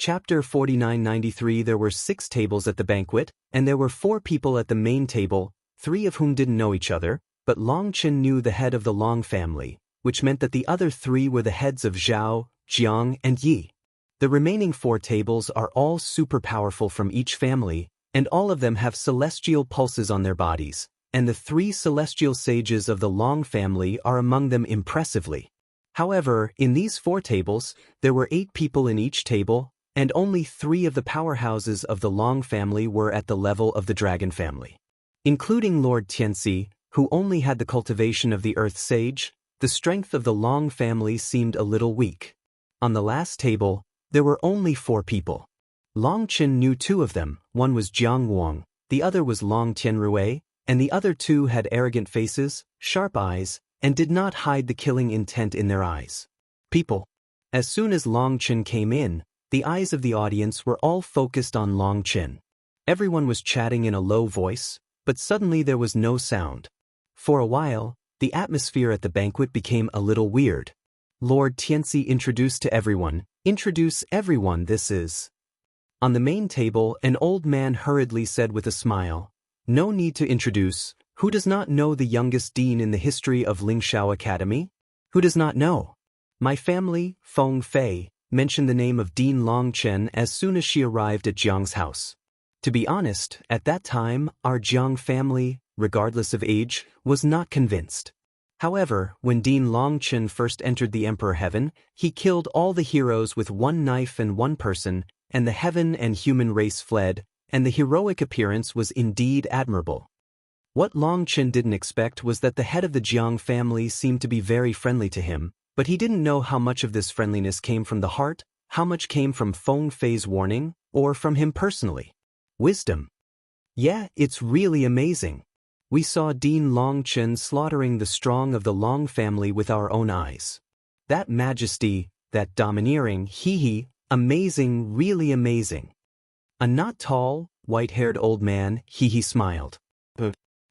Chapter 4993. There were 6 tables at the banquet, and there were 4 people at the main table, 3 of whom didn't know each other, but Long Chen knew the head of the Long family, which meant that the other 3 were the heads of Zhao, Jiang, and Yi. The remaining 4 tables are all super powerful from each family, and all of them have celestial pulses on their bodies, and the 3 celestial sages of the Long family are among them impressively. However, in these 4 tables, there were 8 people in each table, and only 3 of the powerhouses of the Long family were at the level of the Dragon family. Including Lord Tianxi, who only had the cultivation of the Earth Sage, the strength of the Long family seemed a little weak. On the last table, there were only 4 people. Long Chen knew 2 of them, one was Jiang Wang, the other was Long Tianrui, and the other 2 had arrogant faces, sharp eyes, and did not hide the killing intent in their eyes. People. As soon as Long Chen came in, the eyes of the audience were all focused on Long Chen. Everyone was chatting in a low voice, but suddenly there was no sound. For a while, the atmosphere at the banquet became a little weird. Lord Tianxi introduced to everyone, "Introduce everyone, this is." On the main table, an old man hurriedly said with a smile, "No need to introduce. Who does not know the youngest dean in the history of Lingshao Academy? Who does not know? My family, Feng Fei, mentioned the name of Dean Long Chen as soon as she arrived at Jiang's house. To be honest, at that time, our Jiang family, regardless of age, was not convinced. However, when Dean Long Chen first entered the Emperor Heaven, he killed all the heroes with 1 knife and 1 person, and the heaven and human race fled, and the heroic appearance was indeed admirable. What Long Chen didn't expect was that the head of the Jiang family seemed to be very friendly to him, but he didn't know how much of this friendliness came from the heart, how much came from Feng Fei's warning, or from him personally. Wisdom. Yeah, it's really amazing. We saw Dean Long Chen slaughtering the strong of the Long family with our own eyes. That majesty, that domineering, amazing, really amazing. A not tall, white-haired old man, smiled.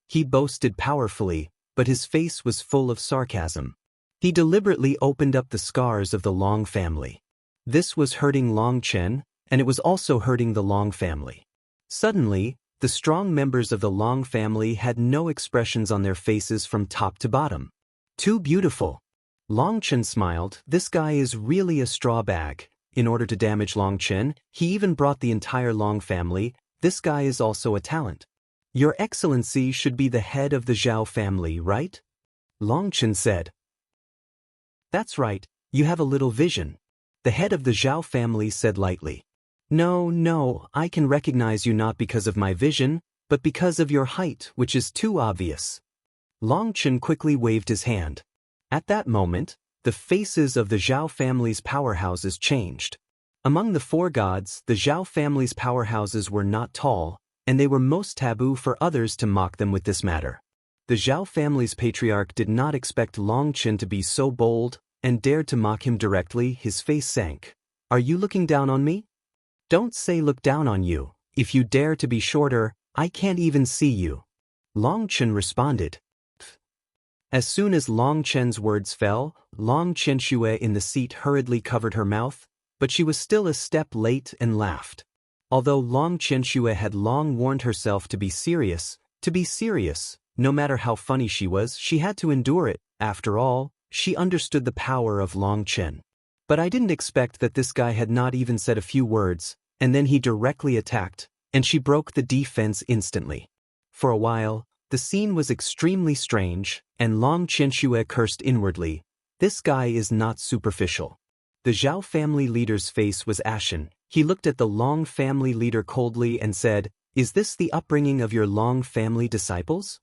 He boasted powerfully, but his face was full of sarcasm. He deliberately opened up the scars of the Long family. This was hurting Long Chen, and it was also hurting the Long family. Suddenly, the strong members of the Long family had no expressions on their faces from top to bottom. Too beautiful. Long Chen smiled. This guy is really a straw bag. In order to damage Long Chen, he even brought the entire Long family. This guy is also a talent. Your Excellency should be the head of the Zhao family, right? Long Chen said. That's right, you have a little vision. The head of the Zhao family said lightly. No, I can recognize you not because of my vision, but because of your height, which is too obvious. Long Chen quickly waved his hand. At that moment, the faces of the Zhao family's powerhouses changed. Among the 4 gods, the Zhao family's powerhouses were not tall, and they were most taboo for others to mock them with this matter. The Zhao family's patriarch did not expect Long Chen to be so bold, and dared to mock him directly. His face sank. Are you looking down on me? Don't say look down on you. If you dare to be shorter, I can't even see you. Long Chen responded. As soon as Long Chen's words fell, Long Qianxue in the seat hurriedly covered her mouth, but she was still a step late and laughed. Although Long Qianxue had long warned herself to be serious, no matter how funny she was, she had to endure it. After all, she understood the power of Long Chen. But I didn't expect that this guy had not even said a few words, and then he directly attacked, and she broke the defense instantly. For a while, the scene was extremely strange, and Long Qianxue cursed inwardly. This guy is not superficial. The Zhao family leader's face was ashen. He looked at the Long family leader coldly and said, "Is this the upbringing of your Long family disciples?"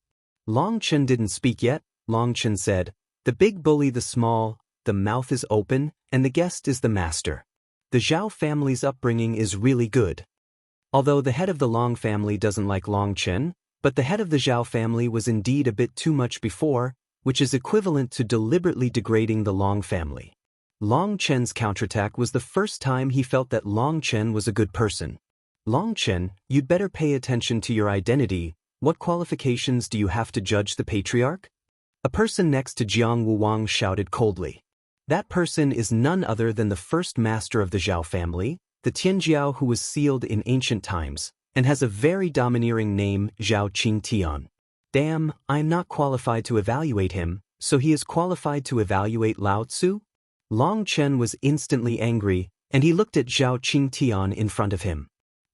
Long Chen didn't speak yet. Long Chen said, "The big bully the small, the mouth is open, and the guest is the master. The Zhao family's upbringing is really good." Although the head of the Long family doesn't like Long Chen, but the head of the Zhao family was indeed a bit too much before, which is equivalent to deliberately degrading the Long family. Long Chen's counterattack was the first time he felt that Long Chen was a good person. "Long Chen, you'd better pay attention to your identity. What qualifications do you have to judge the patriarch?" A person next to Jiang Wuwang shouted coldly. That person is none other than the first master of the Zhao family, the Tianjiao who was sealed in ancient times, and has a very domineering name, Zhao Qingtian. Damn, I'm not qualified to evaluate him, so he is qualified to evaluate Lao Tzu? Long Chen was instantly angry, and he looked at Zhao Qingtian in front of him.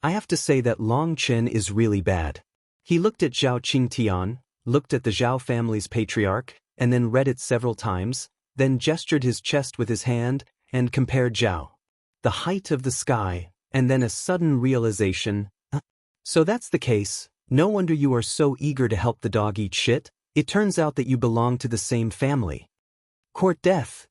I have to say that Long Chen is really bad. He looked at Zhao Qingtian, looked at the Zhao family's patriarch, and then read it several times, then gestured his chest with his hand, and compared Zhao. The height of the sky, and then a sudden realization. So that's the case, no wonder you are so eager to help the dog eat shit. It turns out that you belong to the same family. Court death.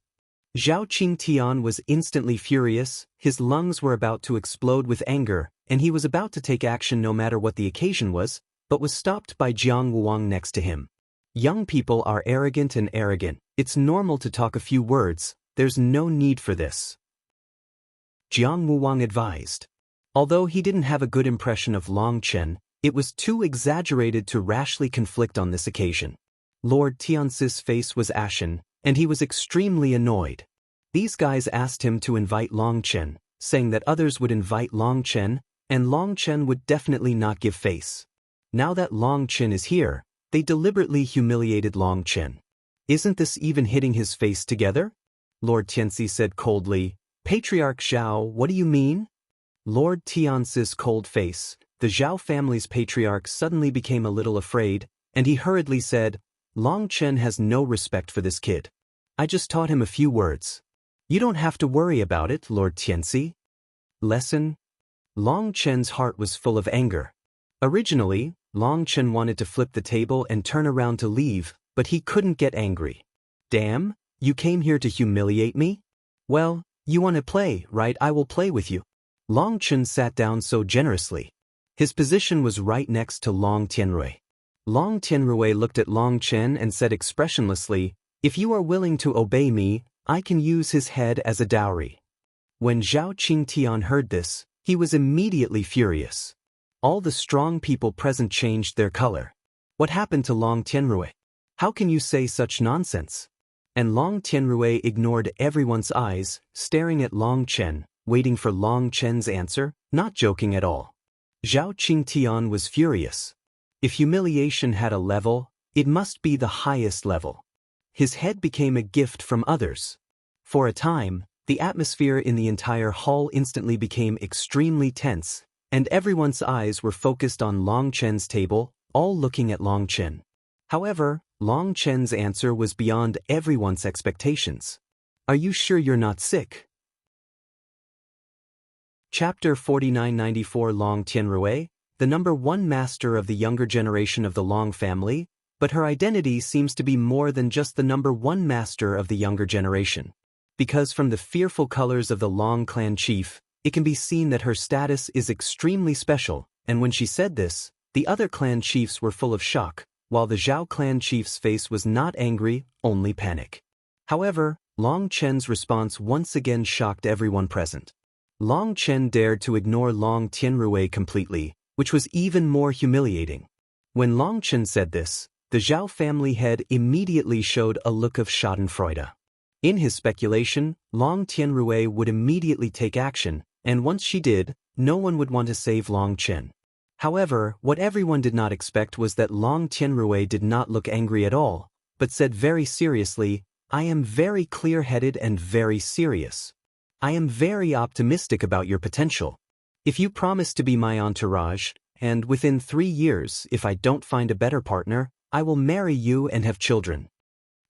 Zhao Qingtian was instantly furious, his lungs were about to explode with anger, and he was about to take action no matter what the occasion was, but was stopped by Jiang Wuang next to him. Young people are arrogant and arrogant. It's normal to talk a few words, there's no need for this. Jiang Wuang advised. Although he didn't have a good impression of Long Chen, it was too exaggerated to rashly conflict on this occasion. Lord Tianzi's face was ashen, and he was extremely annoyed. These guys asked him to invite Long Chen, saying that others would invite Long Chen, and Long Chen would definitely not give face. Now that Long Chen is here, they deliberately humiliated Long Chen. Isn't this even hitting his face together? Lord Tianzi said coldly. Patriarch Zhao, what do you mean? Lord Tianzi's cold face, the Zhao family's patriarch, suddenly became a little afraid, and he hurriedly said, Long Chen has no respect for this kid. I just taught him a few words. You don't have to worry about it, Lord Tianzi. Lesson? Long Chen's heart was full of anger. Originally, Long Chen wanted to flip the table and turn around to leave, but he couldn't get angry. Damn, you came here to humiliate me? Well, you want to play, right? I will play with you. Long Chen sat down so generously. His position was right next to Long Tianrui. Long Tianrui looked at Long Chen and said expressionlessly, if you are willing to obey me, I can use his head as a dowry. When Zhao Qingtian heard this, he was immediately furious. All the strong people present changed their color. What happened to Long Tianrui? How can you say such nonsense? And Long Tianrui ignored everyone's eyes, staring at Long Chen, waiting for Long Chen's answer, not joking at all. Zhao Qingtian was furious. If humiliation had a level, it must be the highest level. His head became a gift from others. For a time, the atmosphere in the entire hall instantly became extremely tense, and everyone's eyes were focused on Long Chen's table, all looking at Long Chen. However, Long Chen's answer was beyond everyone's expectations. Are you sure you're not sick? Chapter 4994. Long Tianrui, the number one master of the younger generation of the Long family, but her identity seems to be more than just the number one master of the younger generation. Because from the fearful colors of the Long clan chief, it can be seen that her status is extremely special, and when she said this, the other clan chiefs were full of shock, while the Zhao clan chief's face was not angry, only panic. However, Long Chen's response once again shocked everyone present. Long Chen dared to ignore Long Tianrui completely, which was even more humiliating. When Long Chen said this, the Zhao family head immediately showed a look of schadenfreude. In his speculation, Long Tianrui would immediately take action, and once she did, no one would want to save Long Chen. However, what everyone did not expect was that Long Tianrui did not look angry at all, but said very seriously, I am very clear-headed and very serious. I am very optimistic about your potential. If you promise to be my entourage, and within 3 years, if I don't find a better partner, I will marry you and have children.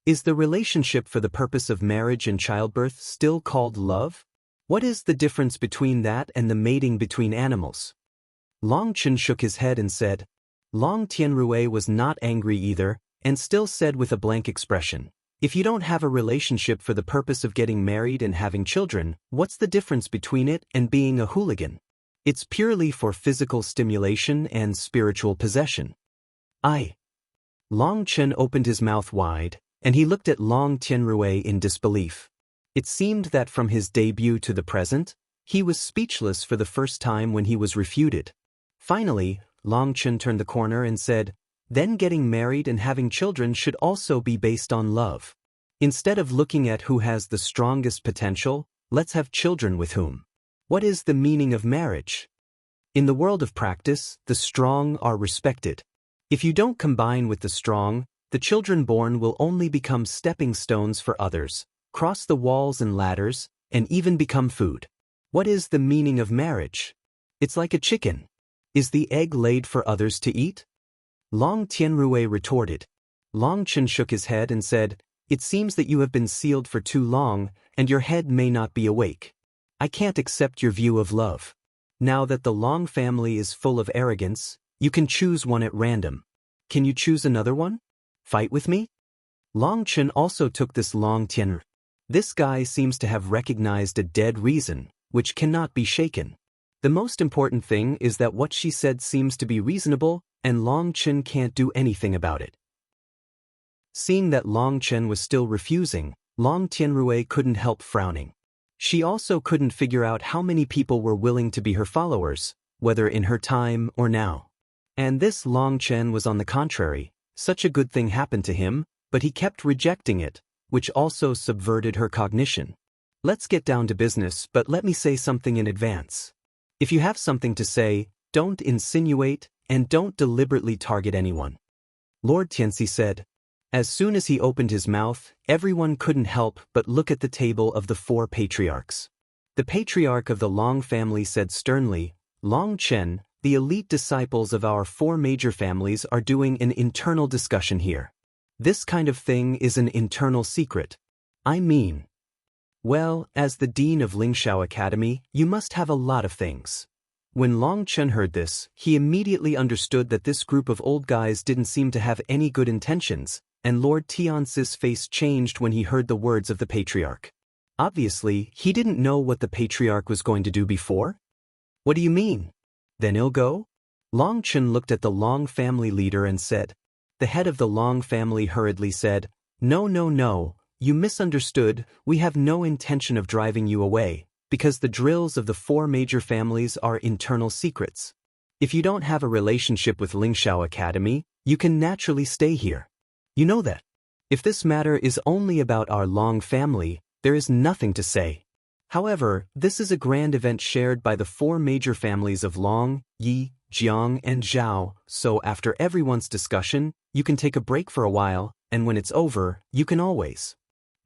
Is the relationship for the purpose of marriage and childbirth still called love? What is the difference between that and the mating between animals? Long Chen shook his head and said. Long Tianrui was not angry either, and still said with a blank expression, if you don't have a relationship for the purpose of getting married and having children, what's the difference between it and being a hooligan? It's purely for physical stimulation and spiritual possession. Long Chen opened his mouth wide, and he looked at Long Tianrui in disbelief. It seemed that from his debut to the present, he was speechless for the first time when he was refuted. Finally, Long Chen turned the corner and said, then getting married and having children should also be based on love. Instead of looking at who has the strongest potential, let's have children with whom. What is the meaning of marriage? In the world of practice, the strong are respected. If you don't combine with the strong, the children born will only become stepping stones for others, cross the walls and ladders, and even become food. What is the meaning of marriage? It's like a chicken. Is the egg laid for others to eat? Long Tianrui retorted. Long Chen shook his head and said, "It seems that you have been sealed for too long, and your head may not be awake. I can't accept your view of love. Now that the Long family is full of arrogance, you can choose one at random. Can you choose another one? Fight with me?" Long Chen also took this Long Tianru. This guy seems to have recognized a dead reason, which cannot be shaken. The most important thing is that what she said seems to be reasonable, and Long Chen can't do anything about it. Seeing that Long Chen was still refusing, Long Tianrui couldn't help frowning. She also couldn't figure out how many people were willing to be her followers, whether in her time or now. And this Long Chen was on the contrary. Such a good thing happened to him, but he kept rejecting it, which also subverted her cognition. Let's get down to business, but let me say something in advance. If you have something to say, don't insinuate, and don't deliberately target anyone. Lord Tianxi said. As soon as he opened his mouth, everyone couldn't help but look at the table of the 4 patriarchs. The patriarch of the Long family said sternly, "Long Chen, the elite disciples of our 4 major families are doing an internal discussion here. This kind of thing is an internal secret. I mean, well, as the dean of Lingshao Academy, you must have a lot of things." When Long Chen heard this, he immediately understood that this group of old guys didn't seem to have any good intentions, and Lord Tianxi's face changed when he heard the words of the patriarch. Obviously, he didn't know what the patriarch was going to do before. "What do you mean? Then he'll go?" Long Chen looked at the Long family leader and said. The head of the Long family hurriedly said, No, you misunderstood. We have no intention of driving you away, because the drills of the 4 major families are internal secrets. If you don't have a relationship with Lingshao Academy, you can naturally stay here. You know that. If this matter is only about our Long family, there is nothing to say. However, this is a grand event shared by the 4 major families of Long, Yi, Jiang, and Zhao, so after everyone's discussion, you can take a break for a while, and when it's over, you can always.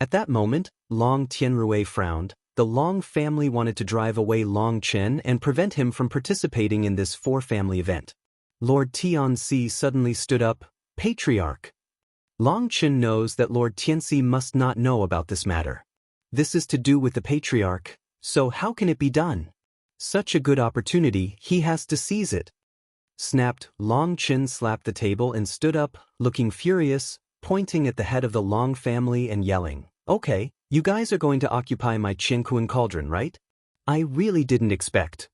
At that moment, Long Tianrui frowned. The Long family wanted to drive away Long Chen and prevent him from participating in this 4-family event. Lord Tianxi suddenly stood up. "Patriarch. Long Chen knows that Lord Tianxi must not know about this matter. This is to do with the patriarch, so how can it be done? Such a good opportunity, he has to seize it." Snapped, Long Chen slapped the table and stood up, looking furious, pointing at the head of the Long family and yelling, "Okay, you guys are going to occupy my Qiankuan cauldron, right? I really didn't expect."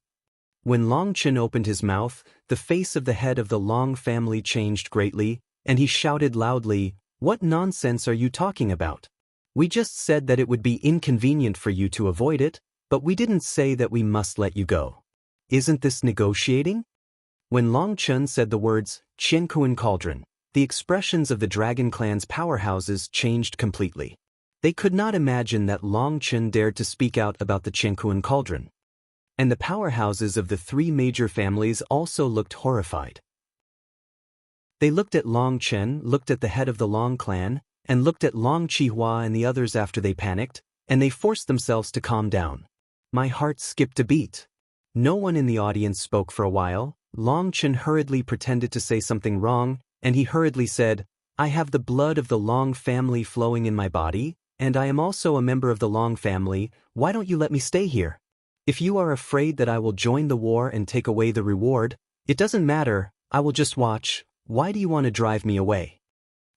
When Long Chen opened his mouth, the face of the head of the Long family changed greatly, and he shouted loudly, "What nonsense are you talking about? We just said that it would be inconvenient for you to avoid it, but we didn't say that we must let you go. Isn't this negotiating?" When Long Chen said the words, Qiankuan cauldron, the expressions of the Dragon Clan's powerhouses changed completely. They could not imagine that Long Chen dared to speak out about the Qiankuan cauldron. And the powerhouses of the 3 major families also looked horrified. They looked at Long Chen, looked at the head of the Long clan, and looked at Long Qihua and the others after they panicked, and they forced themselves to calm down. My heart skipped a beat. No one in the audience spoke for a while. Long Chen hurriedly pretended to say something wrong, and he hurriedly said, "I have the blood of the Long family flowing in my body, and I am also a member of the Long family. Why don't you let me stay here? If you are afraid that I will join the war and take away the reward, it doesn't matter, I will just watch. Why do you want to drive me away?"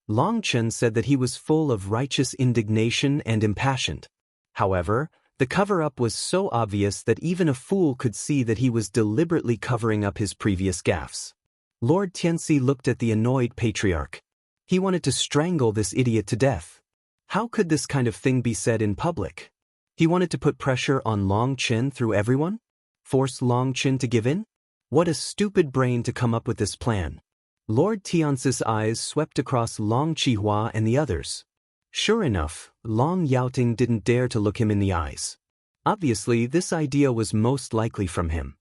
Long Chen said that he was full of righteous indignation and impassioned. However, the cover-up was so obvious that even a fool could see that he was deliberately covering up his previous gaffes. Lord Tianxi looked at the annoyed patriarch. He wanted to strangle this idiot to death. How could this kind of thing be said in public? He wanted to put pressure on Long Chen through everyone? Force Long Chen to give in? What a stupid brain to come up with this plan. Lord Tianxi's eyes swept across Long Qihua and the others. Sure enough, Long Yaoting didn't dare to look him in the eyes. Obviously, this idea was most likely from him.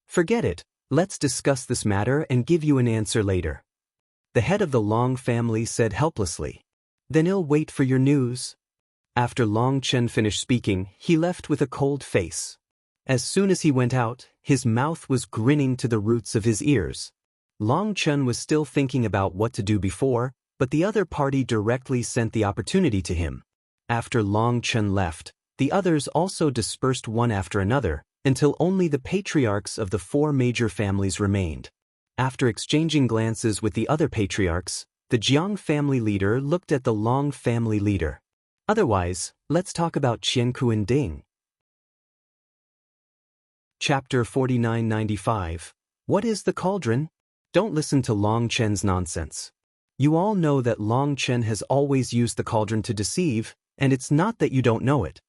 Forget it, let's discuss this matter and give you an answer later. The head of the Long family said helplessly. Then I'll wait for your news. After Long Chen finished speaking, he left with a cold face. As soon as he went out, his mouth was grinning to the roots of his ears. Long Chen was still thinking about what to do before, but the other party directly sent the opportunity to him. After Long Chen left, the others also dispersed one after another, until only the patriarchs of the 4 major families remained. After exchanging glances with the other patriarchs, the Jiang family leader looked at the Long family leader. Otherwise, let's talk about Qianku and Ding. Chapter 4995. What is the cauldron? Don't listen to Long Chen's nonsense. You all know that Long Chen has always used the cauldron to deceive, and it's not that you don't know it.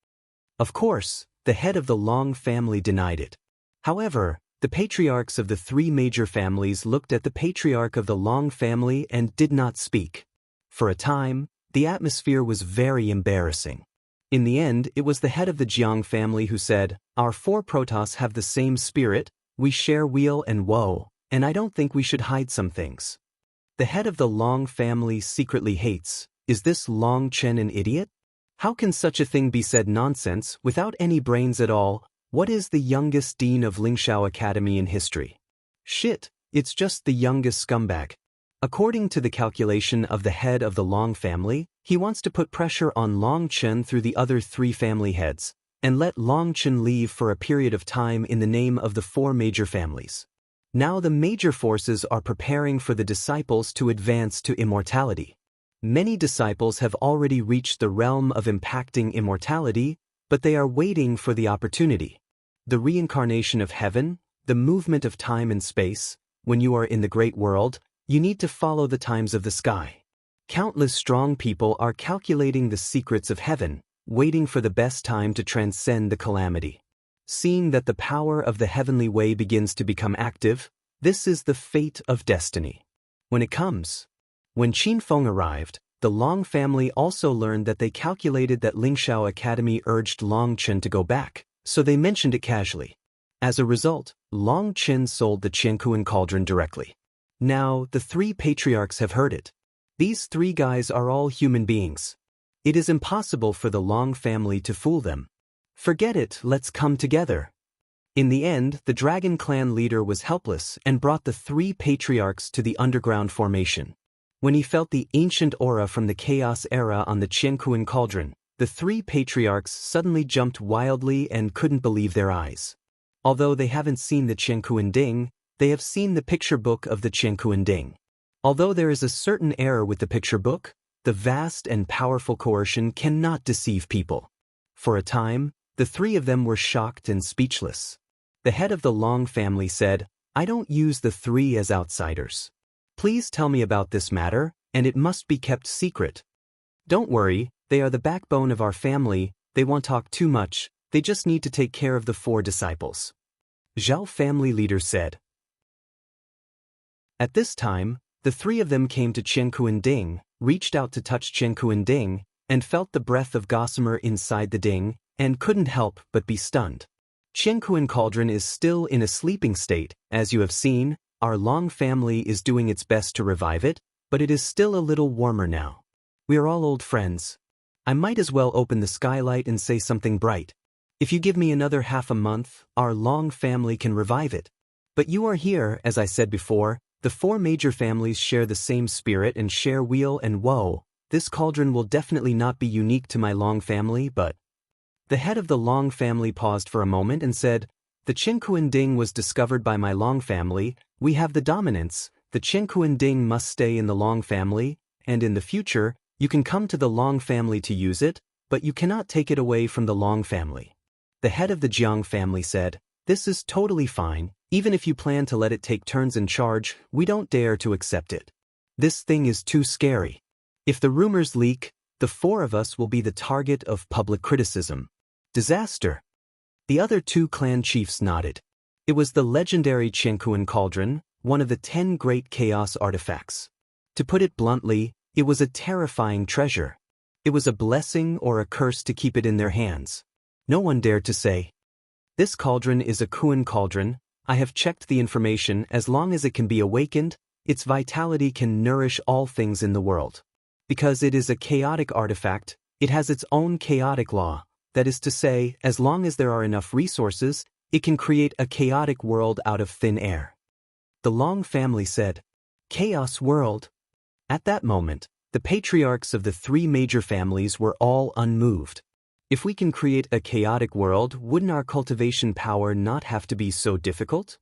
Of course, the head of the Long family denied it. However, the patriarchs of the 3 major families looked at the patriarch of the Long family and did not speak. For a time, the atmosphere was very embarrassing. In the end, it was the head of the Jiang family who said, "Our 4 protoss have the same spirit, we share weal and woe, and I don't think we should hide some things." The head of the Long family secretly hates, is this Long Chen an idiot? How can such a thing be said? Nonsense, without any brains at all? What is the youngest dean of Lingshao Academy in history? Shit, it's just the youngest scumbag. According to the calculation of the head of the Long family, he wants to put pressure on Long Chen through the other 3 family heads, and let Long Chen leave for a period of time in the name of the 4 major families. Now the major forces are preparing for the disciples to advance to immortality. Many disciples have already reached the realm of impacting immortality, but they are waiting for the opportunity. The reincarnation of heaven, the movement of time and space. When you are in the great world, you need to follow the times of the sky. Countless strong people are calculating the secrets of heaven, waiting for the best time to transcend the calamity. Seeing that the power of the heavenly way begins to become active, this is the fate of destiny. When it comes. When Qin Feng arrived, the Long family also learned that they calculated that Lingshao Academy urged Long Chen to go back, so they mentioned it casually. As a result, Long Chen sold the Qiankuan cauldron directly. Now, the 3 patriarchs have heard it. These 3 guys are all human beings. It is impossible for the Long family to fool them. Forget it, let's come together. In the end, the Dragon Clan leader was helpless and brought the 3 patriarchs to the underground formation. When he felt the ancient aura from the chaos era on the Qiankuan cauldron, the 3 patriarchs suddenly jumped wildly and couldn't believe their eyes. Although they haven't seen the Qiankuan Ding, they have seen the picture book of the Qiankuan Ding. Although there is a certain error with the picture book, the vast and powerful coercion cannot deceive people. For a time, the 3 of them were shocked and speechless. The head of the Long family said, "I don't use the 3 as outsiders. Please tell me about this matter, and it must be kept secret." "Don't worry, they are the backbone of our family, they won't talk too much, they just need to take care of the 4 disciples," Zhao family leader said. At this time, the 3 of them came to Qiankuan Ding, reached out to touch Qiankuan Ding, and felt the breath of gossamer inside the Ding, and couldn't help but be stunned. Qiankuan cauldron is still in a sleeping state, as you have seen. Our Long family is doing its best to revive it, but it is still a little warmer now. We are all old friends. I might as well open the skylight and say something bright. If you give me another half a month, our Long family can revive it. But you are here, as I said before, the 4 major families share the same spirit and share weal and woe. This cauldron will definitely not be unique to my Long family, but... The head of the Long family paused for a moment and said, "The Qiankuan Ding was discovered by my Long family. We have the dominance. The Qiankuan Ding must stay in the Long family, and in the future, you can come to the Long family to use it, but you cannot take it away from the Long family." The head of the Jiang family said, "This is totally fine. Even if you plan to let it take turns in charge, we don't dare to accept it. This thing is too scary. If the rumors leak, the 4 of us will be the target of public criticism. Disaster." The other 2 clan chiefs nodded. It was the legendary Qiankuan cauldron, one of the 10 great chaos artifacts. To put it bluntly, it was a terrifying treasure. It was a blessing or a curse to keep it in their hands. No one dared to say, This cauldron is a Kuan cauldron. I have checked the information. As long as it can be awakened, its vitality can nourish all things in the world. Because it is a chaotic artifact, it has its own chaotic law. That is to say, as long as there are enough resources, it can create a chaotic world out of thin air. The Long family said, "Chaos world." At that moment, the patriarchs of the three major families were all unmoved. If we can create a chaotic world, wouldn't our cultivation power not have to be so difficult?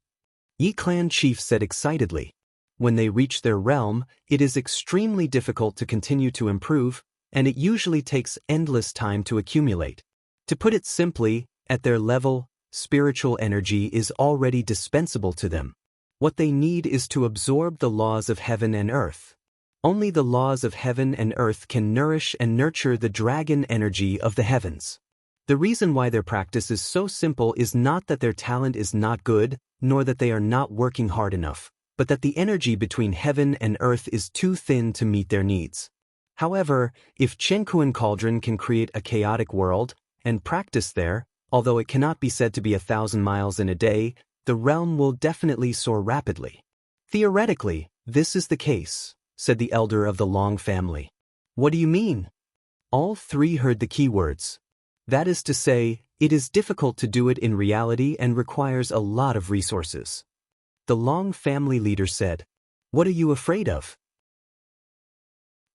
Yi clan chief said excitedly. When they reach their realm, it is extremely difficult to continue to improve, and it usually takes endless time to accumulate. To put it simply, at their level, spiritual energy is already dispensable to them. What they need is to absorb the laws of heaven and earth. Only the laws of heaven and earth can nourish and nurture the dragon energy of the heavens. The reason why their practice is so simple is not that their talent is not good, nor that they are not working hard enough, but that the energy between heaven and earth is too thin to meet their needs. However, if Chenkuan Cauldron can create a chaotic world, and practice there, although it cannot be said to be 1,000 miles in a day, the realm will definitely soar rapidly. Theoretically, this is the case, said the elder of the Long family. What do you mean? All three heard the keywords. That is to say, it is difficult to do it in reality and requires a lot of resources. The Long family leader said, "What are you afraid of?"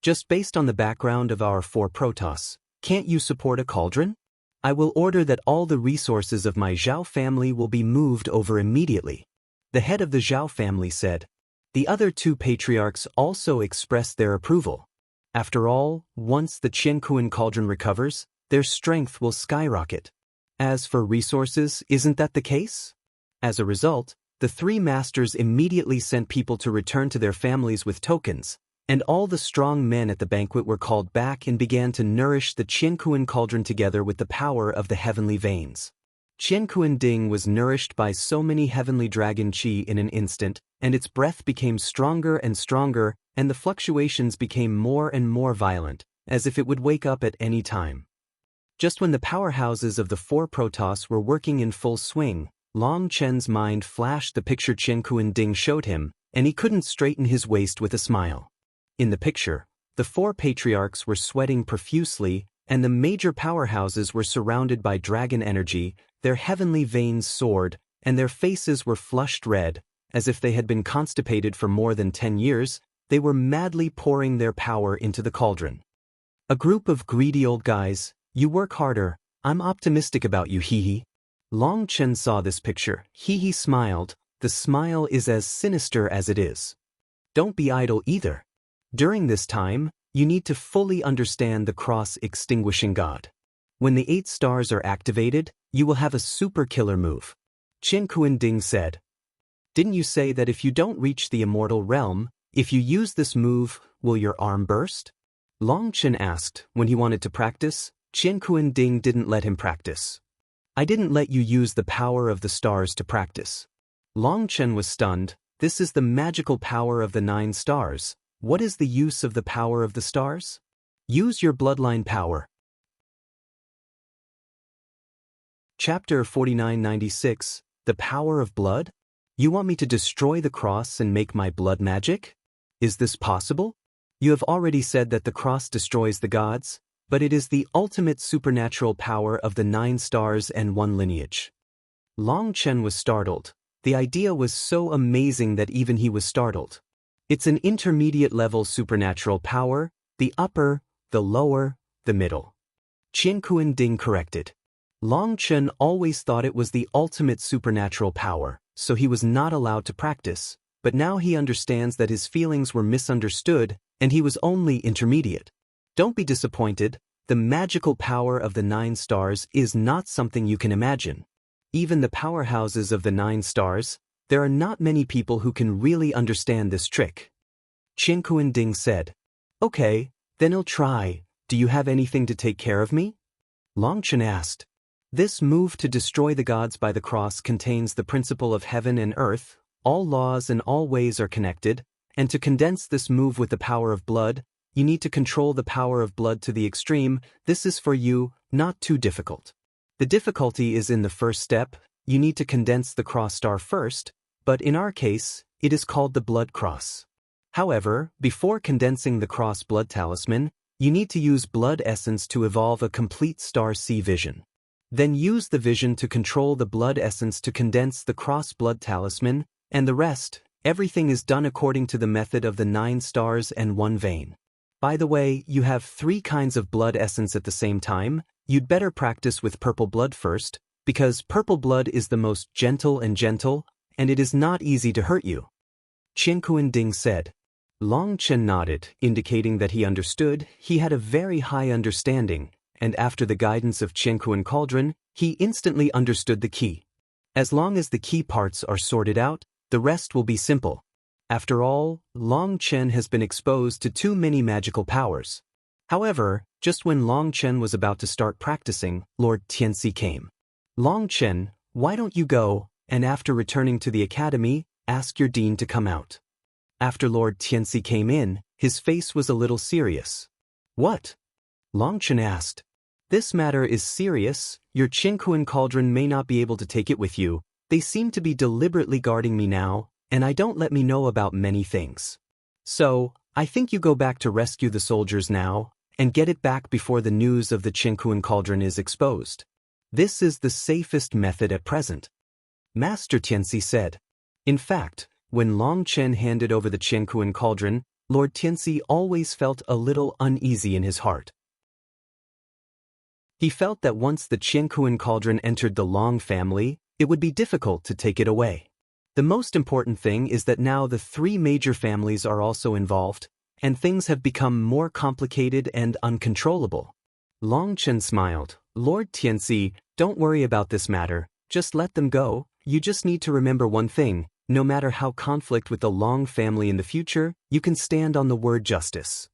Just based on the background of our 4 Protoss, can't you support a cauldron? I will order that all the resources of my Zhao family will be moved over immediately. The head of the Zhao family said. The other 2 patriarchs also expressed their approval. After all, once the Chenkuan Cauldron recovers, their strength will skyrocket. As for resources, isn't that the case? As a result, the 3 masters immediately sent people to return to their families with tokens, and all the strong men at the banquet were called back and began to nourish the Chenkuan Cauldron together with the power of the heavenly veins. Chenkuan Ding was nourished by so many heavenly dragon chi in an instant, and its breath became stronger and stronger, and the fluctuations became more and more violent, as if it would wake up at any time. Just when the powerhouses of the 4 Protoss were working in full swing, Long Chen's mind flashed the picture Chenkuan Ding showed him, and he couldn't straighten his waist with a smile. In the picture, the 4 patriarchs were sweating profusely, and the major powerhouses were surrounded by dragon energy, their heavenly veins soared, and their faces were flushed red, as if they had been constipated for more than 10 years, they were madly pouring their power into the cauldron. A group of greedy old guys, you work harder, I'm optimistic about you, hee. Long Chen saw this picture, he smiled, the smile is as sinister as it is. Don't be idle either. During this time, you need to fully understand the cross-extinguishing god. When the 8 stars are activated, you will have a super killer move. Chenkuan Ding said. Didn't you say that if you don't reach the immortal realm, if you use this move, will your arm burst? Long Chen asked. When he wanted to practice, Chenkuan Ding didn't let him practice. I didn't let you use the power of the stars to practice. Long Chen was stunned. This is the magical power of the 9 stars. What is the use of the power of the stars? Use your bloodline power. Chapter 4996, The Power of Blood? You want me to destroy the cross and make my blood magic? Is this possible? You have already said that the cross destroys the gods, but it is the ultimate supernatural power of the 9 stars and 1 lineage. Long Chen was startled. The idea was so amazing that even he was startled. It's an intermediate-level supernatural power, the upper, the lower, the middle. Chenkuan Ding corrected. Long Chen always thought it was the ultimate supernatural power, so he was not allowed to practice, but now he understands that his feelings were misunderstood and he was only intermediate. Don't be disappointed, the magical power of the 9 stars is not something you can imagine. Even the powerhouses of the 9 stars, there are not many people who can really understand this trick. Chenkuan Ding said. Okay, then I'll try. Do you have anything to take care of me? Long Chen asked. This move to destroy the gods by the cross contains the principle of heaven and earth, all laws and all ways are connected, and to condense this move with the power of blood, you need to control the power of blood to the extreme. This is for you, not too difficult. The difficulty is in the first step, you need to condense the cross star first, but in our case, it is called the blood cross. However, before condensing the cross blood talisman, you need to use blood essence to evolve a complete star C vision. Then use the vision to control the blood essence to condense the cross blood talisman, and the rest, everything is done according to the method of the 9 stars and 1 vein. By the way, you have 3 kinds of blood essence at the same time. You'd better practice with purple blood first, because purple blood is the most gentle, and it is not easy to hurt you. Qian Kuan Ding said. Long Chen nodded, indicating that he understood. He had a very high understanding, and after the guidance of Qian Kuan Cauldron, he instantly understood the key. As long as the key parts are sorted out, the rest will be simple. After all, Long Chen has been exposed to too many magical powers. However, just when Long Chen was about to start practicing, Lord Tianxi came. Long Chen, why don't you go, and after returning to the academy, ask your dean to come out? After Lord Tianxi came in, his face was a little serious. What? Long Chen asked. This matter is serious. Your Qian Kuan Cauldron may not be able to take it with you. They seem to be deliberately guarding me now, and I don't let me know about many things. So, I think you go back to rescue the soldiers now, and get it back before the news of the Qian Kuan Cauldron is exposed. This is the safest method at present. Master Tianxi said. In fact, when Long Chen handed over the Qian Kuan Cauldron, Lord Tianxi always felt a little uneasy in his heart. He felt that once the Qian Kuan Cauldron entered the Long family, it would be difficult to take it away. The most important thing is that now the 3 major families are also involved, and things have become more complicated and uncontrollable. Long Chen smiled. Lord Tianxi, don't worry about this matter, just let them go. You just need to remember one thing, no matter how conflict with the Long family in the future, you can stand on the word justice.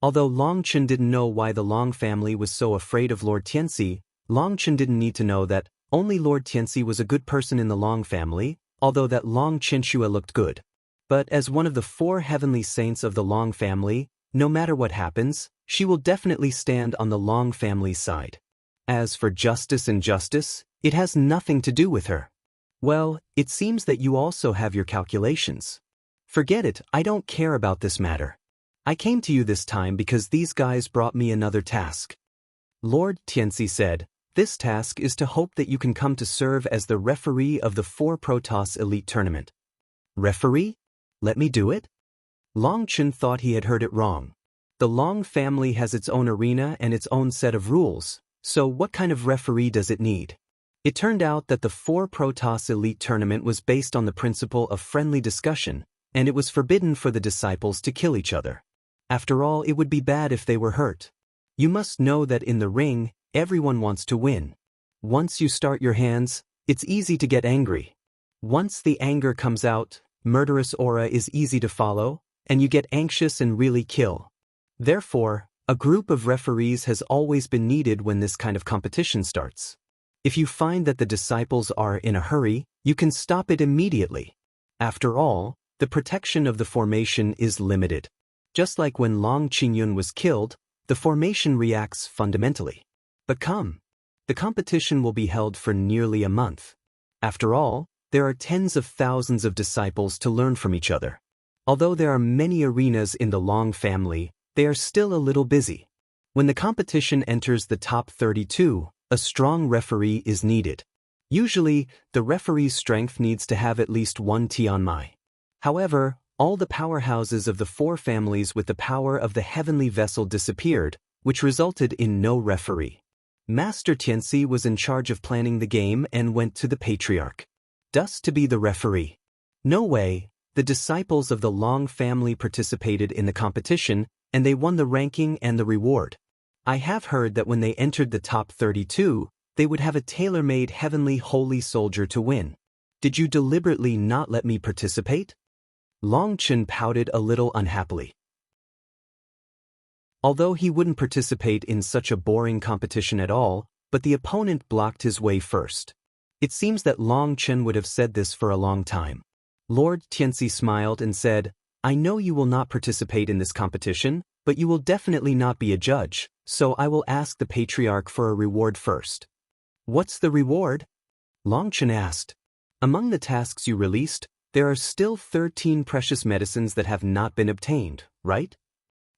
Although Long Chen didn't know why the Long family was so afraid of Lord Tianxi, Long Chen didn't need to know that only Lord Tianxi was a good person in the Long family, although that Long Chenxue looked good. But as one of the 4 heavenly saints of the Long family, no matter what happens, she will definitely stand on the Long family's side. As for justice and justice, it has nothing to do with her. Well, it seems that you also have your calculations. Forget it, I don't care about this matter. I came to you this time because these guys brought me another task. Lord Tianxi said, this task is to hope that you can come to serve as the referee of the 4 Protoss Elite Tournament. Referee? Let me do it? Long Chen thought he had heard it wrong. The Long family has its own arena and its own set of rules, so what kind of referee does it need? It turned out that the 4 Protoss Elite Tournament was based on the principle of friendly discussion, and it was forbidden for the disciples to kill each other. After all, it would be bad if they were hurt. You must know that in the ring, everyone wants to win. Once you start your hands, it's easy to get angry. Once the anger comes out, murderous aura is easy to follow, and you get anxious and really kill. Therefore, a group of referees has always been needed when this kind of competition starts. If you find that the disciples are in a hurry, you can stop it immediately. After all, the protection of the formation is limited. Just like when Long Qingyun was killed, the formation reacts fundamentally. But come, the competition will be held for nearly a month. After all, there are tens of thousands of disciples to learn from each other. Although there are many arenas in the Long family, they are still a little busy. When the competition enters the top 32, a strong referee is needed. Usually, the referee's strength needs to have at least 1 Tianmai. However, all the powerhouses of the 4 families with the power of the heavenly vessel disappeared, which resulted in no referee. Master Tianxi was in charge of planning the game and went to the Patriarch. Dus to be the referee. No way, the disciples of the Long family participated in the competition, and they won the ranking and the reward. I have heard that when they entered the top 32, they would have a tailor-made heavenly holy soldier to win. Did you deliberately not let me participate? Long Chen pouted a little unhappily. Although he wouldn't participate in such a boring competition at all, but the opponent blocked his way first. It seems that Long Chen would have said this for a long time. Lord Tianxi smiled and said, I know you will not participate in this competition, but you will definitely not be a judge, so I will ask the Patriarch for a reward first. What's the reward? Long Chen asked. Among the tasks you released, there are still 13 precious medicines that have not been obtained, right?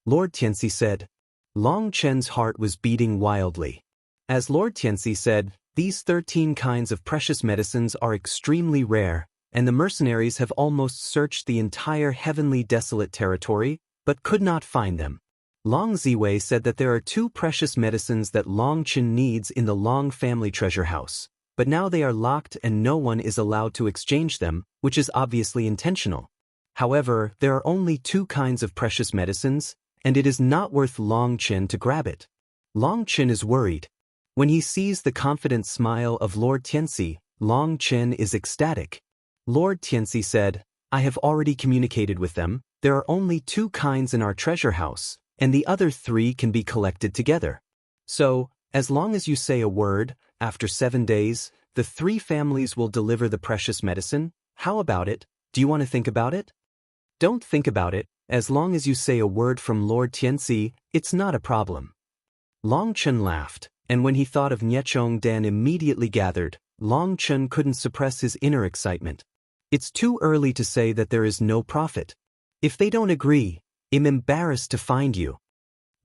Lord Tianxi said. Long Chen's heart was beating wildly. As Lord Tianxi said, these 13 kinds of precious medicines are extremely rare, and the mercenaries have almost searched the entire heavenly desolate territory, but could not find them. Long Ziwei said that there are 2 precious medicines that Long Chen needs in the Long family treasure house, but now they are locked and no one is allowed to exchange them, which is obviously intentional. However, there are only 2 kinds of precious medicines, and it is not worth Long Chen to grab it. Long Chen is worried. When he sees the confident smile of Lord Tianxi, Long Chen is ecstatic. Lord Tianxi said, I have already communicated with them. There are only 2 kinds in our treasure house, and the other 3 can be collected together. So, as long as you say a word, after 7 days, the 3 families will deliver the precious medicine. How about it? Do you want to think about it? Don't think about it. As long as you say a word from Lord Tianxi, it's not a problem. Long Chen laughed, and when he thought of Niechong Dan immediately gathered. Long Chen couldn't suppress his inner excitement. It's too early to say that there is no profit. If they don't agree, I'm embarrassed to find you.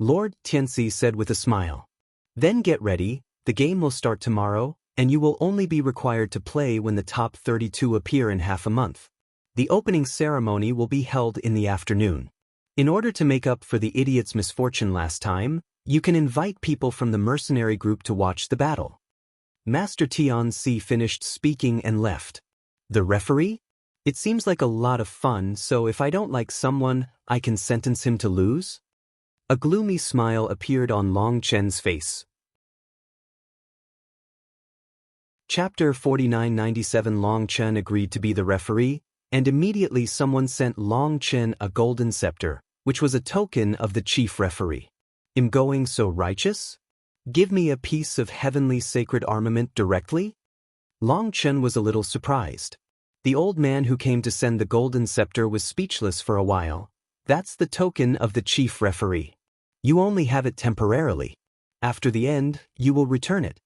Lord Tianxi said with a smile. Then get ready, the game will start tomorrow, and you will only be required to play when the top 32 appear in half a month. The opening ceremony will be held in the afternoon. In order to make up for the idiot's misfortune last time, you can invite people from the mercenary group to watch the battle. Master Tianxi finished speaking and left. The referee? It seems like a lot of fun, so if I don't like someone, I can sentence him to lose? A gloomy smile appeared on Long Chen's face. Chapter 4997 Long Chen agreed to be the referee, and immediately someone sent Long Chen a golden scepter, which was a token of the chief referee. Am going so righteous? Give me a piece of heavenly sacred armament directly? Long Chen was a little surprised. The old man who came to send the golden scepter was speechless for a while. That's the token of the chief referee. You only have it temporarily. After the end, you will return it.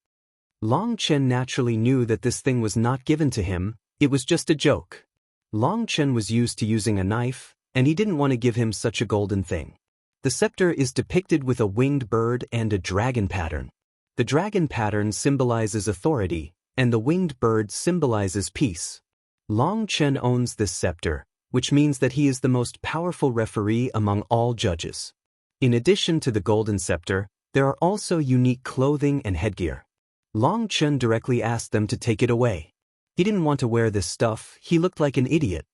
Long Chen naturally knew that this thing was not given to him, it was just a joke. Long Chen was used to using a knife, and he didn't want to give him such a golden thing. The scepter is depicted with a winged bird and a dragon pattern. The dragon pattern symbolizes authority, and the winged bird symbolizes peace. Long Chen owns this scepter, which means that he is the most powerful referee among all judges. In addition to the golden scepter, there are also unique clothing and headgear. Long Chen directly asked them to take it away. He didn't want to wear this stuff, he looked like an idiot.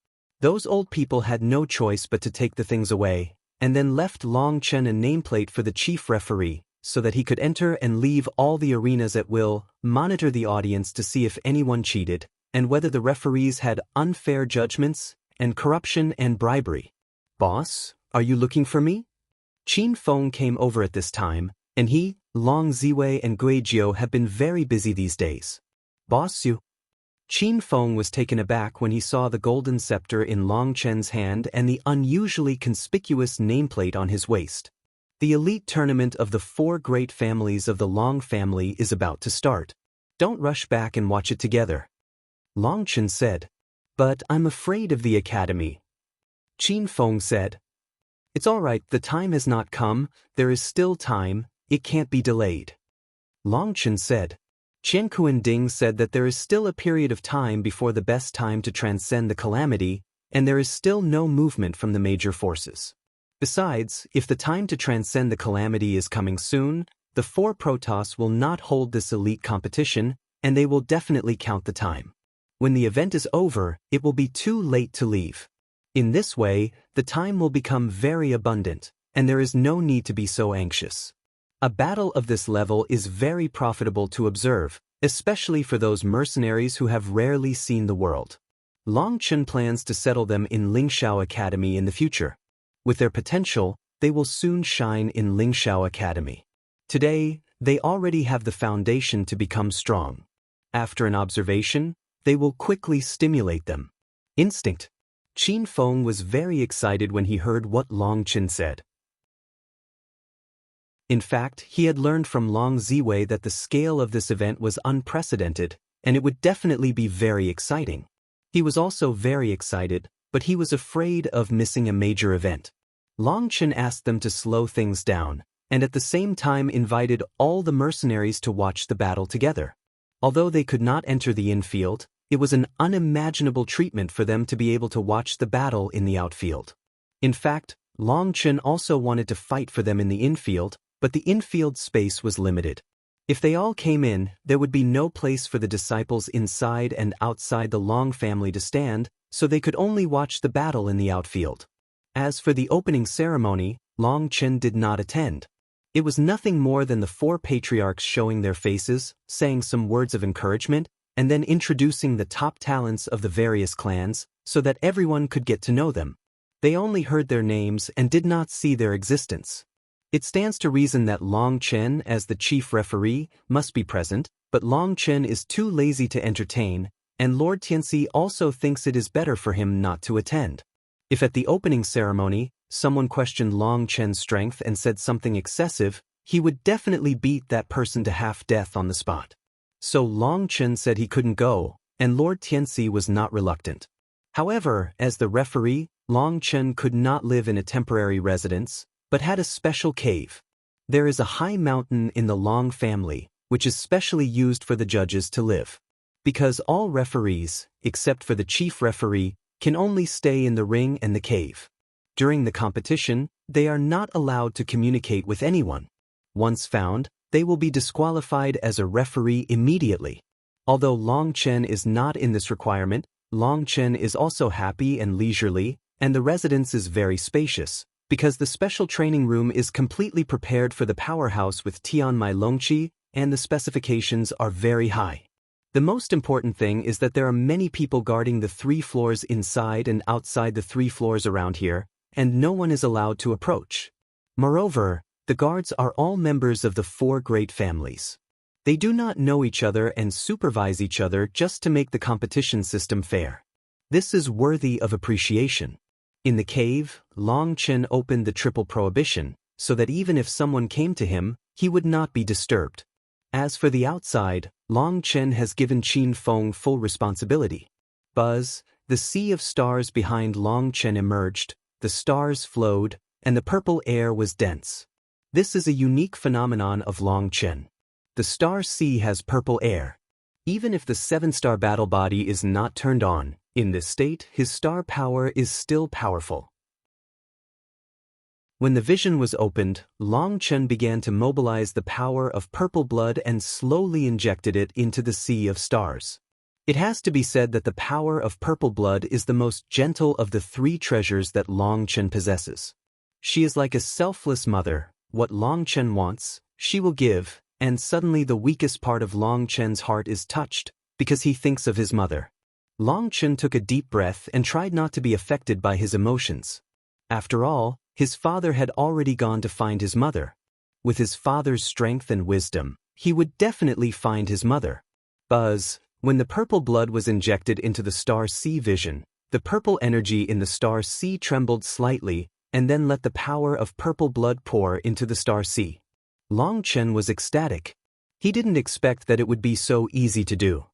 Those old people had no choice but to take the things away, and then left Long Chen a nameplate for the chief referee, so that he could enter and leave all the arenas at will, monitor the audience to see if anyone cheated, and whether the referees had unfair judgments, and corruption and bribery. Boss, are you looking for me? Qin Feng came over at this time, and he, Long Ziwei and Gui Jiu have been very busy these days. Boss, you? Qin Feng was taken aback when he saw the golden scepter in Long Chen's hand and the unusually conspicuous nameplate on his waist. The elite tournament of the 4 great families of the Long family is about to start. Don't rush back and watch it together. Long Chen said. But I'm afraid of the academy. Qin Feng said. It's all right, the time has not come, there is still time, it can't be delayed. Long Chen said. Qian Kuan-Ding said that there is still a period of time before the best time to transcend the calamity, and there is still no movement from the major forces. Besides, if the time to transcend the calamity is coming soon, the 4 Protoss will not hold this elite competition, and they will definitely count the time. When the event is over, it will be too late to leave. In this way, the time will become very abundant, and there is no need to be so anxious. A battle of this level is very profitable to observe, especially for those mercenaries who have rarely seen the world. Long Chen plans to settle them in Lingshao Academy in the future. With their potential, they will soon shine in Lingshao Academy. Today, they already have the foundation to become strong. After an observation, they will quickly stimulate them. Instinct. Qin Feng was very excited when he heard what Long Chen said. In fact, he had learned from Long Ziwei that the scale of this event was unprecedented, and it would definitely be very exciting. He was also very excited, but he was afraid of missing a major event. Long Chen asked them to slow things down, and at the same time invited all the mercenaries to watch the battle together. Although they could not enter the infield, it was an unimaginable treatment for them to be able to watch the battle in the outfield. In fact, Long Chen also wanted to fight for them in the infield, but the infield space was limited. If they all came in, there would be no place for the disciples inside and outside the Long family to stand, so they could only watch the battle in the outfield. As for the opening ceremony, Long Chen did not attend. It was nothing more than the 4 patriarchs showing their faces, saying some words of encouragement, and then introducing the top talents of the various clans, so that everyone could get to know them. They only heard their names and did not see their existence. It stands to reason that Long Chen, as the chief referee, must be present, but Long Chen is too lazy to entertain, and Lord Tianxi also thinks it is better for him not to attend. If at the opening ceremony, someone questioned Long Chen's strength and said something excessive, he would definitely beat that person to half-death on the spot. So Long Chen said he couldn't go, and Lord Tianxi was not reluctant. However, as the referee, Long Chen could not live in a temporary residence, but had a special cave. There is a high mountain in the Long family, which is specially used for the judges to live. Because all referees, except for the chief referee, can only stay in the ring and the cave. During the competition, they are not allowed to communicate with anyone. Once found, they will be disqualified as a referee immediately. Although Long Chen is not in this requirement, Long Chen is also happy and leisurely, and the residence is very spacious, because the special training room is completely prepared for the powerhouse with Tianmai Longqi, and the specifications are very high. The most important thing is that there are many people guarding the 3 floors inside and outside the 3 floors around here, and no one is allowed to approach. Moreover, the guards are all members of the 4 great families. They do not know each other and supervise each other just to make the competition system fair. This is worthy of appreciation. In the cave, Long Chen opened the triple prohibition, so that even if someone came to him, he would not be disturbed. As for the outside, Long Chen has given Qin Feng full responsibility. Buzz, the sea of stars behind Long Chen emerged, the stars flowed, and the purple air was dense. This is a unique phenomenon of Long Chen. The star sea has purple air. Even if the 7-star battle body is not turned on, in this state, his star power is still powerful. When the vision was opened, Long Chen began to mobilize the power of purple blood and slowly injected it into the sea of stars. It has to be said that the power of purple blood is the most gentle of the 3 treasures that Long Chen possesses. She is like a selfless mother. What Long Chen wants, she will give, and suddenly the weakest part of Long Chen's heart is touched, because he thinks of his mother. Long Chen took a deep breath and tried not to be affected by his emotions. After all, his father had already gone to find his mother. With his father's strength and wisdom, he would definitely find his mother. Buzz, when the purple blood was injected into the star sea vision, the purple energy in the star sea trembled slightly, and then let the power of purple blood pour into the star sea. Long Chen was ecstatic. He didn't expect that it would be so easy to do.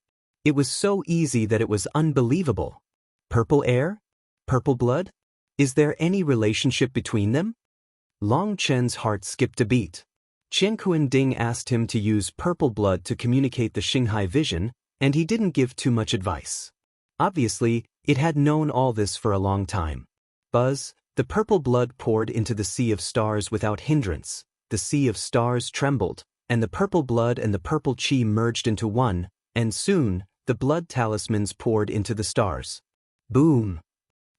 It was so easy that it was unbelievable. Purple air? Purple blood? Is there any relationship between them? Long Chen's heart skipped a beat. Qian Kuan-Ding asked him to use purple blood to communicate the Xinghai vision, and he didn't give too much advice. Obviously, it had known all this for a long time. Buzz, the purple blood poured into the sea of stars without hindrance. The sea of stars trembled, and the purple blood and the purple qi merged into one, and soon, the blood talismans poured into the stars. Boom!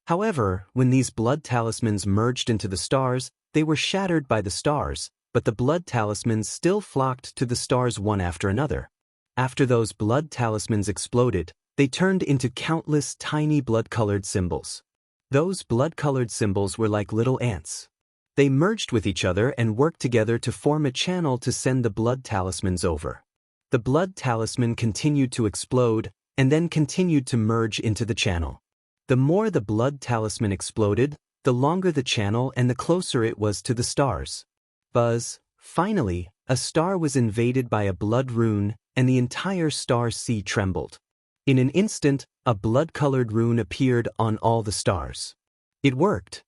However, when these blood talismans merged into the stars, they were shattered by the stars, but the blood talismans still flocked to the stars one after another. After those blood talismans exploded, they turned into countless tiny blood-colored symbols. Those blood-colored symbols were like little ants. They merged with each other and worked together to form a channel to send the blood talismans over. The blood talisman continued to explode, and then continued to merge into the channel. The more the blood talisman exploded, the longer the channel and the closer it was to the stars. Buzz, finally, a star was invaded by a blood rune, and the entire star sea trembled. In an instant, a blood-colored rune appeared on all the stars. It worked.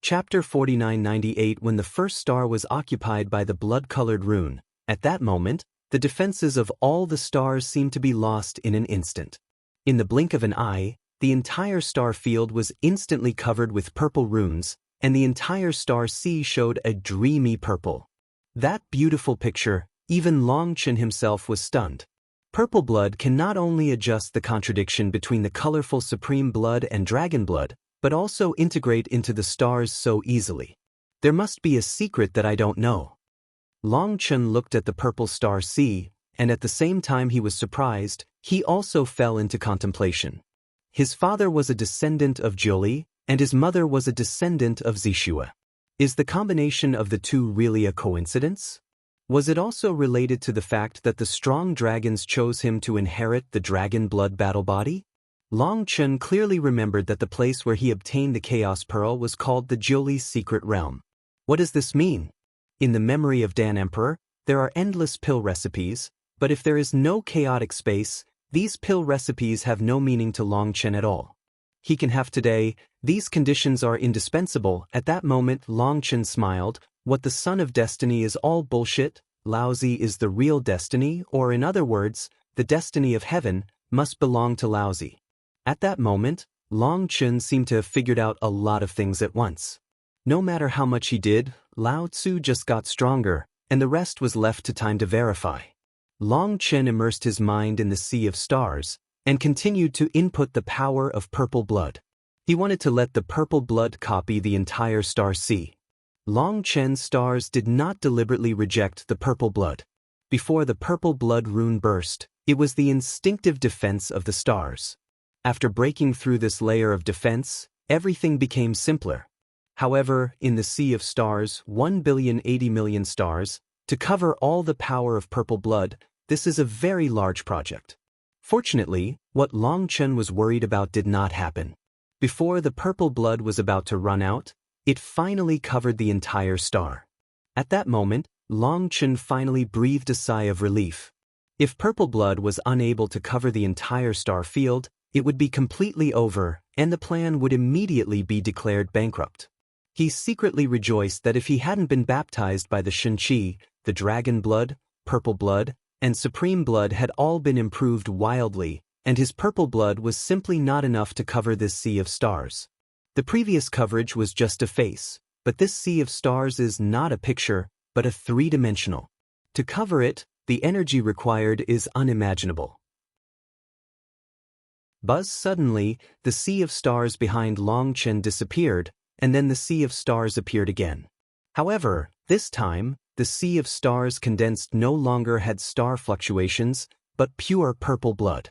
Chapter 4998. When the first star was occupied by the blood-colored rune, at that moment, the defenses of all the stars seemed to be lost in an instant. In the blink of an eye, the entire star field was instantly covered with purple runes, and the entire star sea showed a dreamy purple. That beautiful picture, even Longchen himself was stunned. Purple blood can not only adjust the contradiction between the colorful supreme blood and dragon blood, but also integrate into the stars so easily. There must be a secret that I don't know. Longchen looked at the purple star sea, and at the same time he was surprised, he also fell into contemplation. His father was a descendant of Jiuli, and his mother was a descendant of Zishua. Is the combination of the two really a coincidence? Was it also related to the fact that the strong dragons chose him to inherit the dragon blood battle body? Longchen clearly remembered that the place where he obtained the Chaos Pearl was called the Jiuli's Secret Realm. What does this mean? In the memory of Dan Emperor, there are endless pill recipes, but if there is no chaotic space, these pill recipes have no meaning to Longchen at all. He can have today, these conditions are indispensable. At that moment Longchen smiled. What the son of destiny is all bullshit, Laozi is the real destiny, or in other words, the destiny of heaven, must belong to Laozi. At that moment, Longchen seemed to have figured out a lot of things at once. No matter how much he did, Lao Tzu just got stronger, and the rest was left to time to verify. Longchen immersed his mind in the sea of stars, and continued to input the power of purple blood. He wanted to let the purple blood copy the entire star sea. Longchen's stars did not deliberately reject the purple blood. Before the purple blood rune burst, it was the instinctive defense of the stars. After breaking through this layer of defense, everything became simpler. However, in the sea of stars, 1,080,000,000 stars, to cover all the power of purple blood, this is a very large project. Fortunately, what Longchen was worried about did not happen. Before the purple blood was about to run out, it finally covered the entire star. At that moment, Longchen finally breathed a sigh of relief. If purple blood was unable to cover the entire star field, it would be completely over, and the plan would immediately be declared bankrupt. He secretly rejoiced that if he hadn't been baptized by the Shenqi, the dragon blood, purple blood, and supreme blood had all been improved wildly, and his purple blood was simply not enough to cover this sea of stars. The previous coverage was just a face, but this sea of stars is not a picture, but a three-dimensional. To cover it, the energy required is unimaginable. Buzz suddenly, the sea of stars behind Longchen disappeared, and then the sea of stars appeared again. However, this time, the sea of stars condensed no longer had star fluctuations, but pure purple blood.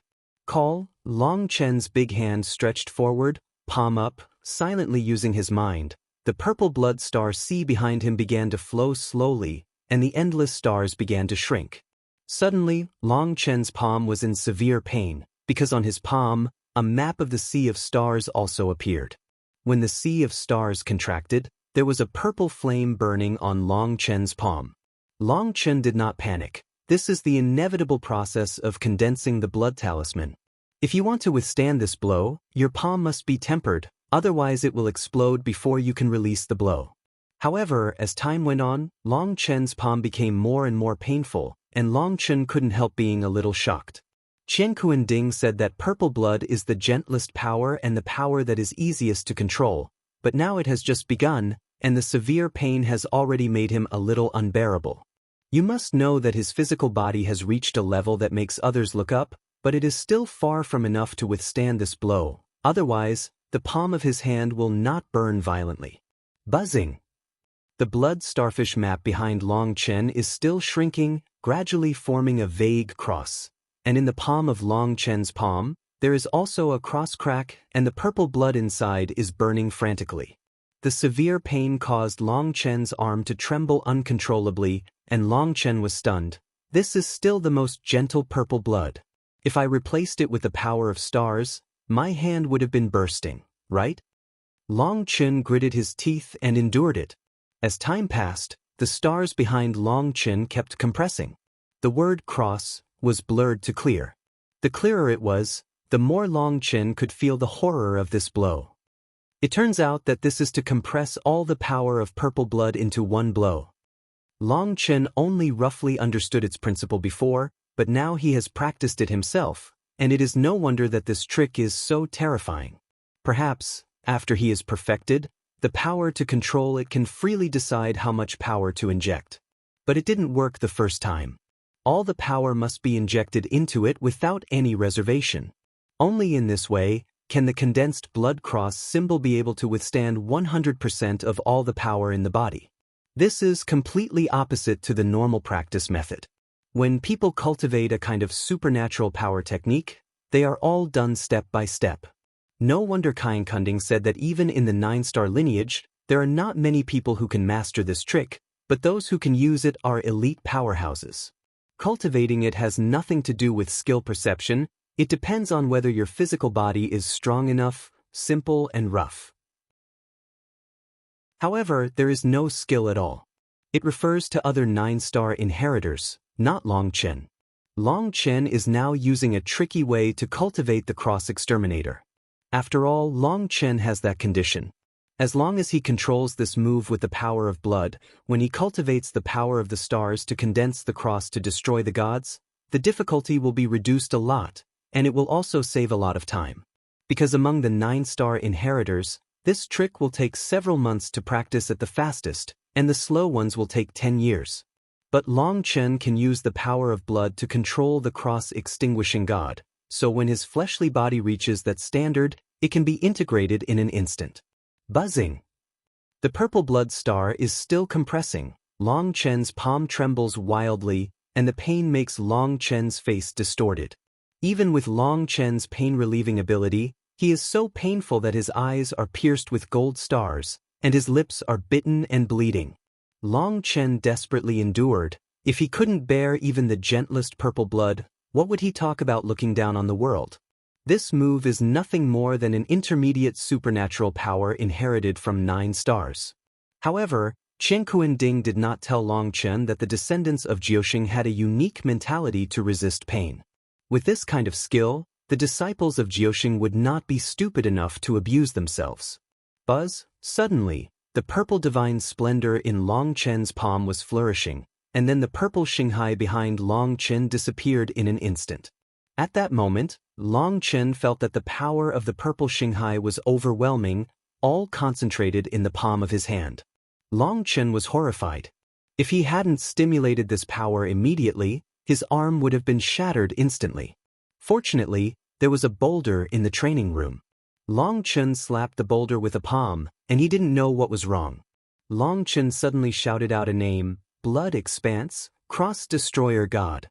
Longchen's big hand stretched forward, palm up, silently using his mind. The purple blood star sea behind him began to flow slowly, and the endless stars began to shrink. Suddenly, Longchen's palm was in severe pain, because on his palm, a map of the sea of stars also appeared. When the sea of stars contracted, there was a purple flame burning on Longchen's palm. Longchen did not panic. This is the inevitable process of condensing the blood talisman. If you want to withstand this blow, your palm must be tempered, otherwise it will explode before you can release the blow. However, as time went on, Longchen's palm became more and more painful, and Longchen couldn't help being a little shocked. Qiankuan Ding said that purple blood is the gentlest power and the power that is easiest to control, but now it has just begun, and the severe pain has already made him a little unbearable. You must know that his physical body has reached a level that makes others look up, but it is still far from enough to withstand this blow. Otherwise, the palm of his hand will not burn violently. Buzzing. The blood starfish map behind Longchen is still shrinking, gradually forming a vague cross. And in the palm of Longchen's palm, there is also a cross crack, and the purple blood inside is burning frantically. The severe pain caused Longchen's arm to tremble uncontrollably, and Longchen was stunned. This is still the most gentle purple blood. If I replaced it with the power of stars, my hand would have been bursting, right? Longchen gritted his teeth and endured it. As time passed, the stars behind Long Chen kept compressing. The word cross was blurred to clear. The clearer it was, the more Long Chen could feel the horror of this blow. It turns out that this is to compress all the power of purple blood into one blow. Long Chen only roughly understood its principle before, but now he has practiced it himself, and it is no wonder that this trick is so terrifying. Perhaps, after he is perfected, the power to control it can freely decide how much power to inject. But it didn't work the first time. All the power must be injected into it without any reservation. Only in this way can the condensed blood cross symbol be able to withstand 100% of all the power in the body. This is completely opposite to the normal practice method. When people cultivate a kind of supernatural power technique, they are all done step by step. No wonder Kyan Kunding said that even in the 9-star lineage, there are not many people who can master this trick, but those who can use it are elite powerhouses. Cultivating it has nothing to do with skill perception, it depends on whether your physical body is strong enough, simple and rough. However, there is no skill at all. It refers to other 9-star inheritors, not Long Chen. Long Chen is now using a tricky way to cultivate the cross exterminator. After all, Long Chen has that condition. As long as he controls this move with the power of blood, when he cultivates the power of the stars to condense the cross to destroy the gods, the difficulty will be reduced a lot, and it will also save a lot of time. Because among the 9-star inheritors, this trick will take several months to practice at the fastest, and the slow ones will take 10 years. But Long Chen can use the power of blood to control the cross-extinguishing god, so when his fleshly body reaches that standard, it can be integrated in an instant. Buzzing. The purple blood star is still compressing, Long Chen's palm trembles wildly, and the pain makes Long Chen's face distorted. Even with Long Chen's pain-relieving ability, he is so painful that his eyes are pierced with gold stars, and his lips are bitten and bleeding. Long Chen desperately endured. If he couldn't bear even the gentlest purple blood, what would he talk about looking down on the world? This move is nothing more than an intermediate supernatural power inherited from 9 stars. However, Chen Kuan-ding did not tell Long Chen that the descendants of Jiuxing had a unique mentality to resist pain. With this kind of skill, the disciples of Jiuxing would not be stupid enough to abuse themselves. Buzz, suddenly, the purple divine splendor in Long Chen's palm was flourishing, and then the purple Xinghai behind Long Chen disappeared in an instant. At that moment, Long Chen felt that the power of the purple Xinghai was overwhelming, all concentrated in the palm of his hand. Long Chen was horrified. If he hadn't stimulated this power immediately, his arm would have been shattered instantly. Fortunately, there was a boulder in the training room. Long Chen slapped the boulder with a palm, and he didn't know what was wrong. Long Chen suddenly shouted out a name, Blood Expanse, Cross Destroyer God.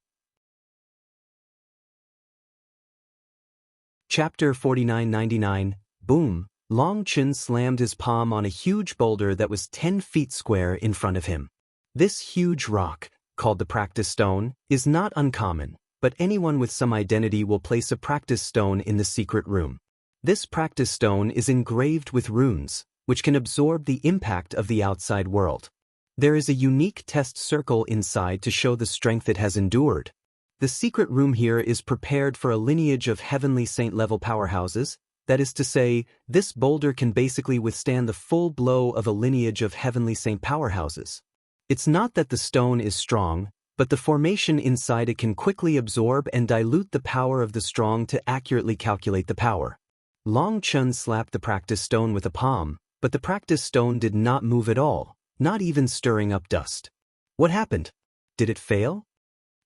Chapter 4999, Boom, Long Chen slammed his palm on a huge boulder that was 10 feet square in front of him. This huge rock, called the practice stone, is not uncommon, but anyone with some identity will place a practice stone in the secret room. This practice stone is engraved with runes, which can absorb the impact of the outside world. There is a unique test circle inside to show the strength it has endured. The secret room here is prepared for a lineage of heavenly saint-level powerhouses. That is to say, this boulder can basically withstand the full blow of a lineage of heavenly saint powerhouses. It's not that the stone is strong, but the formation inside it can quickly absorb and dilute the power of the strong to accurately calculate the power. Long Chen slapped the practice stone with a palm, but the practice stone did not move at all, not even stirring up dust. What happened? Did it fail?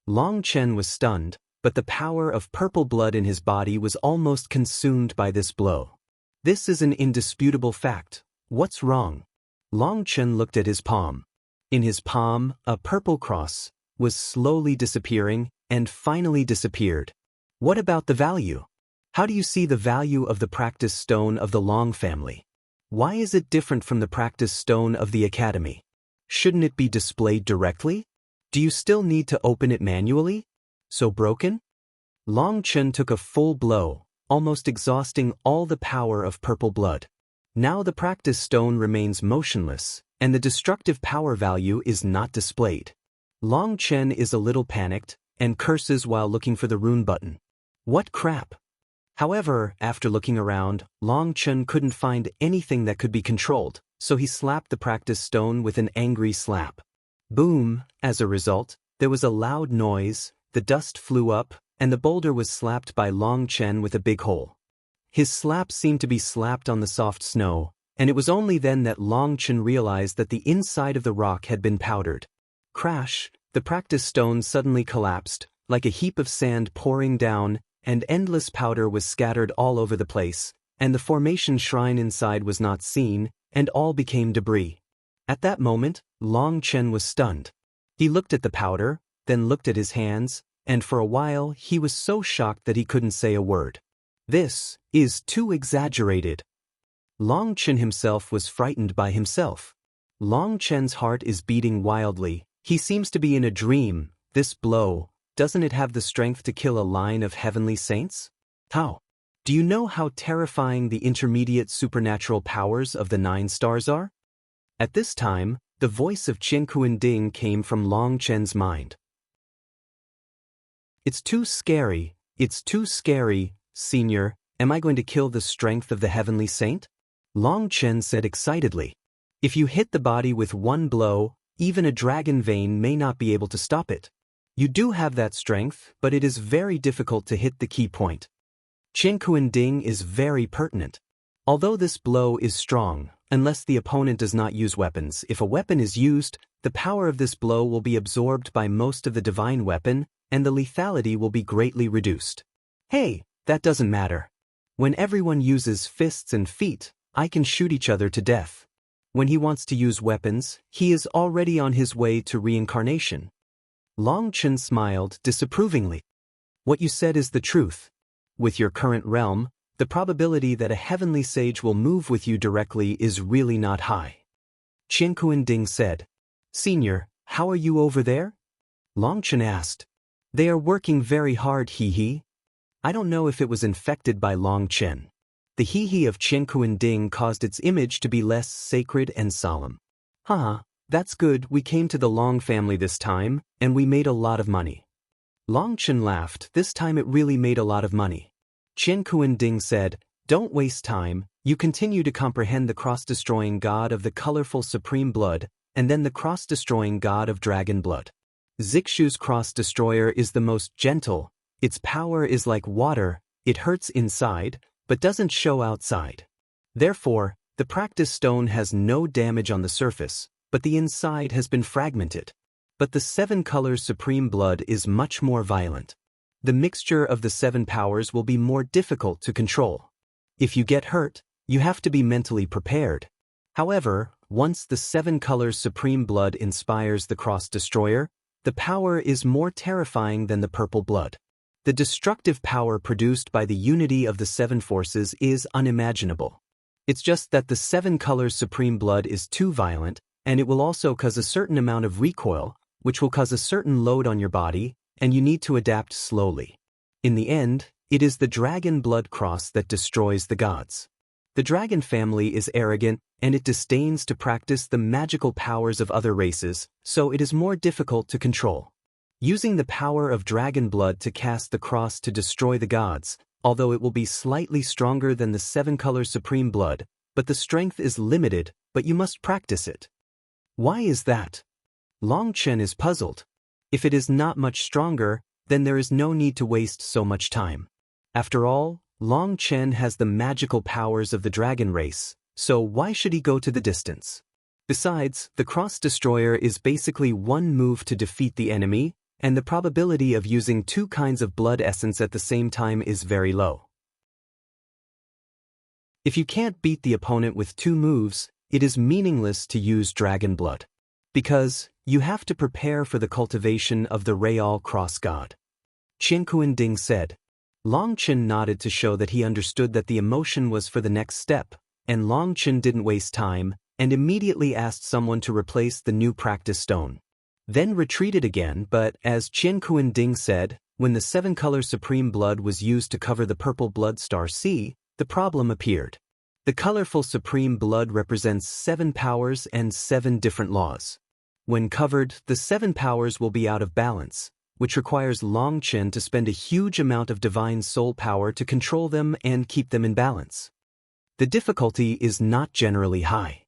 Long Chen was stunned, but the power of purple blood in his body was almost consumed by this blow. This is an indisputable fact. What's wrong? Long Chen looked at his palm. In his palm, a purple cross was slowly disappearing and finally disappeared. What about the value? How do you see the value of the practice stone of the Long family? Why is it different from the practice stone of the academy? Shouldn't it be displayed directly? Do you still need to open it manually? So broken? Long Chen took a full blow, almost exhausting all the power of purple blood. Now the practice stone remains motionless, and the destructive power value is not displayed. Long Chen is a little panicked and curses while looking for the rune button. What crap! However, after looking around, Long Chen couldn't find anything that could be controlled, so he slapped the practice stone with an angry slap. Boom! As a result, there was a loud noise, the dust flew up, and the boulder was slapped by Long Chen with a big hole. His slap seemed to be slapped on the soft snow, and it was only then that Long Chen realized that the inside of the rock had been powdered. Crash! The practice stone suddenly collapsed, like a heap of sand pouring down, and endless powder was scattered all over the place, and the formation shrine inside was not seen, and all became debris. At that moment, Long Chen was stunned. He looked at the powder, then looked at his hands, and for a while he was so shocked that he couldn't say a word. This is too exaggerated. Long Chen himself was frightened by himself. Long Chen's heart is beating wildly. He seems to be in a dream. This blow, doesn't it have the strength to kill a line of heavenly saints? How? Do you know how terrifying the intermediate supernatural powers of the 9 stars are? At this time, the voice of Qian Kuan-ding came from Long Chen's mind. It's too scary, Senior. Am I going to kill the strength of the heavenly saint? Long Chen said excitedly. If you hit the body with one blow, even a dragon vein may not be able to stop it. You do have that strength, but it is very difficult to hit the key point. Qian Kuan-ding is very pertinent. Although this blow is strong, unless the opponent does not use weapons, if a weapon is used, the power of this blow will be absorbed by most of the divine weapon, and the lethality will be greatly reduced. Hey, that doesn't matter. When everyone uses fists and feet, I can shoot each other to death. When he wants to use weapons, he is already on his way to reincarnation. Long Chen smiled disapprovingly. What you said is the truth. With your current realm, the probability that a heavenly sage will move with you directly is really not high. Qian Kuan-ding said. Senior, how are you over there? Long Chen asked. They are working very hard, hee. I don't know if it was infected by Long Chen. The hee of Qian Kuan-ding caused its image to be less sacred and solemn. Haha, that's good, we came to the Long family this time, and we made a lot of money. Long Chen laughed, this time it really made a lot of money. Qian Kuan-ding said, don't waste time, you continue to comprehend the cross-destroying god of the colorful supreme blood, and then the cross-destroying god of dragon blood. Zixu's cross-destroyer is the most gentle, its power is like water, it hurts inside, but doesn't show outside. Therefore, the practice stone has no damage on the surface, but the inside has been fragmented. But the 7 colors supreme blood is much more violent. The mixture of the 7 powers will be more difficult to control. If you get hurt, you have to be mentally prepared. However, once the 7 colors supreme blood inspires the cross destroyer, the power is more terrifying than the purple blood. The destructive power produced by the unity of the 7 forces is unimaginable. It's just that the 7 colors supreme blood is too violent, and it will also cause a certain amount of recoil, which will cause a certain load on your body, and you need to adapt slowly. In the end, it is the dragon blood cross that destroys the gods. The dragon family is arrogant, and it disdains to practice the magical powers of other races, so it is more difficult to control. Using the power of dragon blood to cast the cross to destroy the gods, although it will be slightly stronger than the 7 colors supreme blood, but the strength is limited, but you must practice it. Why is that? Long Chen is puzzled. If it is not much stronger, then there is no need to waste so much time. After all, Long Chen has the magical powers of the dragon race, so why should he go to the distance? Besides, the cross destroyer is basically one move to defeat the enemy, and the probability of using 2 kinds of blood essence at the same time is very low. If you can't beat the opponent with 2 moves, it is meaningless to use dragon blood. Because you have to prepare for the cultivation of the Real Cross God. Qian Kuan-ding said. Long Chen nodded to show that he understood that the emotion was for the next step, and Long Chen didn't waste time, and immediately asked someone to replace the new practice stone. Then retreated again, but as Qian Kuan-ding said, when the 7 color supreme blood was used to cover the purple blood star C, the problem appeared. The colorful supreme blood represents 7 powers and 7 different laws. When covered, the 7 powers will be out of balance, which requires Longchen to spend a huge amount of divine soul power to control them and keep them in balance. The difficulty is not generally high.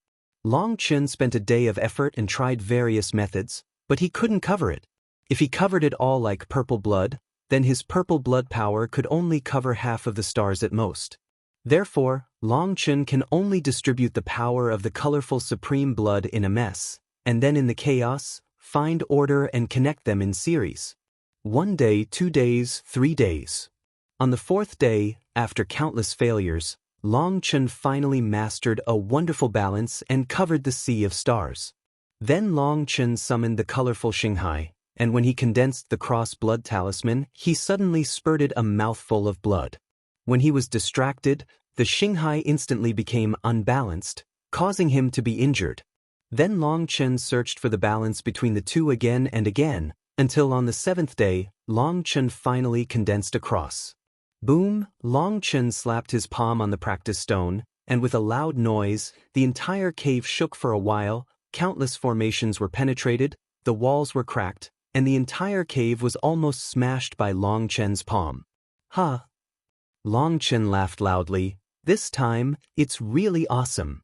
Longchen spent a day of effort and tried various methods, but he couldn't cover it. If he covered it all like purple blood, then his purple blood power could only cover half of the stars at most. Therefore, Longchen can only distribute the power of the colorful supreme blood in a mess, and then in the chaos, find order and connect them in series. 1 day, 2 days, 3 days. On the 4th day, after countless failures, Longchen finally mastered a wonderful balance and covered the sea of stars. Then Longchen summoned the colorful Xinghai, and when he condensed the cross-blood talisman, he suddenly spurted a mouthful of blood. When he was distracted, the Xinghai instantly became unbalanced, causing him to be injured. Then Longchen searched for the balance between the two again and again, until on the 7th day, Longchen finally condensed a cross. Boom! Longchen slapped his palm on the practice stone, and with a loud noise, the entire cave shook for a while, countless formations were penetrated, the walls were cracked, and the entire cave was almost smashed by Longchen's palm. Ha! Longchen laughed loudly. This time, it's really awesome.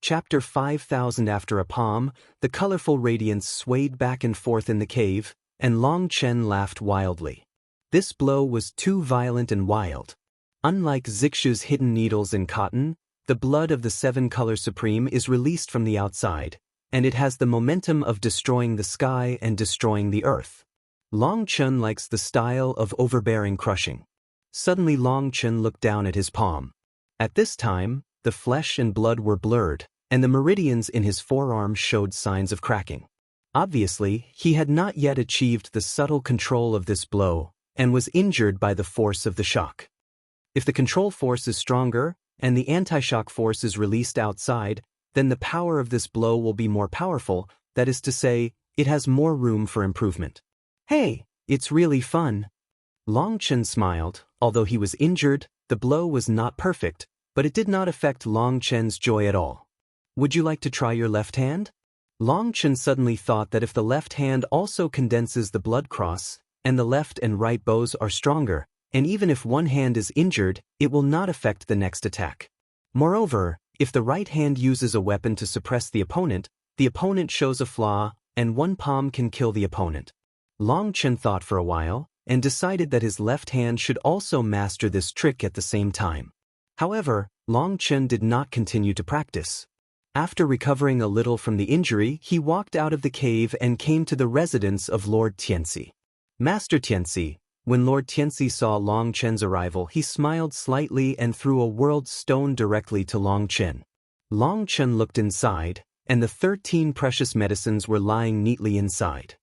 Chapter 5000. After a palm, the colorful radiance swayed back and forth in the cave, and Longchen laughed wildly. This blow was too violent and wild. Unlike Zixu's hidden needles in cotton, the blood of the 7 color supreme is released from the outside, and it has the momentum of destroying the sky and destroying the earth. Longchen likes the style of overbearing crushing. Suddenly Longchen looked down at his palm. At this time, the flesh and blood were blurred, and the meridians in his forearm showed signs of cracking. Obviously, he had not yet achieved the subtle control of this blow, and was injured by the force of the shock. If the control force is stronger, and the anti-shock force is released outside, then the power of this blow will be more powerful, that is to say, it has more room for improvement. Hey, it's really fun. Longchen smiled. Although he was injured, the blow was not perfect, but it did not affect Longchen's joy at all. Would you like to try your left hand? Longchen suddenly thought that if the left hand also condenses the blood cross, and the left and right bows are stronger, and even if one hand is injured, it will not affect the next attack. Moreover, if the right hand uses a weapon to suppress the opponent shows a flaw, and one palm can kill the opponent. Longchen thought for a while, and decided that his left hand should also master this trick at the same time. However, Longchen did not continue to practice. After recovering a little from the injury, he walked out of the cave and came to the residence of Lord Tianxi. Master Tianxi. When Lord Tianxi saw Longchen's arrival, he smiled slightly and threw a world stone directly to Longchen. Longchen looked inside, and the 13 precious medicines were lying neatly inside.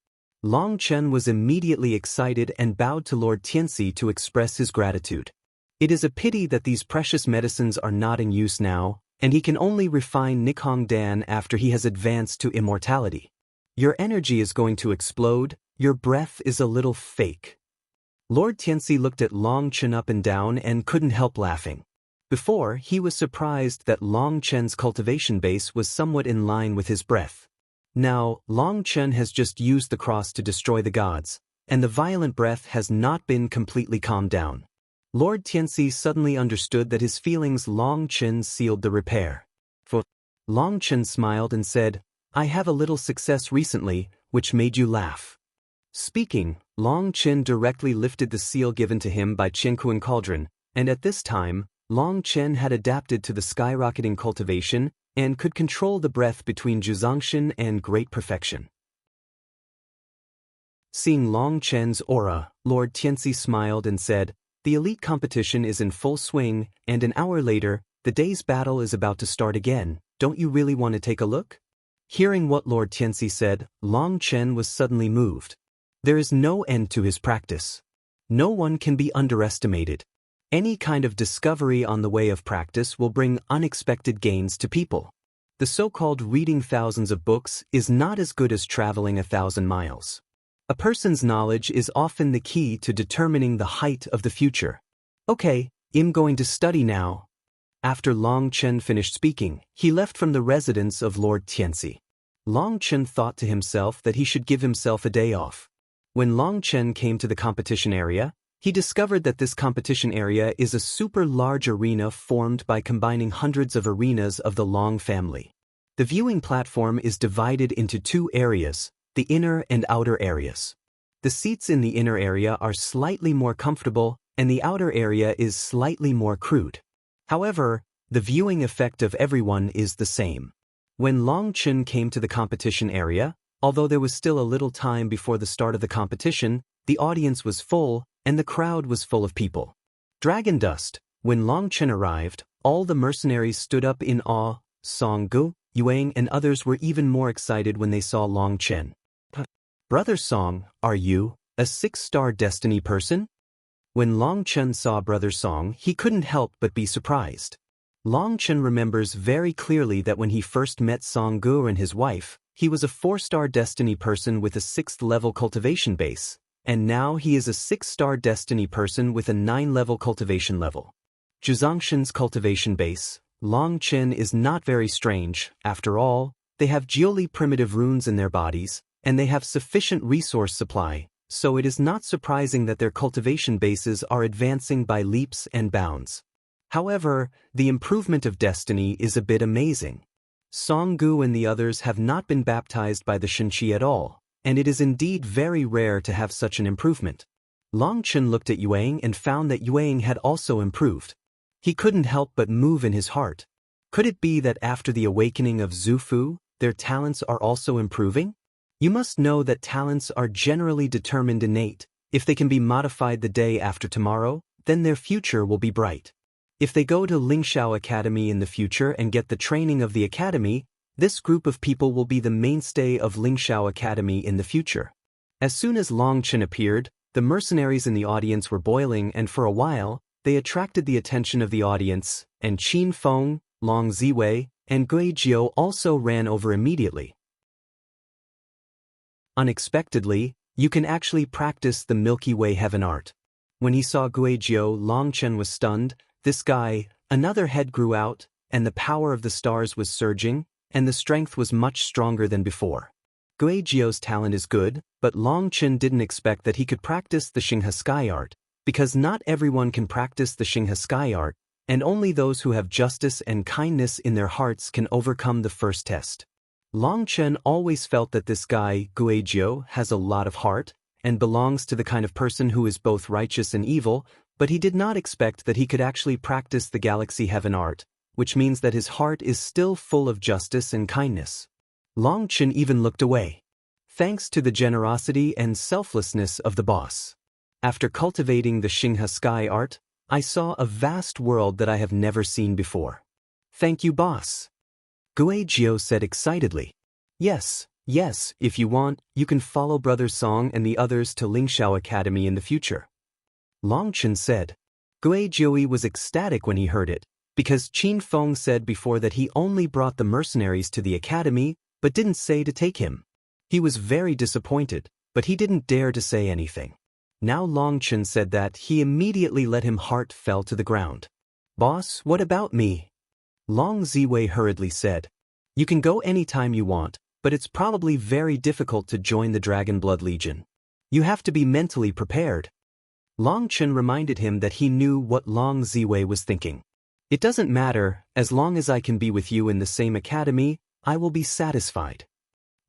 Longchen was immediately excited and bowed to Lord Tianxi to express his gratitude. It is a pity that these precious medicines are not in use now, and he can only refine Nikhong Dan after he has advanced to immortality. Your energy is going to explode, your breath is a little fake. Lord Tianxi looked at Longchen up and down and couldn't help laughing. Before, he was surprised that Longchen's cultivation base was somewhat in line with his breath. Now, Longchen has just used the cross to destroy the gods, and the violent breath has not been completely calmed down. Lord Tianxi suddenly understood that his feelings Longchen sealed the repair. For Longchen smiled and said, I have a little success recently, which made you laugh. Speaking, Longchen directly lifted the seal given to him by Qiankuan Cauldron, and at this time, Longchen had adapted to the skyrocketing cultivation and could control the breath between Zhuzangshan and great perfection. Seeing Longchen's aura, Lord Tianxi smiled and said, the elite competition is in full swing, and an hour later, the day's battle is about to start again. Don't you really want to take a look? Hearing what Lord Tianxi said, Longchen was suddenly moved. There is no end to his practice. No one can be underestimated. Any kind of discovery on the way of practice will bring unexpected gains to people. The so-called reading thousands of books is not as good as traveling 1,000 miles. A person's knowledge is often the key to determining the height of the future. Okay, I'm going to study now. After Long Chen finished speaking, he left from the residence of Lord Tianxi. Long Chen thought to himself that he should give himself a day off. When Long Chen came to the competition area, he discovered that this competition area is a super large arena formed by combining hundreds of arenas of the Long family. The viewing platform is divided into two areas, the inner and outer areas. The seats in the inner area are slightly more comfortable, and the outer area is slightly more crude. However, the viewing effect of everyone is the same. When Long Chen came to the competition area, although there was still a little time before the start of the competition, the audience was full, and the crowd was full of people. Dragon Dust. When Long Chen arrived, all the mercenaries stood up in awe. Song Gu, Yuang and others were even more excited when they saw Long Chen. Brother Song, are you a 6-star destiny person? When Long Chen saw Brother Song, he couldn't help but be surprised. Long Chen remembers very clearly that when he first met Song Gu and his wife, he was a 4-star destiny person with a 6th level cultivation base, and now he is a 6-star destiny person with a 9-level cultivation level. Zhuzangshan's cultivation base. Long Chen is not very strange. After all, they have geolly primitive runes in their bodies, and they have sufficient resource supply, so it is not surprising that their cultivation bases are advancing by leaps and bounds. However, the improvement of destiny is a bit amazing. Song Gu and the others have not been baptized by the Shenqi at all, and it is indeed very rare to have such an improvement. Long Chen looked at Yuang and found that Yuang had also improved. He couldn't help but move in his heart. Could it be that after the awakening of Zhu Fu, their talents are also improving? You must know that talents are generally determined innate. If they can be modified the day after tomorrow, then their future will be bright. If they go to Lingxiao Academy in the future and get the training of the academy, this group of people will be the mainstay of Lingxiao Academy in the future. As soon as Long Chen appeared, the mercenaries in the audience were boiling, and for a while, they attracted the attention of the audience, and Qin Feng, Long Ziwei, and Gui Jiu also ran over immediately. Unexpectedly, you can actually practice the Milky Way heaven art. When he saw Gui Jiu, Long Chen was stunned. This guy, another head grew out, and the power of the stars was surging, and the strength was much stronger than before. Gui Jiu's talent is good, but Long Chen didn't expect that he could practice the Xinghe sky art, because not everyone can practice the Xinghe sky art, and only those who have justice and kindness in their hearts can overcome the first test. Long Chen always felt that this guy, Gui Jiu, has a lot of heart, and belongs to the kind of person who is both righteous and evil, but he did not expect that he could actually practice the galaxy heaven art, which means that his heart is still full of justice and kindness. Long Chen even looked away. Thanks to the generosity and selflessness of the boss. After cultivating the Xinghe sky art, I saw a vast world that I have never seen before. Thank you, boss. Gui Jiu said excitedly. Yes, if you want, you can follow Brother Song and the others to Lingxiao Academy in the future. Long Chen said. Gui Jiu was ecstatic when he heard it, because Qin Feng said before that he only brought the mercenaries to the academy, but didn't say to take him. He was very disappointed, but he didn't dare to say anything. Now Long Chen said that, he immediately let him heart fell to the ground. Boss, what about me? Long Ziwei hurriedly said. You can go anytime you want, but it's probably very difficult to join the Dragon Blood Legion. You have to be mentally prepared. Long Chen reminded him that he knew what Long Ziwei was thinking. It doesn't matter, as long as I can be with you in the same academy, I will be satisfied.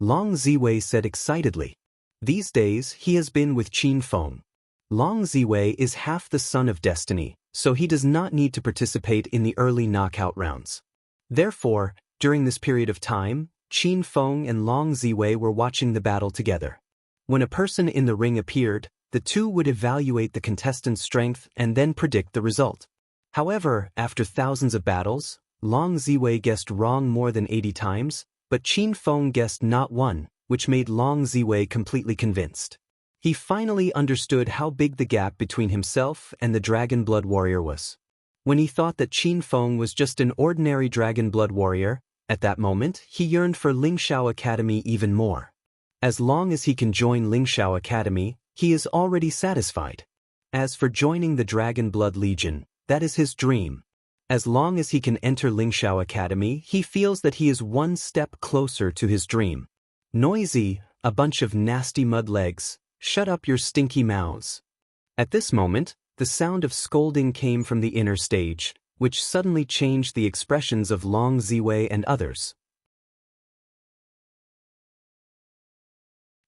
Long Ziwei said excitedly. These days, he has been with Qin Feng. Long Ziwei is half the son of destiny, so he does not need to participate in the early knockout rounds. Therefore, during this period of time, Qin Feng and Long Ziwei were watching the battle together. When a person in the ring appeared, the two would evaluate the contestant's strength and then predict the result. However, after thousands of battles, Long Ziwei guessed wrong more than 80 times, but Qin Feng guessed not one, which made Long Ziwei completely convinced. He finally understood how big the gap between himself and the Dragon Blood Warrior was. When he thought that Qin Feng was just an ordinary Dragon Blood Warrior, at that moment he yearned for Lingxiao Academy even more. As long as he can join Lingxiao Academy, he is already satisfied. As for joining the Dragon Blood Legion, that is his dream. As long as he can enter Lingxiao Academy, he feels that he is one step closer to his dream. Noisy, a bunch of nasty mud legs, shut up your stinky mouths. At this moment, the sound of scolding came from the inner stage, which suddenly changed the expressions of Long Ziwei and others.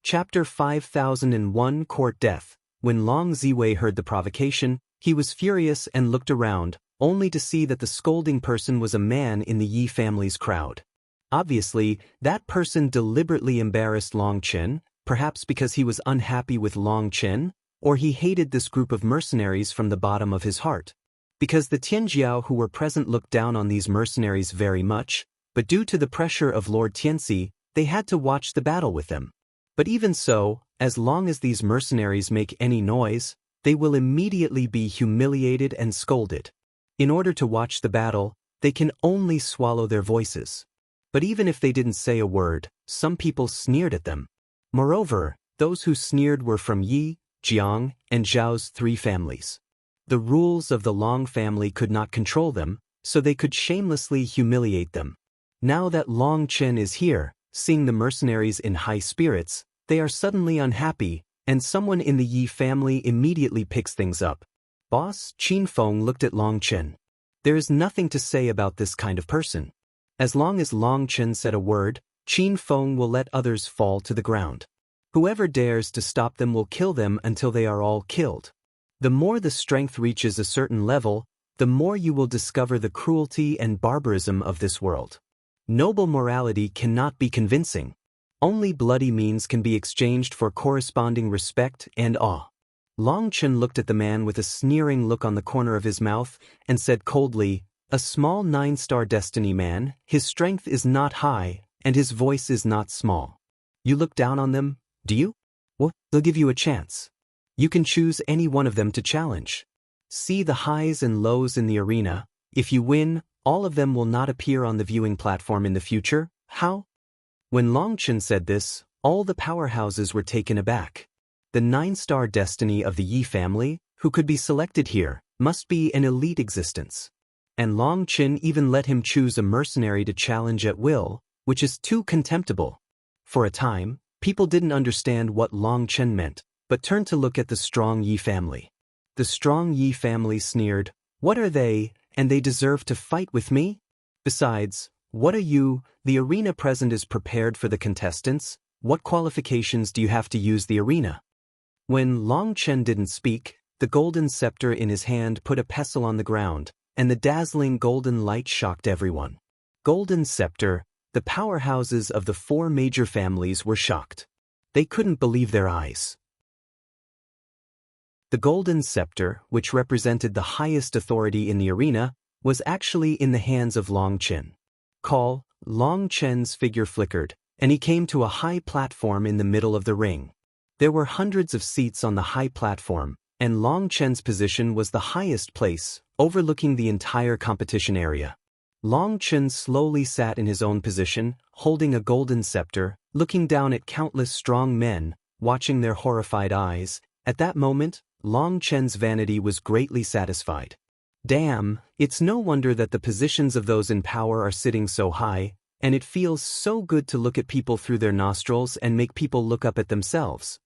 Chapter 5001 Court Death. When Long Ziwei heard the provocation, he was furious and looked around, only to see that the scolding person was a man in the Yi family's crowd. Obviously, that person deliberately embarrassed Long Chen, perhaps because he was unhappy with Long Chen, or he hated this group of mercenaries from the bottom of his heart. Because the Tianjiao who were present looked down on these mercenaries very much, but due to the pressure of Lord Tianxi, they had to watch the battle with them. But even so, as long as these mercenaries make any noise, they will immediately be humiliated and scolded. In order to watch the battle, they can only swallow their voices. But even if they didn't say a word, some people sneered at them. Moreover, those who sneered were from Yi, Jiang, and Zhao's 3 families. The rules of the Long family could not control them, so they could shamelessly humiliate them. Now that Long Chen is here, seeing the mercenaries in high spirits, they are suddenly unhappy, and someone in the Yi family immediately picks things up. Boss Qin Feng looked at Long Chen. There is nothing to say about this kind of person. As long as Long Chen said a word, Qin Feng will let others fall to the ground. Whoever dares to stop them will kill them until they are all killed. The more the strength reaches a certain level, the more you will discover the cruelty and barbarism of this world. Noble morality cannot be convincing. Only bloody means can be exchanged for corresponding respect and awe. Long Chen looked at the man with a sneering look on the corner of his mouth and said coldly, "A small 9-star destiny man, his strength is not high, and his voice is not small. You look down on them, do you? Well, they'll give you a chance. You can choose any one of them to challenge. See the highs and lows in the arena. If you win, all of them will not appear on the viewing platform in the future. How?" When Long Chen said this, all the powerhouses were taken aback. The 9-star destiny of the Yi family, who could be selected here, must be an elite existence. And Long Chen even let him choose a mercenary to challenge at will, which is too contemptible. For a time, people didn't understand what Long Chen meant, but turned to look at the strong Yi family. The strong Yi family sneered, "What are they, and they deserve to fight with me? Besides, what are you? The arena present is prepared for the contestants. What qualifications do you have to use the arena?" When Long Chen didn't speak, the golden scepter in his hand put a pestle on the ground, and the dazzling golden light shocked everyone. Golden scepter, the powerhouses of the 4 major families were shocked. They couldn't believe their eyes. The golden scepter, which represented the highest authority in the arena, was actually in the hands of Long Chen. Long Chen's figure flickered, and he came to a high platform in the middle of the ring. There were hundreds of seats on the high platform, and Long Chen's position was the highest place, overlooking the entire competition area. Long Chen slowly sat in his own position, holding a golden scepter, looking down at countless strong men, watching their horrified eyes. At that moment, Long Chen's vanity was greatly satisfied. Damn, it's no wonder that the positions of those in power are sitting so high, and it feels so good to look at people through their nostrils and make people look up at themselves.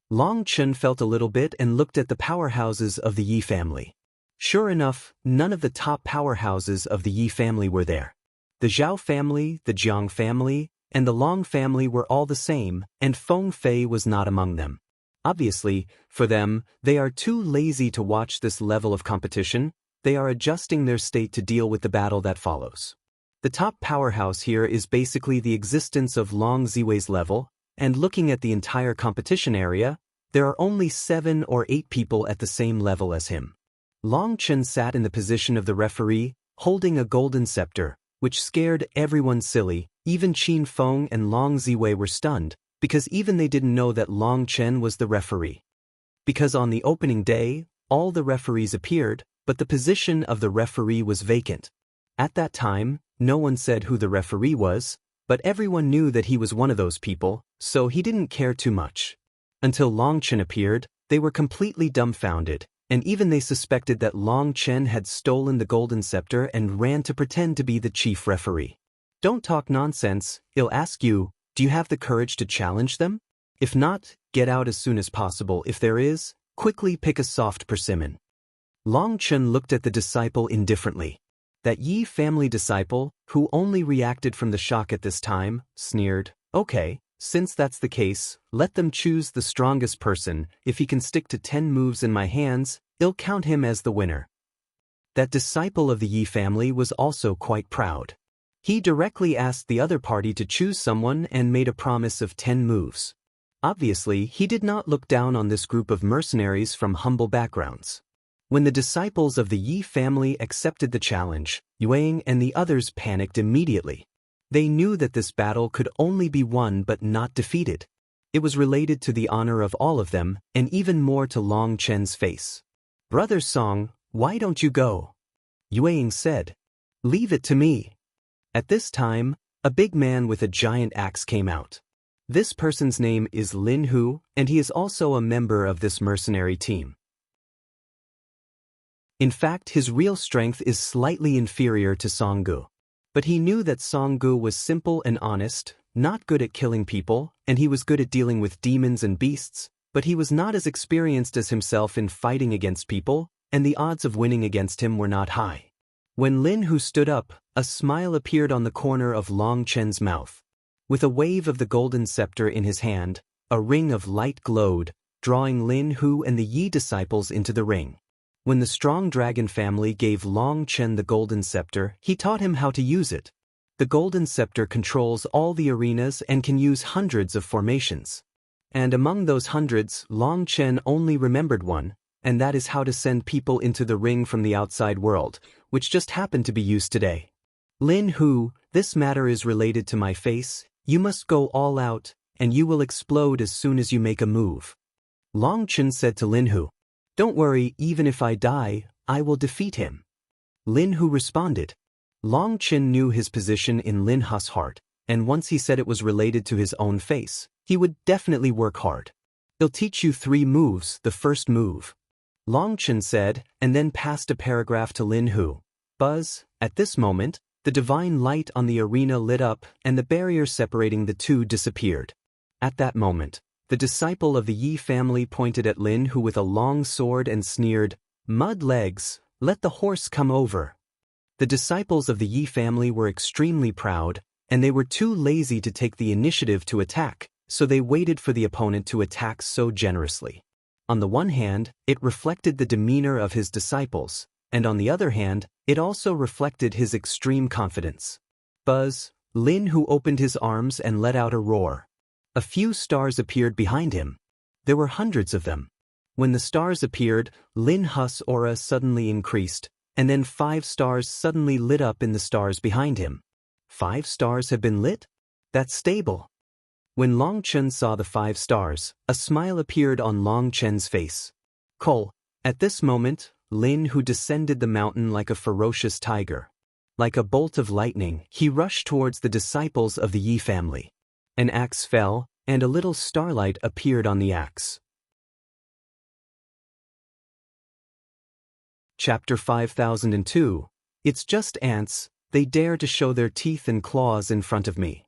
Long Chen felt a little bit and looked at the powerhouses of the Yi family. Sure enough, none of the top powerhouses of the Yi family were there. The Zhao family, the Jiang family, and the Long family were all the same, and Feng Fei was not among them. Obviously, for them, they are too lazy to watch this level of competition. They are adjusting their state to deal with the battle that follows. The top powerhouse here is basically the existence of Long Ziwei's level, and looking at the entire competition area, there are only 7 or 8 people at the same level as him. Long Chen sat in the position of the referee, holding a golden scepter, which scared everyone silly. Even Qin Feng and Long Ziwei were stunned, because even they didn't know that Long Chen was the referee. Because on the opening day, all the referees appeared, but the position of the referee was vacant. At that time, no one said who the referee was, but everyone knew that he was one of those people, so he didn't care too much. Until Long Chen appeared, they were completely dumbfounded, and even they suspected that Long Chen had stolen the golden scepter and ran to pretend to be the chief referee. Don't talk nonsense, he'll ask you, do you have the courage to challenge them? If not, get out as soon as possible. If there is, quickly pick a soft persimmon. Long Chen looked at the disciple indifferently. That Yi family disciple, who only reacted from the shock at this time, sneered, okay, since that's the case, let them choose the strongest person. If he can stick to 10 moves in my hands, I'll count him as the winner. That disciple of the Yi family was also quite proud. He directly asked the other party to choose someone and made a promise of 10 moves. Obviously, he did not look down on this group of mercenaries from humble backgrounds. When the disciples of the Yi family accepted the challenge, Yuang and the others panicked immediately. They knew that this battle could only be won but not defeated. It was related to the honor of all of them, and even more to Long Chen's face. Brother Song, why don't you go? Yuang said. Leave it to me. At this time, a big man with a giant axe came out. This person's name is Lin Hu, and he is also a member of this mercenary team. In fact, his real strength is slightly inferior to Songgu. But he knew that Songgu was simple and honest, not good at killing people, and he was good at dealing with demons and beasts, but he was not as experienced as himself in fighting against people, and the odds of winning against him were not high. When Lin Hu stood up, a smile appeared on the corner of Long Chen's mouth. With a wave of the golden scepter in his hand, a ring of light glowed, drawing Lin Hu and the Yi disciples into the ring. When the strong dragon family gave Long Chen the golden scepter, he taught him how to use it. The golden scepter controls all the arenas and can use hundreds of formations. And among those hundreds, Long Chen only remembered one, and that is how to send people into the ring from the outside world, which just happened to be used today. Lin Hu, this matter is related to my face. You must go all out, and you will explode as soon as you make a move. Long Chen said to Lin Hu. Don't worry, even if I die, I will defeat him. Lin Hu responded. Long Chen knew his position in Lin Hu's heart, and once he said it was related to his own face, he would definitely work hard. He'll teach you 3 moves, the first move. Long Chen said, and then passed a paragraph to Lin Hu. Buzz, at this moment, the divine light on the arena lit up and the barrier separating the two disappeared. At that moment, the disciple of the Yi family pointed at Lin Hu with a long sword and sneered, Mud legs, let the horse come over. The disciples of the Yi family were extremely proud, and they were too lazy to take the initiative to attack, so they waited for the opponent to attack so generously. On the one hand, it reflected the demeanor of his disciples, and on the other hand, it also reflected his extreme confidence. Buzz, Lin Hu opened his arms and let out a roar. A few stars appeared behind him. There were hundreds of them. When the stars appeared, Lin Hu's aura suddenly increased, and then 5 stars suddenly lit up in the stars behind him. 5 stars have been lit? That's stable. When Long Chen saw the 5 stars, a smile appeared on Long Chen's face. Cole, at this moment, Lin Hu descended the mountain like a ferocious tiger. Like a bolt of lightning, he rushed towards the disciples of the Yi family. An axe fell, and a little starlight appeared on the axe. Chapter 5002. It's just ants, they dare to show their teeth and claws in front of me.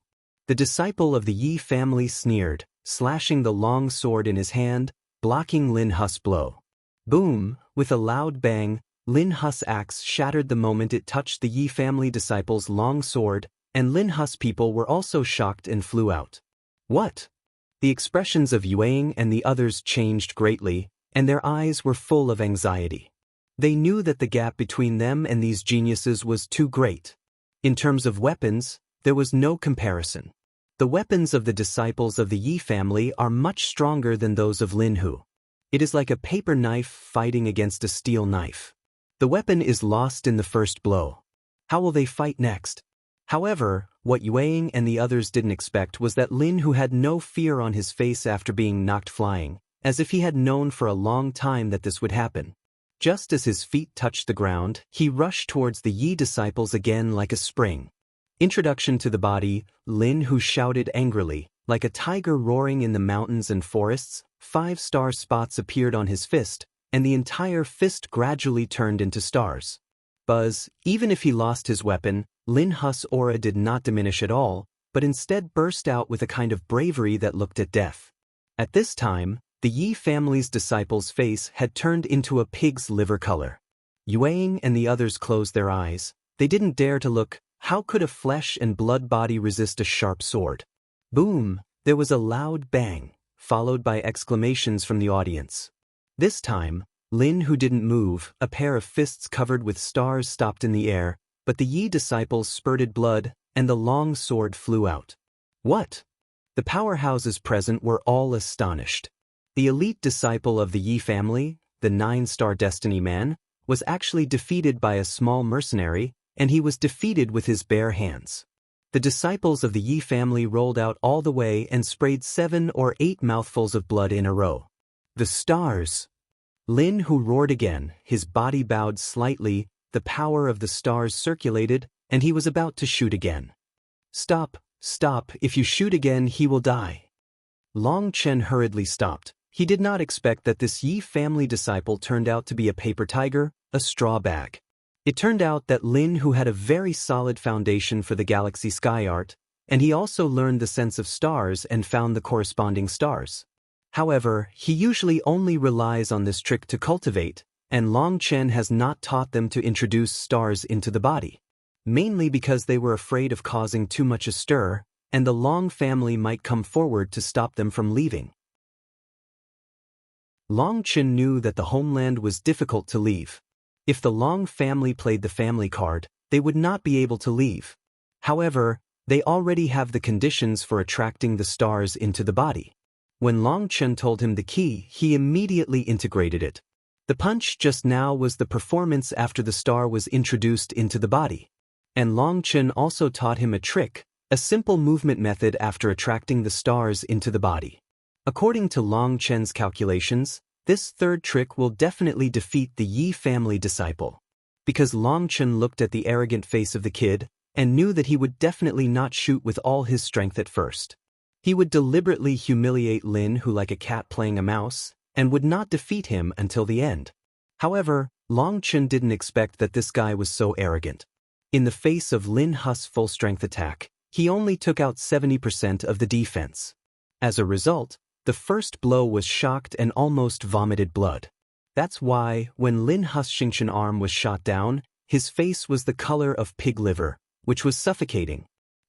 The disciple of the Yi family sneered, slashing the long sword in his hand, blocking Lin Hu's blow. Boom! With a loud bang, Lin Hu's axe shattered the moment it touched the Yi family disciple's long sword, and Lin Hu's people were also shocked and flew out. What? The expressions of Yuang and the others changed greatly, and their eyes were full of anxiety. They knew that the gap between them and these geniuses was too great. In terms of weapons, there was no comparison. The weapons of the disciples of the Yi family are much stronger than those of Lin Hu. It is like a paper knife fighting against a steel knife. The weapon is lost in the first blow. How will they fight next? However, what Yuang and the others didn't expect was that Lin Hu had no fear on his face after being knocked flying, as if he had known for a long time that this would happen. Just as his feet touched the ground, he rushed towards the Yi disciples again like a spring. Introduction to the body, Lin Hu shouted angrily, like a tiger roaring in the mountains and forests. 5 star spots appeared on his fist, and the entire fist gradually turned into stars. Buzz, even if he lost his weapon, Lin Hu's aura did not diminish at all, but instead burst out with a kind of bravery that looked at death. At this time, the Yi family's disciple's face had turned into a pig's liver color. Yuang and the others closed their eyes. They didn't dare to look. How could a flesh and blood body resist a sharp sword? Boom! There was a loud bang, followed by exclamations from the audience. This time, Lin, who didn't move, a pair of fists covered with stars stopped in the air, but the Yi disciples spurted blood, and the long sword flew out. What? The powerhouses present were all astonished. The elite disciple of the Yi family, the 9-star Destiny Man, was actually defeated by a small mercenary, and he was defeated with his bare hands. The disciples of the Yi family rolled out all the way and sprayed 7 or 8 mouthfuls of blood in a row. The stars! Lin, who roared again, his body bowed slightly, the power of the stars circulated, and he was about to shoot again. Stop, stop, if you shoot again he will die. Long Chen hurriedly stopped. He did not expect that this Yi family disciple turned out to be a paper tiger, a straw bag. It turned out that Lin, who had a very solid foundation for the galaxy sky art, and he also learned the sense of stars and found the corresponding stars. However, he usually only relies on this trick to cultivate, and Long Chen has not taught them to introduce stars into the body. Mainly because they were afraid of causing too much a stir, and the Long family might come forward to stop them from leaving. Long Chen knew that the homeland was difficult to leave. If the Long family played the family card, they would not be able to leave. However, they already have the conditions for attracting the stars into the body. When Long Chen told him the key, he immediately integrated it. The punch just now was the performance after the star was introduced into the body. And Long Chen also taught him a trick, a simple movement method after attracting the stars into the body. According to Long Chen's calculations, this third trick will definitely defeat the Yi family disciple. Because Long Chen looked at the arrogant face of the kid, and knew that he would definitely not shoot with all his strength at first. He would deliberately humiliate Lin, who like a cat playing a mouse, and would not defeat him until the end. However, Long Chen didn't expect that this guy was so arrogant. In the face of Lin Hu's full-strength attack, he only took out 70% of the defense. As a result, the first blow was shocked and almost vomited blood. That's why, when Lin Hu's Xingqian arm was shot down, his face was the color of pig liver, which was suffocating.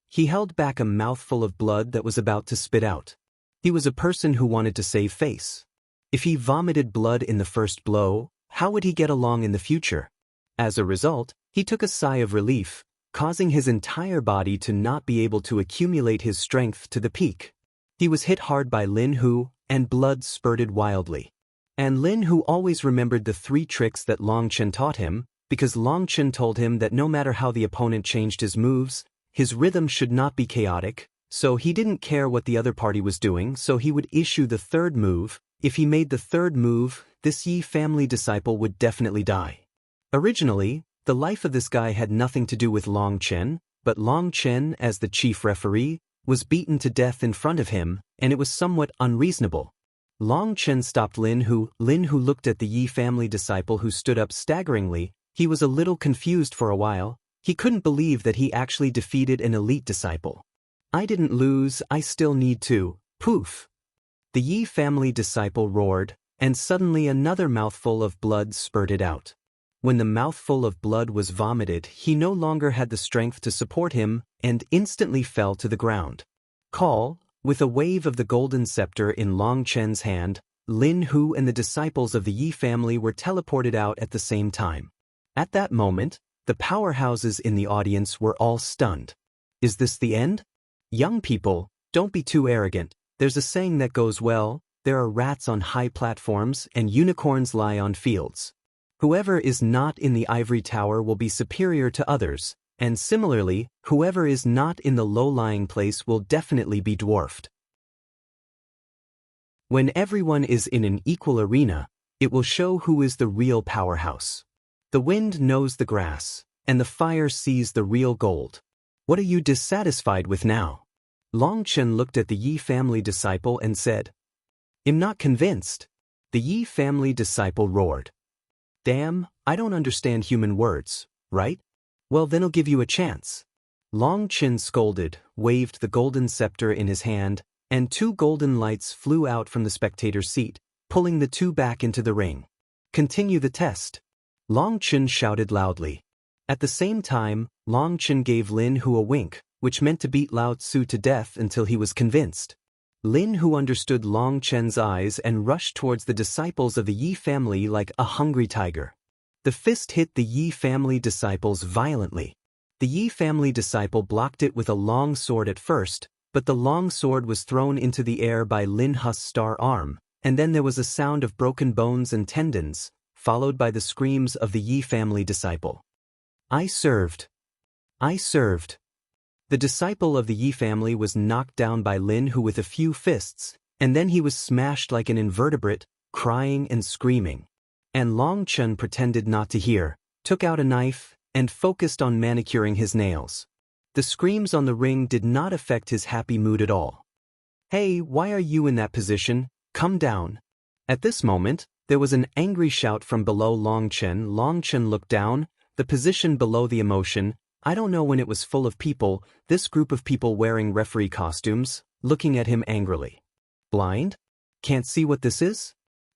He held back a mouthful of blood that was about to spit out. He was a person who wanted to save face. If he vomited blood in the first blow, how would he get along in the future? As a result, he took a sigh of relief, causing his entire body to not be able to accumulate his strength to the peak. He was hit hard by Lin Hu, and blood spurted wildly. And Lin Hu always remembered the 3 tricks that Long Chen taught him, because Long Chen told him that no matter how the opponent changed his moves, his rhythm should not be chaotic, so he didn't care what the other party was doing, so he would issue the 3rd move. If he made the 3rd move, this Yi family disciple would definitely die. Originally, the life of this guy had nothing to do with Long Chen, but Long Chen, as the chief referee, was beaten to death in front of him, and it was somewhat unreasonable. Long Chen stopped Lin Hu. Lin Hu looked at the Yi family disciple who stood up staggeringly. He was a little confused for a while. He couldn't believe that he actually defeated an elite disciple. I didn't lose, I still need to. Poof! The Yi family disciple roared, and suddenly another mouthful of blood spurted out. When the mouthful of blood was vomited, he no longer had the strength to support him, and instantly fell to the ground. Call, with a wave of the golden scepter in Long Chen's hand, Lin Hu and the disciples of the Yi family were teleported out at the same time. At that moment, the powerhouses in the audience were all stunned. Is this the end? Young people, don't be too arrogant. There's a saying that goes well, there are rats on high platforms and unicorns lie on fields. Whoever is not in the ivory tower will be superior to others, and similarly, whoever is not in the low-lying place will definitely be dwarfed. When everyone is in an equal arena, it will show who is the real powerhouse. The wind knows the grass, and the fire sees the real gold. What are you dissatisfied with now? Long Chen looked at the Yi family disciple and said, I'm not convinced. The Yi family disciple roared. Damn, I don't understand human words, right? Well, then I'll give you a chance. Long Chen scolded, waved the golden scepter in his hand, and 2 golden lights flew out from the spectator's seat, pulling the 2 back into the ring. Continue the test. Long Chen shouted loudly. At the same time, Long Chen gave Lin Hu a wink, which meant to beat Lao Tzu to death until he was convinced. Lin Hu understood Long Chen's eyes and rushed towards the disciples of the Yi family like a hungry tiger. The fist hit the Yi family disciples violently. The Yi family disciple blocked it with a long sword at first, but the long sword was thrown into the air by Lin Hu's star arm, and then there was a sound of broken bones and tendons, followed by the screams of the Yi family disciple. I served. I served. The disciple of the Yi family was knocked down by Lin Hu with a few fists, and then he was smashed like an invertebrate, crying and screaming. And Long Chen pretended not to hear, took out a knife, and focused on manicuring his nails. The screams on the ring did not affect his happy mood at all. Hey, why are you in that position? Come down. At this moment, there was an angry shout from below Long Chen. Long Chen looked down, the position below the emotion. I don't know when it was full of people, this group of people wearing referee costumes, looking at him angrily. Blind? Can't see what this is?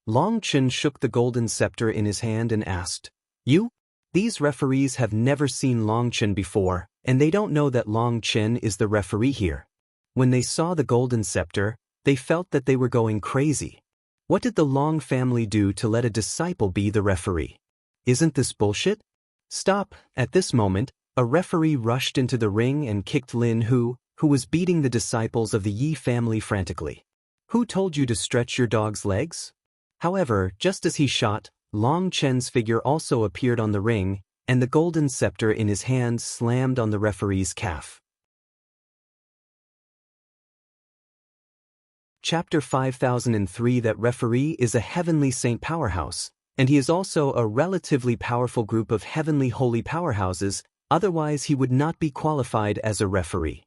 Long Chen shook the golden scepter in his hand and asked, You? These referees have never seen Long Chen before, and they don't know that Long Chen is the referee here. When they saw the golden scepter, they felt that they were going crazy. What did the Long family do to let a disciple be the referee? Isn't this bullshit? Stop. At this moment, a referee rushed into the ring and kicked Lin Hu, who was beating the disciples of the Yi family frantically. Who told you to stretch your dog's legs? However, just as he shot, Long Chen's figure also appeared on the ring, and the golden scepter in his hand slammed on the referee's calf. Chapter 5003. That referee is a heavenly saint powerhouse, and he is also a relatively powerful group of heavenly holy powerhouses, otherwise he would not be qualified as a referee.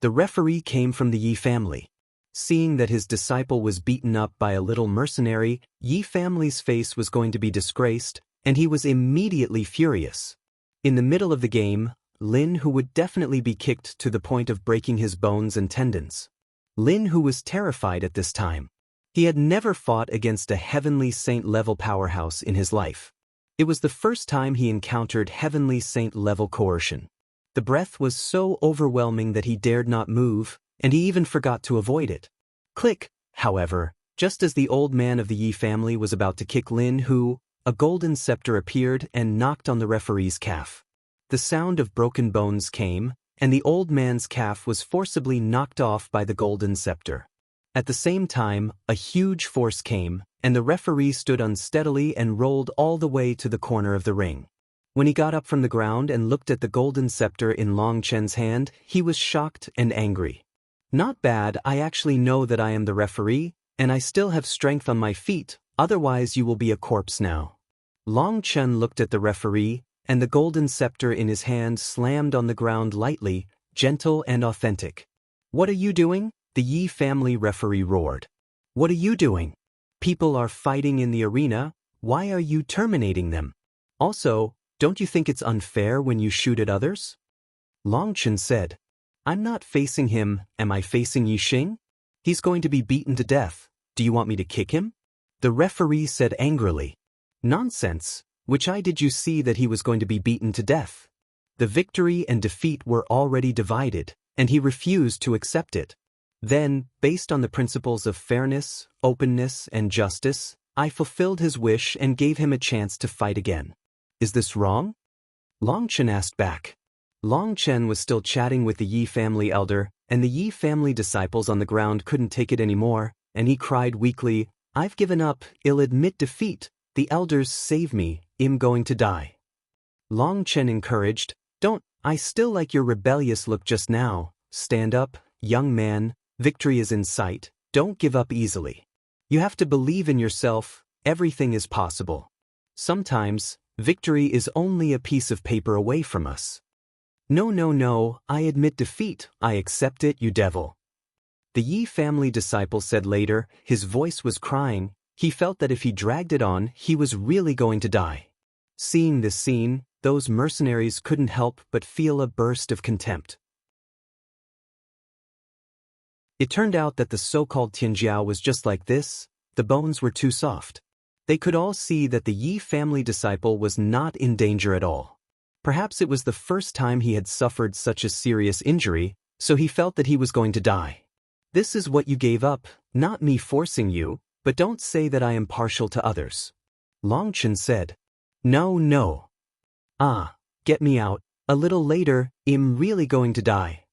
The referee came from the Yi family. Seeing that his disciple was beaten up by a little mercenary, Yi family's face was going to be disgraced, and he was immediately furious. In the middle of the game, Lin Hu would definitely be kicked to the point of breaking his bones and tendons. Lin Hu was terrified at this time. He had never fought against a heavenly saint-level powerhouse in his life. It was the first time he encountered heavenly saint-level coercion. The breath was so overwhelming that he dared not move, and he even forgot to avoid it. Click, however, just as the old man of the Yi family was about to kick Lin Hu, a golden scepter appeared and knocked on the referee's calf. The sound of broken bones came, and the old man's calf was forcibly knocked off by the golden scepter. At the same time, a huge force came, and the referee stood unsteadily and rolled all the way to the corner of the ring. When he got up from the ground and looked at the golden scepter in Long Chen's hand, he was shocked and angry. Not bad, I actually know that I am the referee, and I still have strength on my feet, otherwise you will be a corpse now. Long Chen looked at the referee, and the golden scepter in his hand slammed on the ground lightly, gentle and authentic. What are you doing? The Yi family referee roared. What are you doing? People are fighting in the arena, why are you terminating them? Also, don't you think it's unfair when you shoot at others? Long Chen said, I'm not facing him, am I facing Yixing? He's going to be beaten to death, do you want me to kick him? The referee said angrily. Nonsense, which eye did you see that he was going to be beaten to death? The victory and defeat were already divided, and he refused to accept it. Then, based on the principles of fairness, openness, and justice, I fulfilled his wish and gave him a chance to fight again. Is this wrong? Long Chen asked back. Long Chen was still chatting with the Yi family elder, and the Yi family disciples on the ground couldn't take it anymore, and he cried weakly, I've given up, I'll admit defeat, the elders save me, I'm going to die. Long Chen encouraged, Don't, I still like your rebellious look just now, stand up, young man, victory is in sight, don't give up easily. You have to believe in yourself, everything is possible. Sometimes, victory is only a piece of paper away from us. No, I admit defeat, I accept it, you devil. The Yi family disciple said later, his voice was crying, He felt that if he dragged it on, he was really going to die. Seeing this scene, those mercenaries couldn't help but feel a burst of contempt. It turned out that the so-called Tianjiao was just like this. The bones were too soft. They could all see that the Yi family disciple was not in danger at all. Perhaps it was the first time he had suffered such a serious injury, so he felt that he was going to die. This is what you gave up, not me forcing you, but don't say that I am partial to others. Longchen said. No, no. Get me out. A little later, I'm really going to die.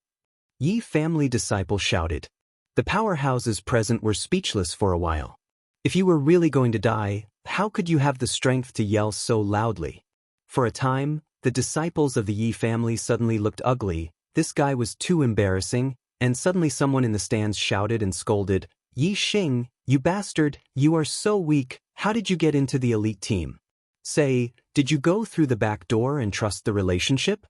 Yi family disciple shouted. The powerhouses present were speechless for a while. If you were really going to die, how could you have the strength to yell so loudly? For a time, the disciples of the Yi family suddenly looked ugly. This guy was too embarrassing, and suddenly someone in the stands shouted and scolded, Yi Xing, you bastard, you are so weak, how did you get into the elite team? Say, did you go through the back door and trust the relationship?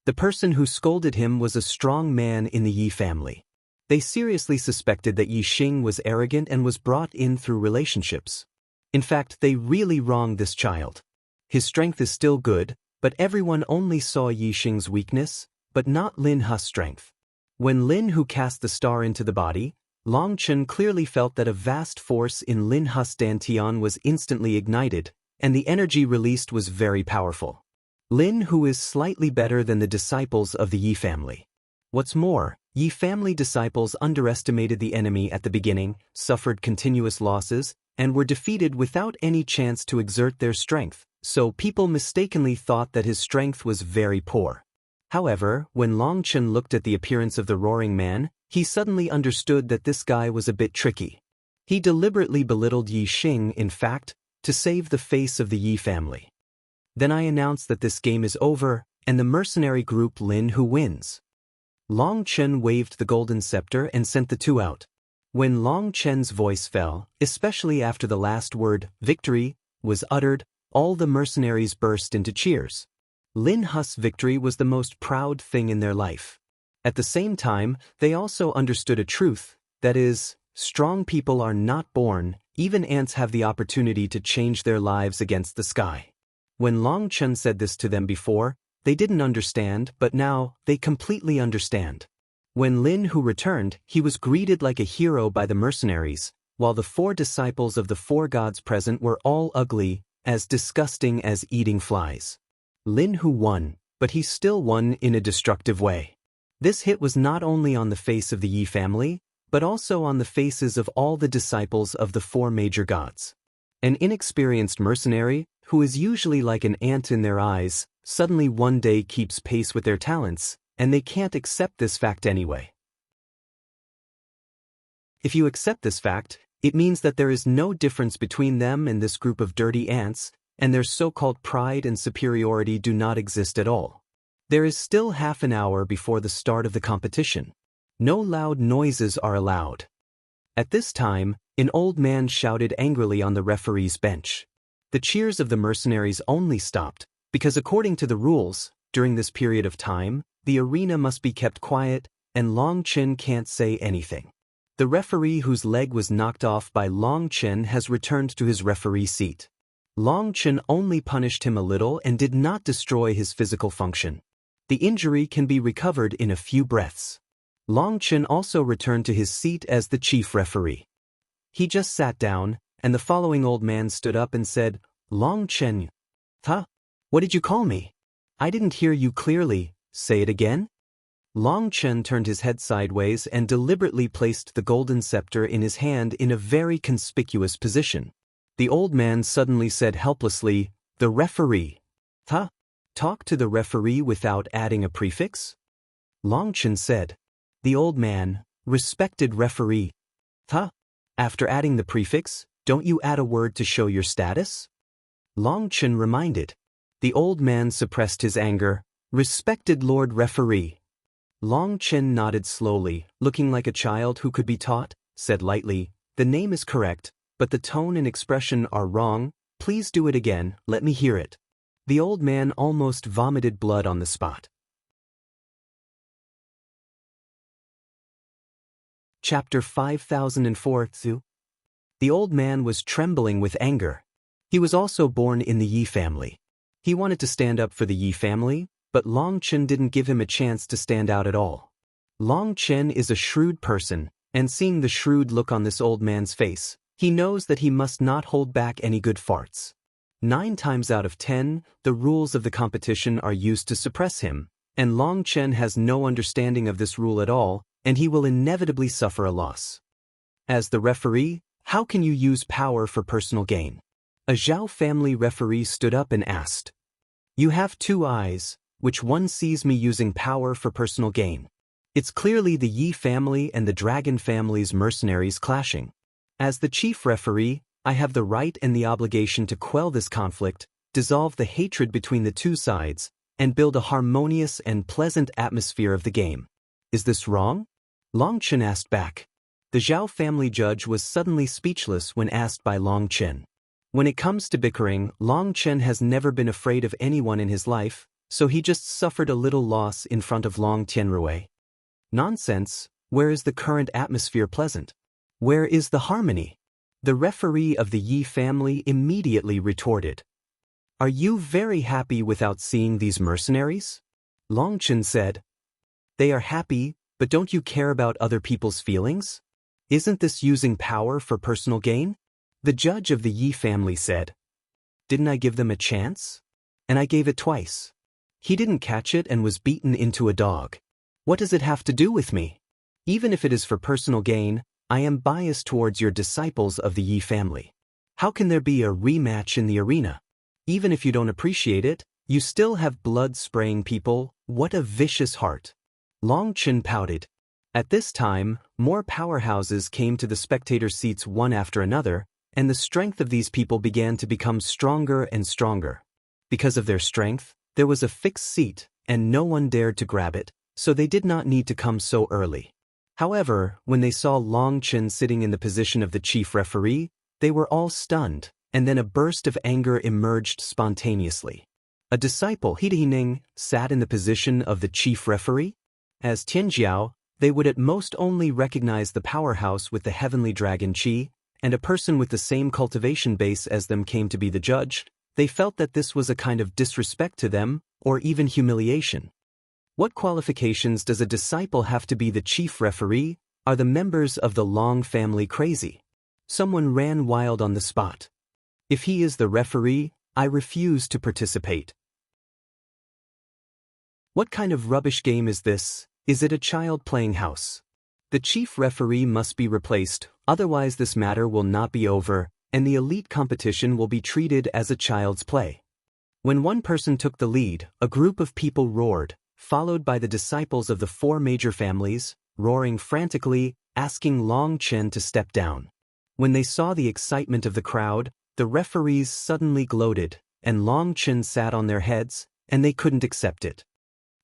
The person who scolded him was a strong man in the Yi family. They seriously suspected that Yi Xing was arrogant and was brought in through relationships. In fact, they really wronged this child. His strength is still good, but everyone only saw Yi Xing's weakness, but not Lin Hu's strength. When Lin Hu cast the star into the body, Long Chen clearly felt that a vast force in Lin Hu's dantian was instantly ignited, and the energy released was very powerful. Lin Hu is slightly better than the disciples of the Yi family. What's more, Yi family disciples underestimated the enemy at the beginning, suffered continuous losses, and were defeated without any chance to exert their strength, so people mistakenly thought that his strength was very poor. However, when Long Chen looked at the appearance of the roaring man, he suddenly understood that this guy was a bit tricky. He deliberately belittled Yi Xing, in fact, to save the face of the Yi family. Then I announced that this game is over, and the mercenary group Lin Hu wins. Long Chen waved the golden scepter and sent the two out. When Long Chen's voice fell, especially after the last word, victory, was uttered, all the mercenaries burst into cheers. Lin Hu's victory was the most proud thing in their life. At the same time, they also understood a truth, that is, strong people are not born, even ants have the opportunity to change their lives against the sky. When Long Chen said this to them before, they didn't understand, but now, they completely understand. When Lin Hu returned, he was greeted like a hero by the mercenaries, while the 4 disciples of the 4 gods present were all ugly, as disgusting as eating flies. Lin Hu won, but he still won in a destructive way. This hit was not only on the face of the Yi family, but also on the faces of all the disciples of the 4 major gods. An inexperienced mercenary, who is usually like an ant in their eyes, suddenly one day keeps pace with their talents, and they can't accept this fact anyway. If you accept this fact, it means that there is no difference between them and this group of dirty ants, and their so-called pride and superiority do not exist at all. There is still half an hour before the start of the competition. No loud noises are allowed. At this time, an old man shouted angrily on the referee's bench. The cheers of the mercenaries only stopped, because according to the rules, during this period of time, the arena must be kept quiet, and Long Chen can't say anything. The referee whose leg was knocked off by Long Chen has returned to his referee seat. Long Chen only punished him a little and did not destroy his physical function. The injury can be recovered in a few breaths. Long Chen also returned to his seat as the chief referee. He just sat down, and the following old man stood up and said, Long Chen. Huh? What did you call me? I didn't hear you clearly, say it again? Long Chen turned his head sideways and deliberately placed the golden scepter in his hand in a very conspicuous position. The old man suddenly said helplessly, the referee. Huh? Talk to the referee without adding a prefix? Long Chen said. The old man, respected referee. Huh? After adding the prefix, don't you add a word to show your status? Long Chen reminded. The old man suppressed his anger. Respected Lord Referee. Long Chen nodded slowly, looking like a child who could be taught, said lightly, the name is correct, but the tone and expression are wrong. Please do it again, let me hear it. The old man almost vomited blood on the spot. Chapter 5004. The old man was trembling with anger. He was also born in the Yi family. He wanted to stand up for the Yi family, but Long Chen didn't give him a chance to stand out at all. Long Chen is a shrewd person, and seeing the shrewd look on this old man's face, he knows that he must not hold back any good farts. 9 times out of 10, the rules of the competition are used to suppress him, and Long Chen has no understanding of this rule at all, and he will inevitably suffer a loss. As the referee, how can you use power for personal gain? A Zhao family referee stood up and asked. You have 2 eyes, which one sees me using power for personal gain? It's clearly the Yi family and the Dragon family's mercenaries clashing. As the chief referee, I have the right and the obligation to quell this conflict, dissolve the hatred between the 2 sides, and build a harmonious and pleasant atmosphere of the game. Is this wrong? Long Chen asked back. The Zhao family judge was suddenly speechless when asked by Long Chen. When it comes to bickering, Long Chen has never been afraid of anyone in his life, so he just suffered a little loss in front of Long Tianrui. Nonsense, where is the current atmosphere pleasant? Where is the harmony? The referee of the Yi family immediately retorted. Are you very happy without seeing these mercenaries? Long Chen said. They are happy, but don't you care about other people's feelings? Isn't this using power for personal gain? The judge of the Yi family said. Didn't I give them a chance? And I gave it twice. He didn't catch it and was beaten into a dog. What does it have to do with me? Even if it is for personal gain, I am biased towards your disciples of the Yi family. How can there be a rematch in the arena? Even if you don't appreciate it, you still have blood spraying people. What a vicious heart. Long Chen pouted. At this time, more powerhouses came to the spectator seats one after another, and the strength of these people began to become stronger and stronger. Because of their strength, there was a fixed seat, and no one dared to grab it, so they did not need to come so early. However, when they saw Long Chen sitting in the position of the chief referee, they were all stunned, and then a burst of anger emerged spontaneously. A disciple, Ning, sat in the position of the chief referee? As Tianjiao, they would at most only recognize the powerhouse with the heavenly dragon Qi, and a person with the same cultivation base as them came to be the judge. They felt that this was a kind of disrespect to them, or even humiliation. What qualifications does a disciple have to be the chief referee? Are the members of the Long family crazy? Someone ran wild on the spot. If he is the referee, I refuse to participate. What kind of rubbish game is this? Is it a child playing house? The chief referee must be replaced, otherwise this matter will not be over, and the elite competition will be treated as a child's play. When one person took the lead, a group of people roared, followed by the disciples of the 4 major families, roaring frantically, asking Long Chen to step down. When they saw the excitement of the crowd, the referees suddenly gloated, and Long Chen sat on their heads, and they couldn't accept it.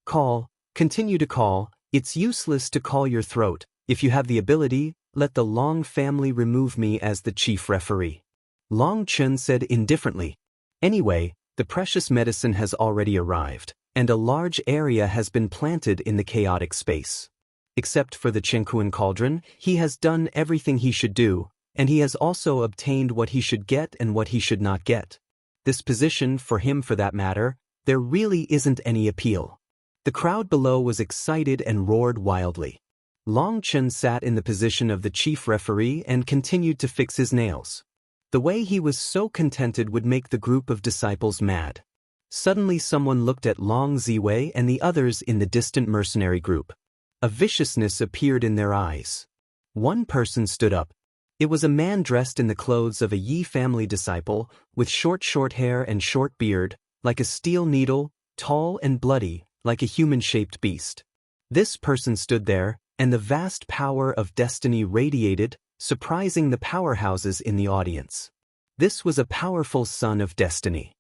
Call, continue to call, it's useless to call your throat. If you have the ability, let the Long family remove me as the chief referee. Long Chen said indifferently. Anyway, the precious medicine has already arrived, and a large area has been planted in the chaotic space. Except for the Chenkuan cauldron, he has done everything he should do, and he has also obtained what he should get and what he should not get. This position, for him for that matter, there really isn't any appeal. The crowd below was excited and roared wildly. Long Chen sat in the position of the chief referee and continued to fix his nails. The way he was so contented would make the group of disciples mad. Suddenly someone looked at Long Ziwei and the others in the distant mercenary group. A viciousness appeared in their eyes. One person stood up. It was a man dressed in the clothes of a Yi family disciple, with short hair and short beard, like a steel needle, tall and bloody, like a human-shaped beast. This person stood there, and the vast power of destiny radiated, surprising the powerhouses in the audience. This was a powerful son of destiny.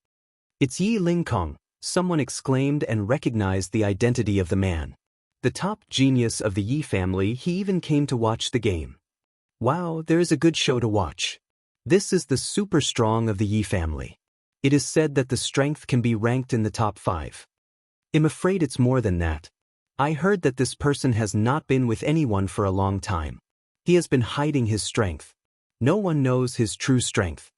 It's Yi Lingkong, someone exclaimed and recognized the identity of the man. The top genius of the Yi family. He even came to watch the game. Wow, there is a good show to watch. This is the super strong of the Yi family. It is said that the strength can be ranked in the top 5. I'm afraid it's more than that. I heard that this person has not been with anyone for a long time. He has been hiding his strength. No one knows his true strength.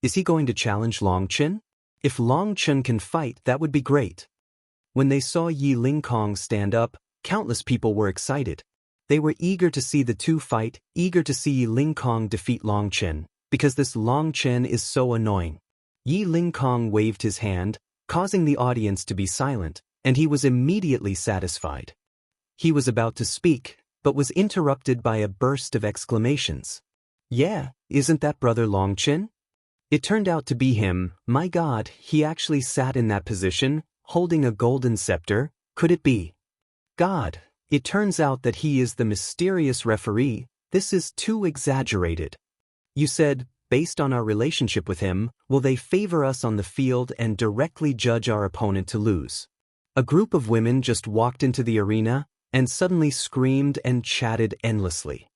Is he going to challenge Long Chen? If Long Chen can fight, that would be great. When they saw Yi Lingkong stand up, countless people were excited. They were eager to see the two fight, eager to see Yi Lingkong defeat Long Chen, because this Long Chen is so annoying. Yi Lingkong waved his hand, causing the audience to be silent, and he was immediately satisfied. He was about to speak, but was interrupted by a burst of exclamations. Yeah, isn't that Brother Long Chen? It turned out to be him. My God, he actually sat in that position, holding a golden scepter. Could it be? God, it turns out that he is the mysterious referee. This is too exaggerated. You said, based on our relationship with him, will they favor us on the field and directly judge our opponent to lose? A group of women just walked into the arena and suddenly screamed and chatted endlessly.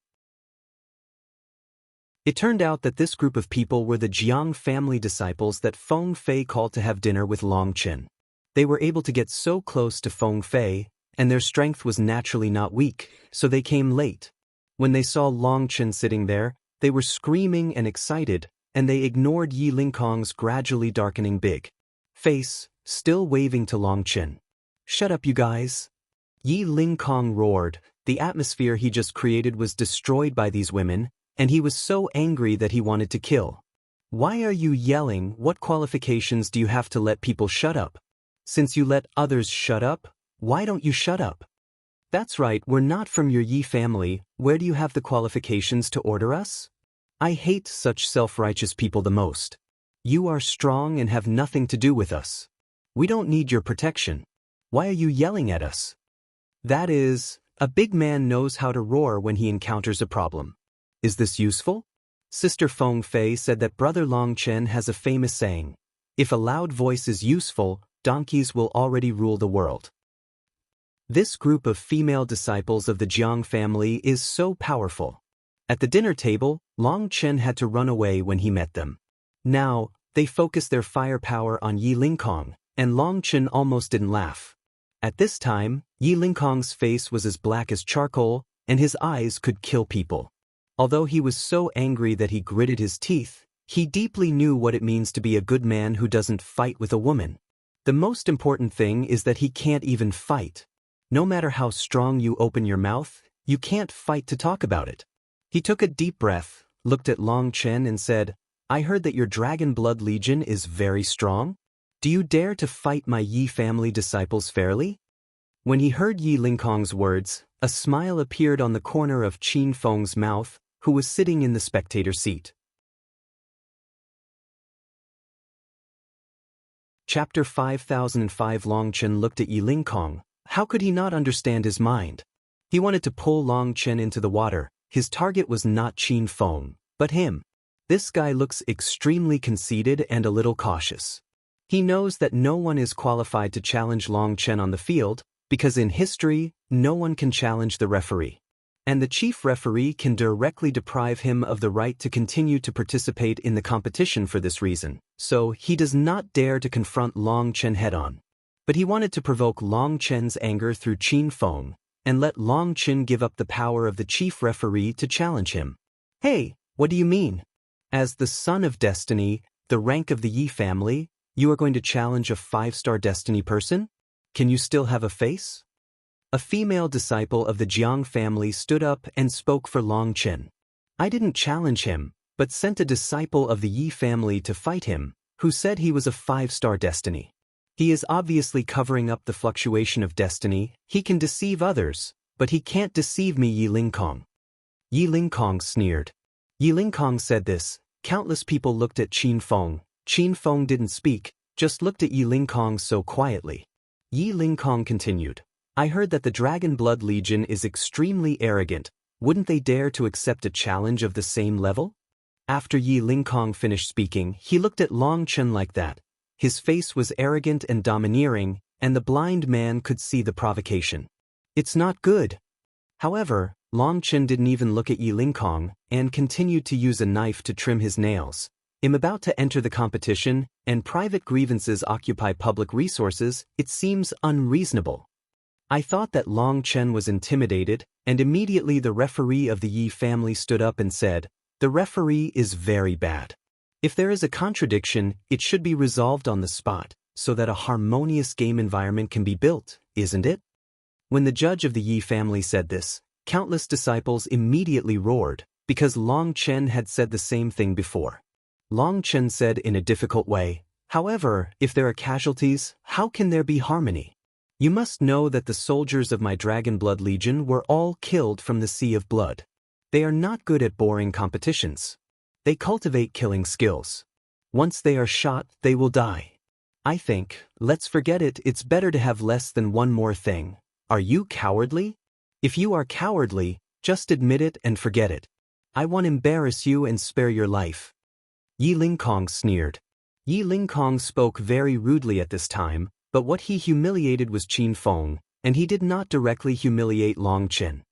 It turned out that this group of people were the Jiang family disciples that Feng Fei called to have dinner with Long Chen. They were able to get so close to Feng Fei, and their strength was naturally not weak, so they came late. When they saw Long Chen sitting there, they were screaming and excited, and they ignored Yi Lingkong's gradually darkening big face, still waving to Long Chen. Shut up, you guys. Yi Lingkong roared. The atmosphere he just created was destroyed by these women, and he was so angry that he wanted to kill. Why are you yelling? What qualifications do you have to let people shut up? Since you let others shut up, why don't you shut up? That's right, we're not from your Yi family. Where do you have the qualifications to order us? I hate such self-righteous people the most. You are strong and have nothing to do with us. We don't need your protection. Why are you yelling at us? That is, a big man knows how to roar when he encounters a problem. Is this useful? Sister Feng Fei said that Brother Long Chen has a famous saying, if a loud voice is useful, donkeys will already rule the world. This group of female disciples of the Jiang family is so powerful. At the dinner table, Long Chen had to run away when he met them. Now, they focused their firepower on Yi Lingkong, and Long Chen almost didn't laugh. At this time, Yi Lingkong's face was as black as charcoal, and his eyes could kill people. Although he was so angry that he gritted his teeth, he deeply knew what it means to be a good man who doesn't fight with a woman. The most important thing is that he can't even fight. No matter how strong you open your mouth, you can't fight to talk about it. He took a deep breath, looked at Long Chen and said, I heard that your Dragon Blood Legion is very strong. Do you dare to fight my Yi family disciples fairly? When he heard Yi Lingkong's words, a smile appeared on the corner of Qin Feng's mouth, who was sitting in the spectator seat. Chapter 5005. Long Chen looked at Yi Lingkong. How could he not understand his mind? He wanted to pull Long Chen into the water. His target was not Qin Feng, but him. This guy looks extremely conceited and a little cautious. He knows that no one is qualified to challenge Long Chen on the field, because in history, no one can challenge the referee. And the chief referee can directly deprive him of the right to continue to participate in the competition for this reason, so he does not dare to confront Long Chen head-on. But he wanted to provoke Long Chen's anger through Qin Feng, and let Long Chen give up the power of the chief referee to challenge him. Hey, what do you mean? As the son of destiny, the rank of the Yi family, you are going to challenge a 5-star destiny person? Can you still have a face? A female disciple of the Jiang family stood up and spoke for Long Chen. I didn't challenge him, but sent a disciple of the Yi family to fight him, who said he was a 5-star destiny. He is obviously covering up the fluctuation of destiny. He can deceive others, but he can't deceive me, Yi Lingkong. Yi Lingkong sneered. Yi Lingkong said this. Countless people looked at Qin Feng. Qin Feng didn't speak, just looked at Yi Lingkong so quietly. Yi Lingkong continued. I heard that the Dragon Blood Legion is extremely arrogant. Wouldn't they dare to accept a challenge of the same level? After Yi Lingkong finished speaking, he looked at Long Chen like that. His face was arrogant and domineering, and the blind man could see the provocation. It's not good. However, Long Chen didn't even look at Yi Lingkong, and continued to use a knife to trim his nails. I'm about to enter the competition, and private grievances occupy public resources. It seems unreasonable. I thought that Long Chen was intimidated, and immediately the referee of the Yi family stood up and said, The referee is very bad. If there is a contradiction, it should be resolved on the spot, so that a harmonious game environment can be built, isn't it? When the judge of the Yi family said this, countless disciples immediately roared, because Long Chen had said the same thing before. Long Chen said in a difficult way, "However, if there are casualties, how can there be harmony? You must know that the soldiers of my Dragon Blood Legion were all killed from the Sea of Blood. They are not good at boring competitions. They cultivate killing skills. Once they are shot, they will die. I think, let's forget it, it's better to have less than one more thing. Are you cowardly? If you are cowardly, just admit it and forget it. I won't embarrass you and spare your life." Yi Lingkong sneered. Yi Lingkong spoke very rudely at this time, but what he humiliated was Qin Feng, and he did not directly humiliate Long Chen.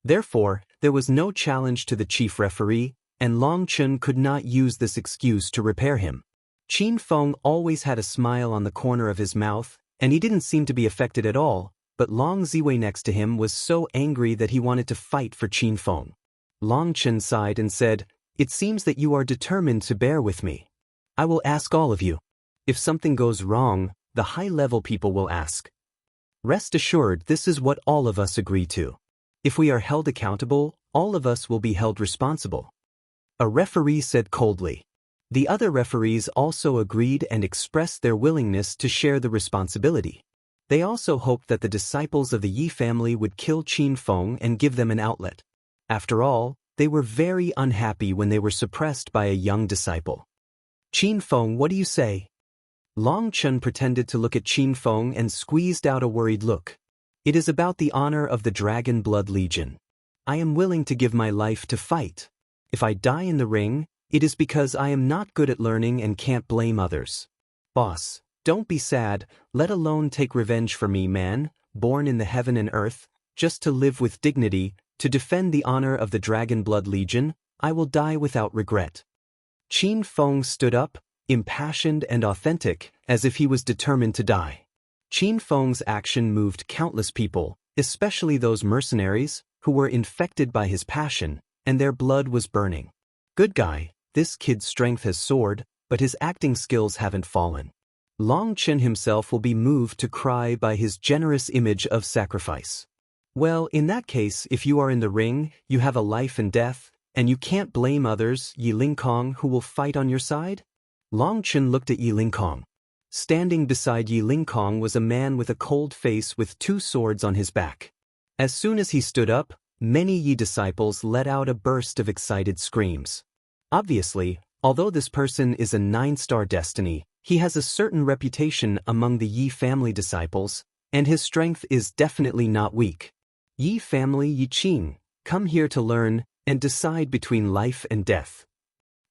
Therefore, there was no challenge to the chief referee, and Long Chen could not use this excuse to repair him. Qin Feng always had a smile on the corner of his mouth, and he didn't seem to be affected at all, but Long Ziwei next to him was so angry that he wanted to fight for Qin Feng. Long Chen sighed and said, "It seems that you are determined to bear with me. I will ask all of you. If something goes wrong, the high-level people will ask. Rest assured, this is what all of us agree to. If we are held accountable, all of us will be held responsible." A referee said coldly. The other referees also agreed and expressed their willingness to share the responsibility. They also hoped that the disciples of the Yi family would kill Qin Feng and give them an outlet. After all, they were very unhappy when they were suppressed by a young disciple. "Qin Feng, what do you say?" Long Chen pretended to look at Qin Feng and squeezed out a worried look. "It is about the honor of the Dragon Blood Legion. I am willing to give my life to fight. If I die in the ring, it is because I am not good at learning and can't blame others. Boss, don't be sad, let alone take revenge for me, man, born in the heaven and earth, just to live with dignity, to defend the honor of the Dragon Blood Legion. I will die without regret." Qin Feng stood up, impassioned and authentic, as if he was determined to die. Qin Feng's action moved countless people, especially those mercenaries, who were infected by his passion, and their blood was burning. "Good guy, this kid's strength has soared, but his acting skills haven't fallen. Long Chen himself will be moved to cry by his generous image of sacrifice. Well, in that case, if you are in the ring, you have a life and death, and you can't blame others, Yi Lingkong, who will fight on your side?" Long Chen looked at Yi Lingkong. Standing beside Yi Lingkong was a man with a cold face with 2 swords on his back. As soon as he stood up, many Yi disciples let out a burst of excited screams. Obviously, although this person is a 9-star destiny, he has a certain reputation among the Yi family disciples, and his strength is definitely not weak. "Yi family Yi Qing, come here to learn and decide between life and death."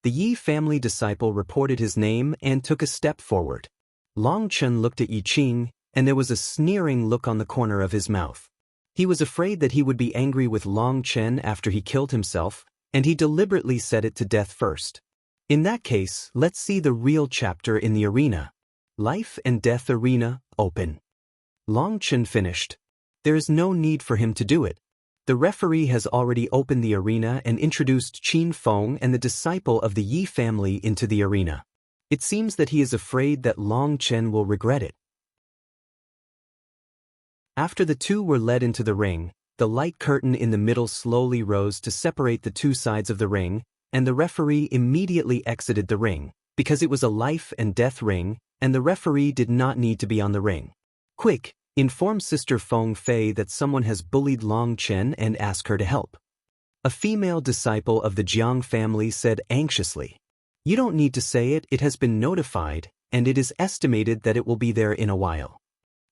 The Yi family disciple reported his name and took a step forward. Long Chen looked at Yi Qing, and there was a sneering look on the corner of his mouth. He was afraid that he would be angry with Long Chen after he killed himself, and he deliberately set it to death first. In that case, let's see the real chapter in the arena. Life and death arena, open. Long Chen finished. There is no need for him to do it. The referee has already opened the arena and introduced Qin Feng and the disciple of the Yi family into the arena. It seems that he is afraid that Long Chen will regret it. After the two were led into the ring, the light curtain in the middle slowly rose to separate the 2 sides of the ring, and the referee immediately exited the ring, because it was a life and death ring, and the referee did not need to be on the ring. "Quick, inform Sister Feng Fei that someone has bullied Long Chen and ask her to help." A female disciple of the Jiang family said anxiously. "You don't need to say it, it has been notified, and it is estimated that it will be there in a while."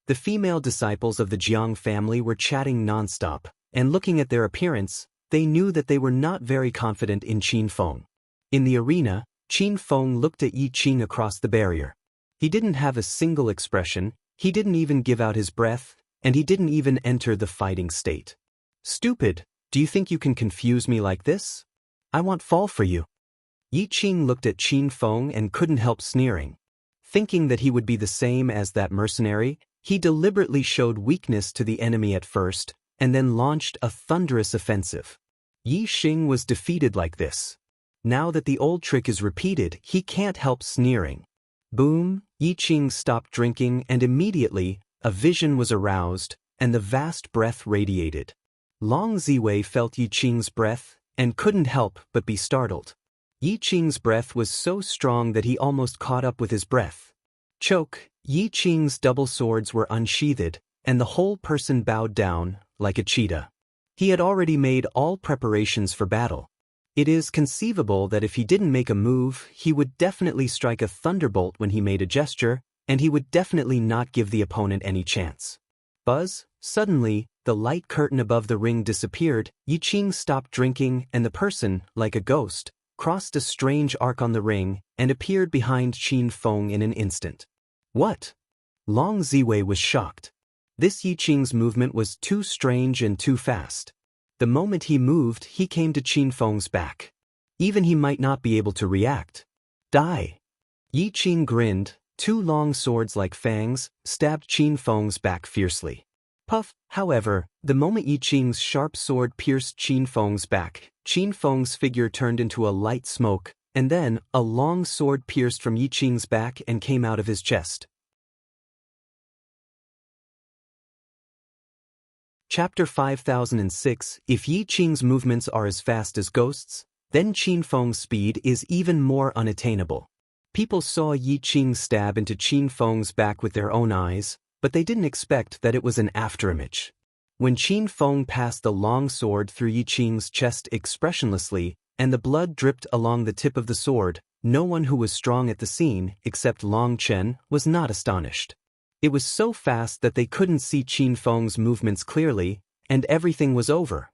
The female disciples of the Jiang family were chatting nonstop, and looking at their appearance, they knew that they were not very confident in Qin Feng. In the arena, Qin Feng looked at Yi Qing across the barrier. He didn't have a single expression, he didn't even give out his breath, and he didn't even enter the fighting state. "Stupid, do you think you can confuse me like this? I won't fall for you." Yi Qing looked at Qin Feng and couldn't help sneering. Thinking that he would be the same as that mercenary, he deliberately showed weakness to the enemy at first, and then launched a thunderous offensive. Yi Xing was defeated like this. Now that the old trick is repeated, he can't help sneering. Boom, Yi Qing stopped drinking and immediately, a vision was aroused, and the vast breath radiated. Long Ziwei felt Yi Qing's breath, and couldn't help but be startled. Yi Qing's breath was so strong that he almost caught up with his breath. Choke, Yi Qing's double swords were unsheathed, and the whole person bowed down, like a cheetah. He had already made all preparations for battle. It is conceivable that if he didn't make a move, he would definitely strike a thunderbolt when he made a gesture, and he would definitely not give the opponent any chance. Buzz, suddenly, the light curtain above the ring disappeared, Yi Qing stopped drinking, and the person, like a ghost, crossed a strange arc on the ring, and appeared behind Qin Feng in an instant. What? Long Ziwei was shocked. This Yi Qing's movement was too strange and too fast. The moment he moved, he came to Qin Feng's back. Even he might not be able to react. Die! Yi Qing grinned, two long swords like fangs, stabbed Qin Feng's back fiercely. Puff, however, the moment Yi Qing's sharp sword pierced Qin Feng's back, Qin Feng's figure turned into a light smoke, and then, a long sword pierced from Yi Qing's back and came out of his chest. Chapter 5006. If Yi Qing's movements are as fast as ghosts, then Qin Feng's speed is even more unattainable. People saw Yi Qing stab into Qin Feng's back with their own eyes, but they didn't expect that it was an afterimage. When Qin Feng passed the long sword through Yi Qing's chest expressionlessly, and the blood dripped along the tip of the sword, no one who was strong at the scene, except Long Chen, was not astonished. It was so fast that they couldn't see Qin Feng's movements clearly, and everything was over.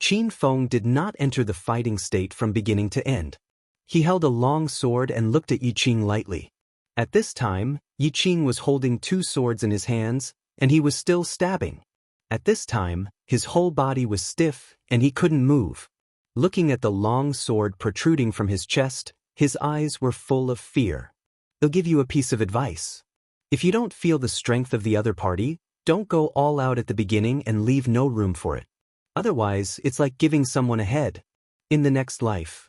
Qin Feng did not enter the fighting state from beginning to end. He held a long sword and looked at Yi Qing lightly. At this time, Yi Qing was holding two swords in his hands, and he was still stabbing. At this time, his whole body was stiff, and he couldn't move. Looking at the long sword protruding from his chest, his eyes were full of fear. They'll give you a piece of advice. If you don't feel the strength of the other party, don't go all out at the beginning and leave no room for it. Otherwise, it's like giving someone a head. In the next life,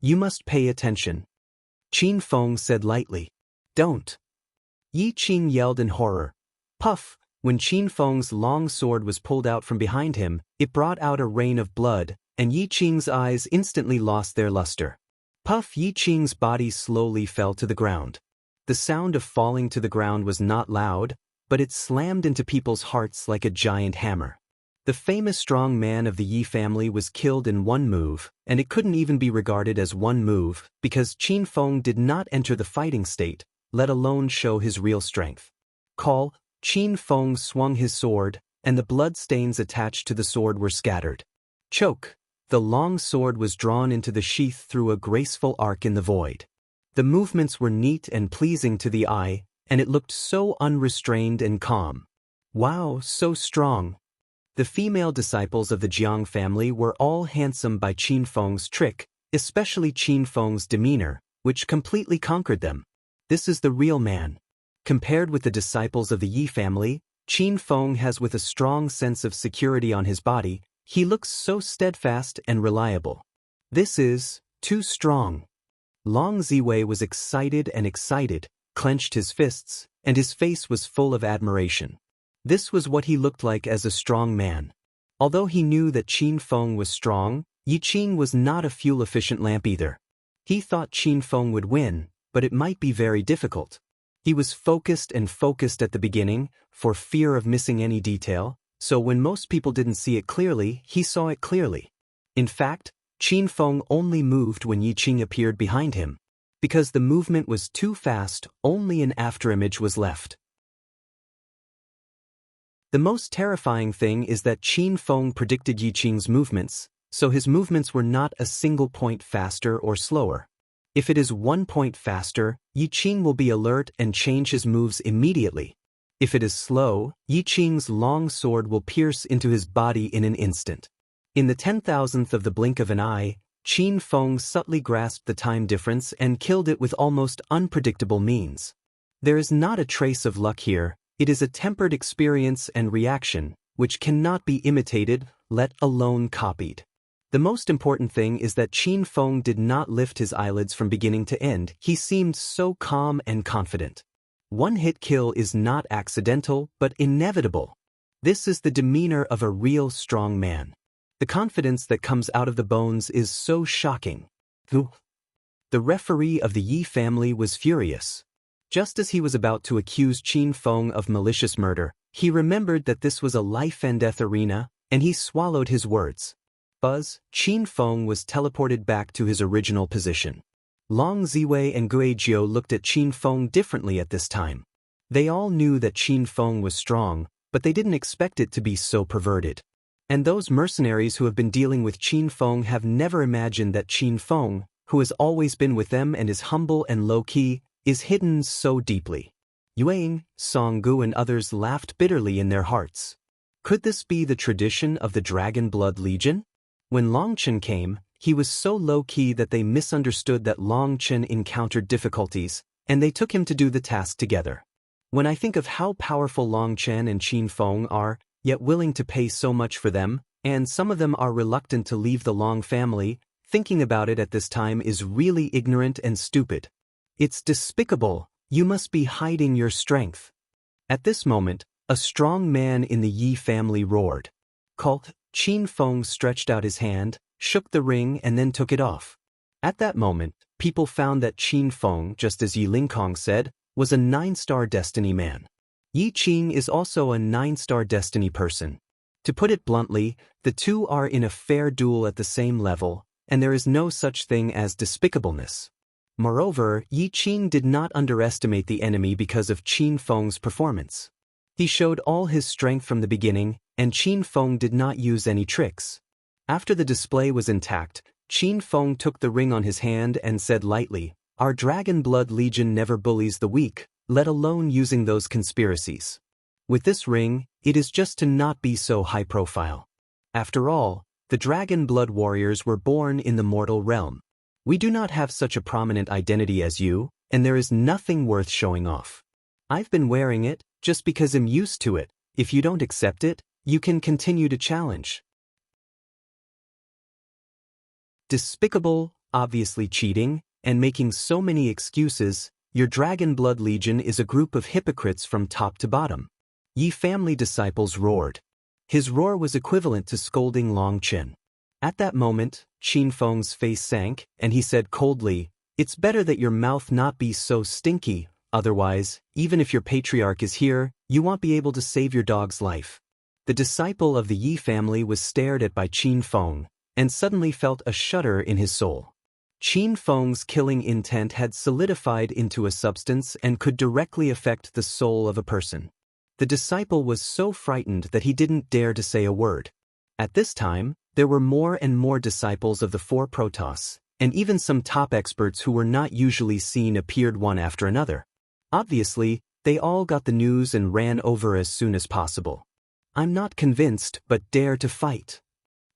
you must pay attention. Qin Feng said lightly. Don't. Yi Qing yelled in horror. Puff, when Qin Feng's long sword was pulled out from behind him, it brought out a rain of blood, and Yi Qing's eyes instantly lost their luster. Puff, Yi Qing's body slowly fell to the ground. The sound of falling to the ground was not loud, but it slammed into people's hearts like a giant hammer. The famous strong man of the Yi family was killed in one move, and it couldn't even be regarded as one move, because Qin Feng did not enter the fighting state, let alone show his real strength. Call, Qin Feng swung his sword, and the blood stains attached to the sword were scattered. Choke, the long sword was drawn into the sheath through a graceful arc in the void. The movements were neat and pleasing to the eye, and it looked so unrestrained and calm. Wow, so strong. The female disciples of the Jiang family were all handsome by Qin Feng's trick, especially Qin Feng's demeanor, which completely conquered them. This is the real man. Compared with the disciples of the Yi family, Qin Feng has with a strong sense of security on his body, he looks so steadfast and reliable. This is too strong. Long Ziwei was excited, clenched his fists, and his face was full of admiration. This was what he looked like as a strong man. Although he knew that Qin Feng was strong, Yi Qing was not a fuel-efficient lamp either. He thought Qin Feng would win, but it might be very difficult. He was focused at the beginning, for fear of missing any detail, so when most people didn't see it clearly, he saw it clearly. In fact, Qin Feng only moved when Yi Qing appeared behind him. Because the movement was too fast, only an afterimage was left. The most terrifying thing is that Qin Feng predicted Yi Qing's movements, so his movements were not a single point faster or slower. If it is 1 point faster, Yi Qing will be alert and change his moves immediately. If it is slow, Yi Qing's long sword will pierce into his body in an instant. In the 10,000th of the blink of an eye, Qin Feng subtly grasped the time difference and killed it with almost unpredictable means. There is not a trace of luck here, it is a tempered experience and reaction, which cannot be imitated, let alone copied. The most important thing is that Qin Feng did not lift his eyelids from beginning to end. He seemed so calm and confident. One-hit kill is not accidental, but inevitable. This is the demeanor of a real strong man. The confidence that comes out of the bones is so shocking. The referee of the Yi family was furious. Just as he was about to accuse Qin Feng of malicious murder, he remembered that this was a life-and-death arena, and he swallowed his words. Buzz, Qin Feng was teleported back to his original position. Long Ziwei and Guizhou looked at Qin Feng differently at this time. They all knew that Qin Feng was strong, but they didn't expect it to be so perverted. And those mercenaries who have been dealing with Qin Feng have never imagined that Qin Feng, who has always been with them and is humble and low-key, is hidden so deeply. Yuang, Song-gu and others laughed bitterly in their hearts. Could this be the tradition of the Dragon Blood Legion? When Long Chen came, he was so low-key that they misunderstood that Long Chen encountered difficulties, and they took him to do the task together. When I think of how powerful Long Chen and Qin Feng are, yet willing to pay so much for them, and some of them are reluctant to leave the Long family, thinking about it at this time is really ignorant and stupid. It's despicable. You must be hiding your strength. At this moment, a strong man in the Yi family roared. Cult. Qin Feng stretched out his hand, shook the ring and then took it off. At that moment, people found that Qin Feng, just as Yi Lingkong said, was a 9-star destiny man. Yi Qing is also a 9-star destiny person. To put it bluntly, the two are in a fair duel at the same level, and there is no such thing as despicableness. Moreover, Yi Qing did not underestimate the enemy because of Qin Feng's performance. He showed all his strength from the beginning, and Qin Feng did not use any tricks. After the display was intact, Qin Feng took the ring on his hand and said lightly, "Our Dragon Blood Legion never bullies the weak, let alone using those conspiracies. With this ring, it is just to not be so high profile. After all, the Dragon Blood Warriors were born in the mortal realm. We do not have such a prominent identity as you, and there is nothing worth showing off. I've been wearing it, just because I'm used to it. If you don't accept it, you can continue to challenge." Despicable, obviously cheating, and making so many excuses, your Dragon Blood Legion is a group of hypocrites from top to bottom. Yi family disciples roared. His roar was equivalent to scolding Long Chen. At that moment, Qin Feng's face sank, and he said coldly, "It's better that your mouth not be so stinky, otherwise, even if your patriarch is here, you won't be able to save your dog's life." The disciple of the Yi family was stared at by Qin Feng, and suddenly felt a shudder in his soul. Qin Feng's killing intent had solidified into a substance and could directly affect the soul of a person. The disciple was so frightened that he didn't dare to say a word. At this time, there were more and more disciples of the four Protoss, and even some top experts who were not usually seen appeared one after another. Obviously, they all got the news and ran over as soon as possible. I'm not convinced, but dare to fight.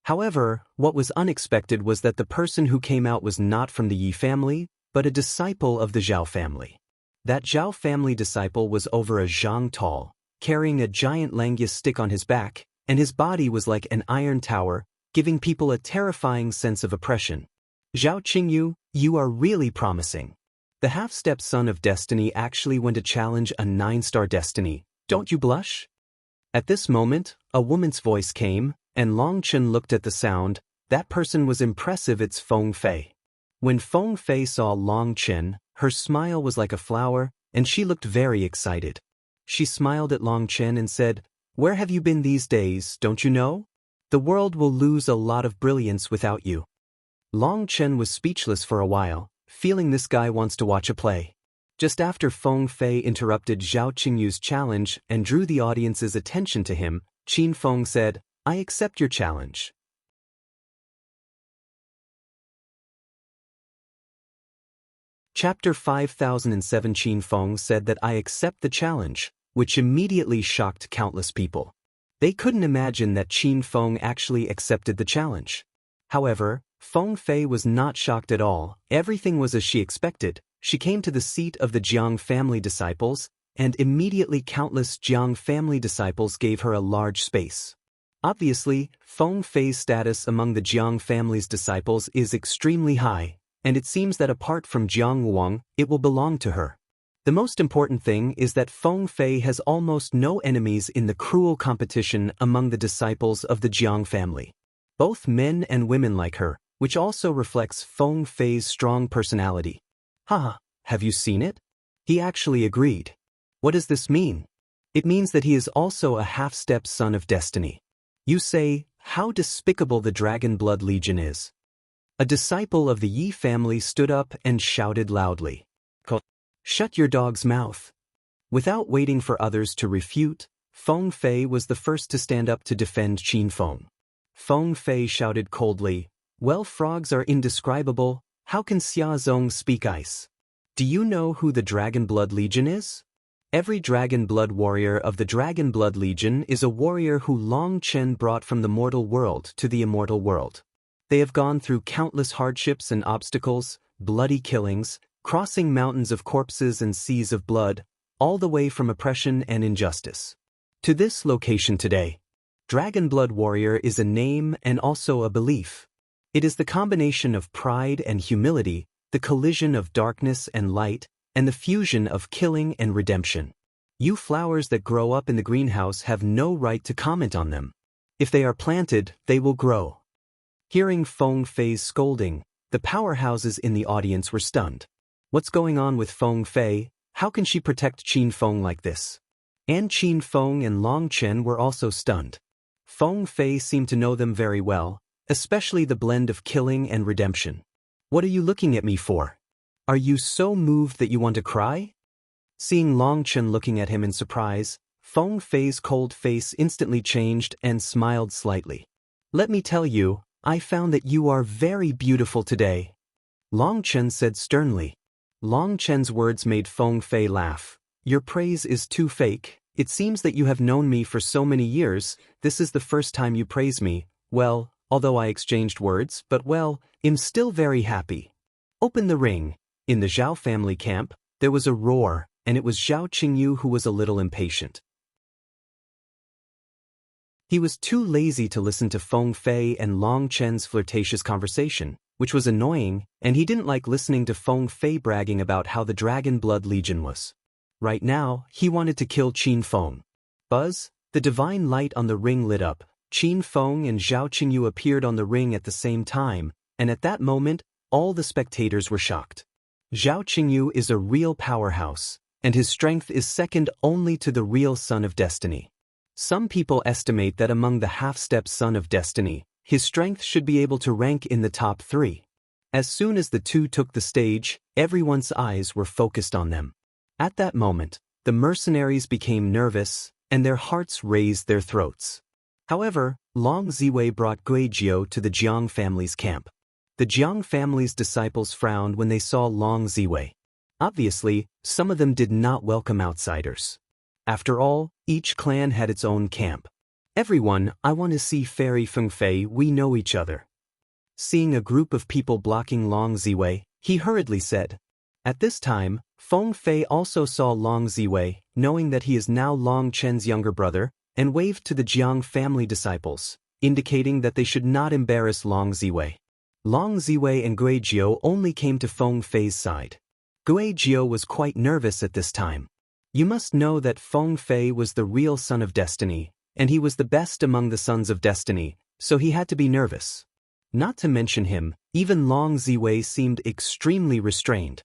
However, what was unexpected was that the person who came out was not from the Yi family, but a disciple of the Zhao family. That Zhao family disciple was over a zhang tall, carrying a giant Langius stick on his back, and his body was like an iron tower, giving people a terrifying sense of oppression. "Zhao Qingyu, you are really promising. The half-step son of destiny actually went to challenge a 9-star destiny. Don't you blush?" At this moment, a woman's voice came, and Long Chen looked at the sound. That person was impressive. It's Feng Fei. When Feng Fei saw Long Chen, her smile was like a flower, and she looked very excited. She smiled at Long Chen and said, "Where have you been these days, don't you know? The world will lose a lot of brilliance without you." Long Chen was speechless for a while, feeling this guy wants to watch a play. Just after Feng Fei interrupted Zhao Qingyu's challenge and drew the audience's attention to him, Qin Feng said, "I accept your challenge." Chapter 5007. Qin Feng said that I accept the challenge, which immediately shocked countless people. They couldn't imagine that Qin Feng actually accepted the challenge. However, Feng Fei was not shocked at all. Everything was as she expected. She came to the seat of the Jiang family disciples, and immediately countless Jiang family disciples gave her a large space. Obviously, Feng Fei's status among the Jiang family's disciples is extremely high, and it seems that apart from Jiang Wang, it will belong to her. The most important thing is that Feng Fei has almost no enemies in the cruel competition among the disciples of the Jiang family. Both men and women like her, which also reflects Feng Fei's strong personality. Haha, have you seen it? He actually agreed. What does this mean? It means that he is also a half-step son of destiny. You say, how despicable the Dragon Blood Legion is. A disciple of the Yi family stood up and shouted loudly. Shut your dog's mouth. Without waiting for others to refute, Feng Fei was the first to stand up to defend Qin Feng. Feng Fei shouted coldly, well, frogs are indescribable, how can Xia Zong speak ice? Do you know who the Dragon Blood Legion is? Every Dragon Blood warrior of the Dragon Blood Legion is a warrior who Long Chen brought from the mortal world to the immortal world. They have gone through countless hardships and obstacles, bloody killings, crossing mountains of corpses and seas of blood, all the way from oppression and injustice to this location today. Dragon Blood Warrior is a name and also a belief. It is the combination of pride and humility, the collision of darkness and light, and the fusion of killing and redemption. You flowers that grow up in the greenhouse have no right to comment on them. If they are planted, they will grow. Hearing Feng Fei's scolding, the powerhouses in the audience were stunned. What's going on with Feng Fei? How can she protect Qin Feng like this? And Qin Feng and Long Chen were also stunned. Feng Fei seemed to know them very well, especially the blend of killing and redemption. What are you looking at me for? Are you so moved that you want to cry? Seeing Long Chen looking at him in surprise, Feng Fei's cold face instantly changed and smiled slightly. Let me tell you, I found that you are very beautiful today. Long Chen said sternly. Long Chen's words made Feng Fei laugh. Your praise is too fake. It seems that you have known me for so many years. This is the first time you praise me. Well, although I exchanged words, but well, I'm still very happy. Open the ring. In the Zhao family camp, there was a roar, and it was Zhao Qingyu who was a little impatient. He was too lazy to listen to Feng Fei and Long Chen's flirtatious conversation, which was annoying, and he didn't like listening to Feng Fei bragging about how the Dragon Blood Legion was. Right now, he wanted to kill Qin Feng. Buzz, the divine light on the ring lit up. Qin Feng and Zhao Qingyu appeared on the ring at the same time, and at that moment, all the spectators were shocked. Zhao Qingyu is a real powerhouse, and his strength is second only to the real Son of Destiny. Some people estimate that among the half-step Son of Destiny, his strength should be able to rank in the top 3. As soon as the two took the stage, everyone's eyes were focused on them. At that moment, the mercenaries became nervous, and their hearts raised their throats. However, Long Ziwei brought Guizhou to the Jiang family's camp. The Jiang family's disciples frowned when they saw Long Ziwei. Obviously, some of them did not welcome outsiders. After all, each clan had its own camp. Everyone, I want to see Fairy Feng Fei, we know each other. Seeing a group of people blocking Long Ziwei, he hurriedly said. At this time, Feng Fei also saw Long Ziwei, knowing that he is now Long Chen's younger brother, and waved to the Jiang family disciples, indicating that they should not embarrass Long Ziwei. Long Ziwei and Guizhou only came to Feng Fei's side. Guizhou was quite nervous at this time. You must know that Feng Fei was the real Son of Destiny, and he was the best among the Sons of Destiny, so he had to be nervous. Not to mention him, even Long Ziwei seemed extremely restrained.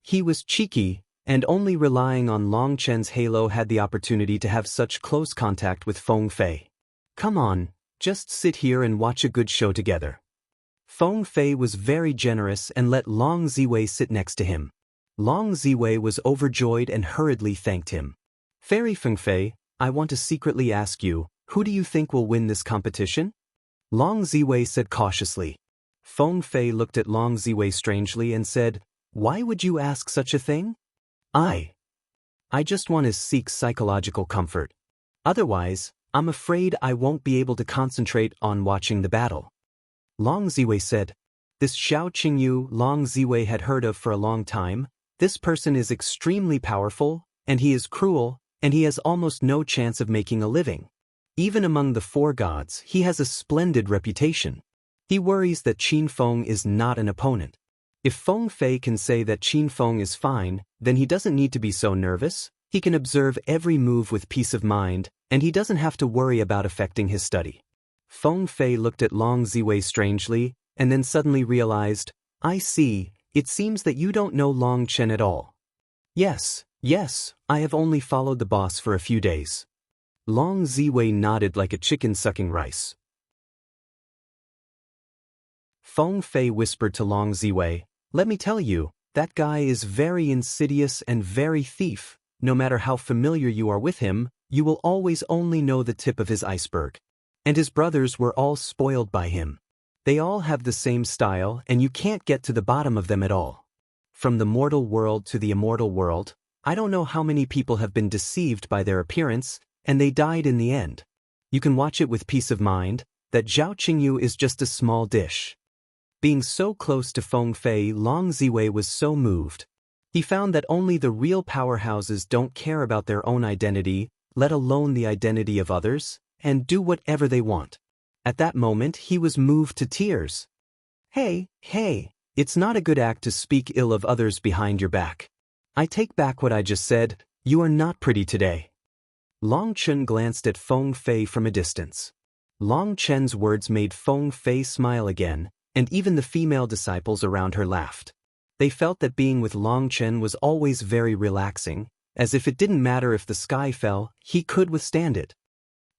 He was cheeky, and only relying on Long Chen's halo had the opportunity to have such close contact with Feng Fei. Come on, just sit here and watch a good show together. Feng Fei was very generous and let Long Ziwei sit next to him. Long Ziwei was overjoyed and hurriedly thanked him. Fairy Feng Fei, I want to secretly ask you, who do you think will win this competition? Long Ziwei said cautiously. Feng Fei looked at Long Ziwei strangely and said, why would you ask such a thing? I just want to seek psychological comfort. Otherwise, I'm afraid I won't be able to concentrate on watching the battle. Long Ziwei said. This Zhao Qingyu Long Ziwei had heard of for a long time. This person is extremely powerful, and he is cruel, and he has almost no chance of making a living. Even among the four gods, he has a splendid reputation. He worries that Qin Feng is not an opponent. If Feng Fei can say that Qin Feng is fine, then he doesn't need to be so nervous. He can observe every move with peace of mind, and he doesn't have to worry about affecting his study. Feng Fei looked at Long Ziwei strangely, and then suddenly realized, I see, it seems that you don't know Long Chen at all. Yes, I have only followed the boss for a few days. Long Ziwei nodded like a chicken sucking rice. Feng Fei whispered to Long Ziwei, let me tell you, that guy is very insidious and very thief. No matter how familiar you are with him, you will always only know the tip of his iceberg. And his brothers were all spoiled by him. They all have the same style, and you can't get to the bottom of them at all. From the mortal world to the immortal world, I don't know how many people have been deceived by their appearance, and they died in the end. You can watch it with peace of mind, that Zhao Qingyu is just a small dish. Being so close to Feng Fei, Long Ziwei was so moved. He found that only the real powerhouses don't care about their own identity, let alone the identity of others, and do whatever they want. At that moment he was moved to tears. Hey, it's not a good act to speak ill of others behind your back. I take back what I just said, you are not pretty today. Long Chen glanced at Feng Fei from a distance. Long Chen's words made Feng Fei smile again, and even the female disciples around her laughed. They felt that being with Long Chen was always very relaxing, as if it didn't matter if the sky fell, he could withstand it.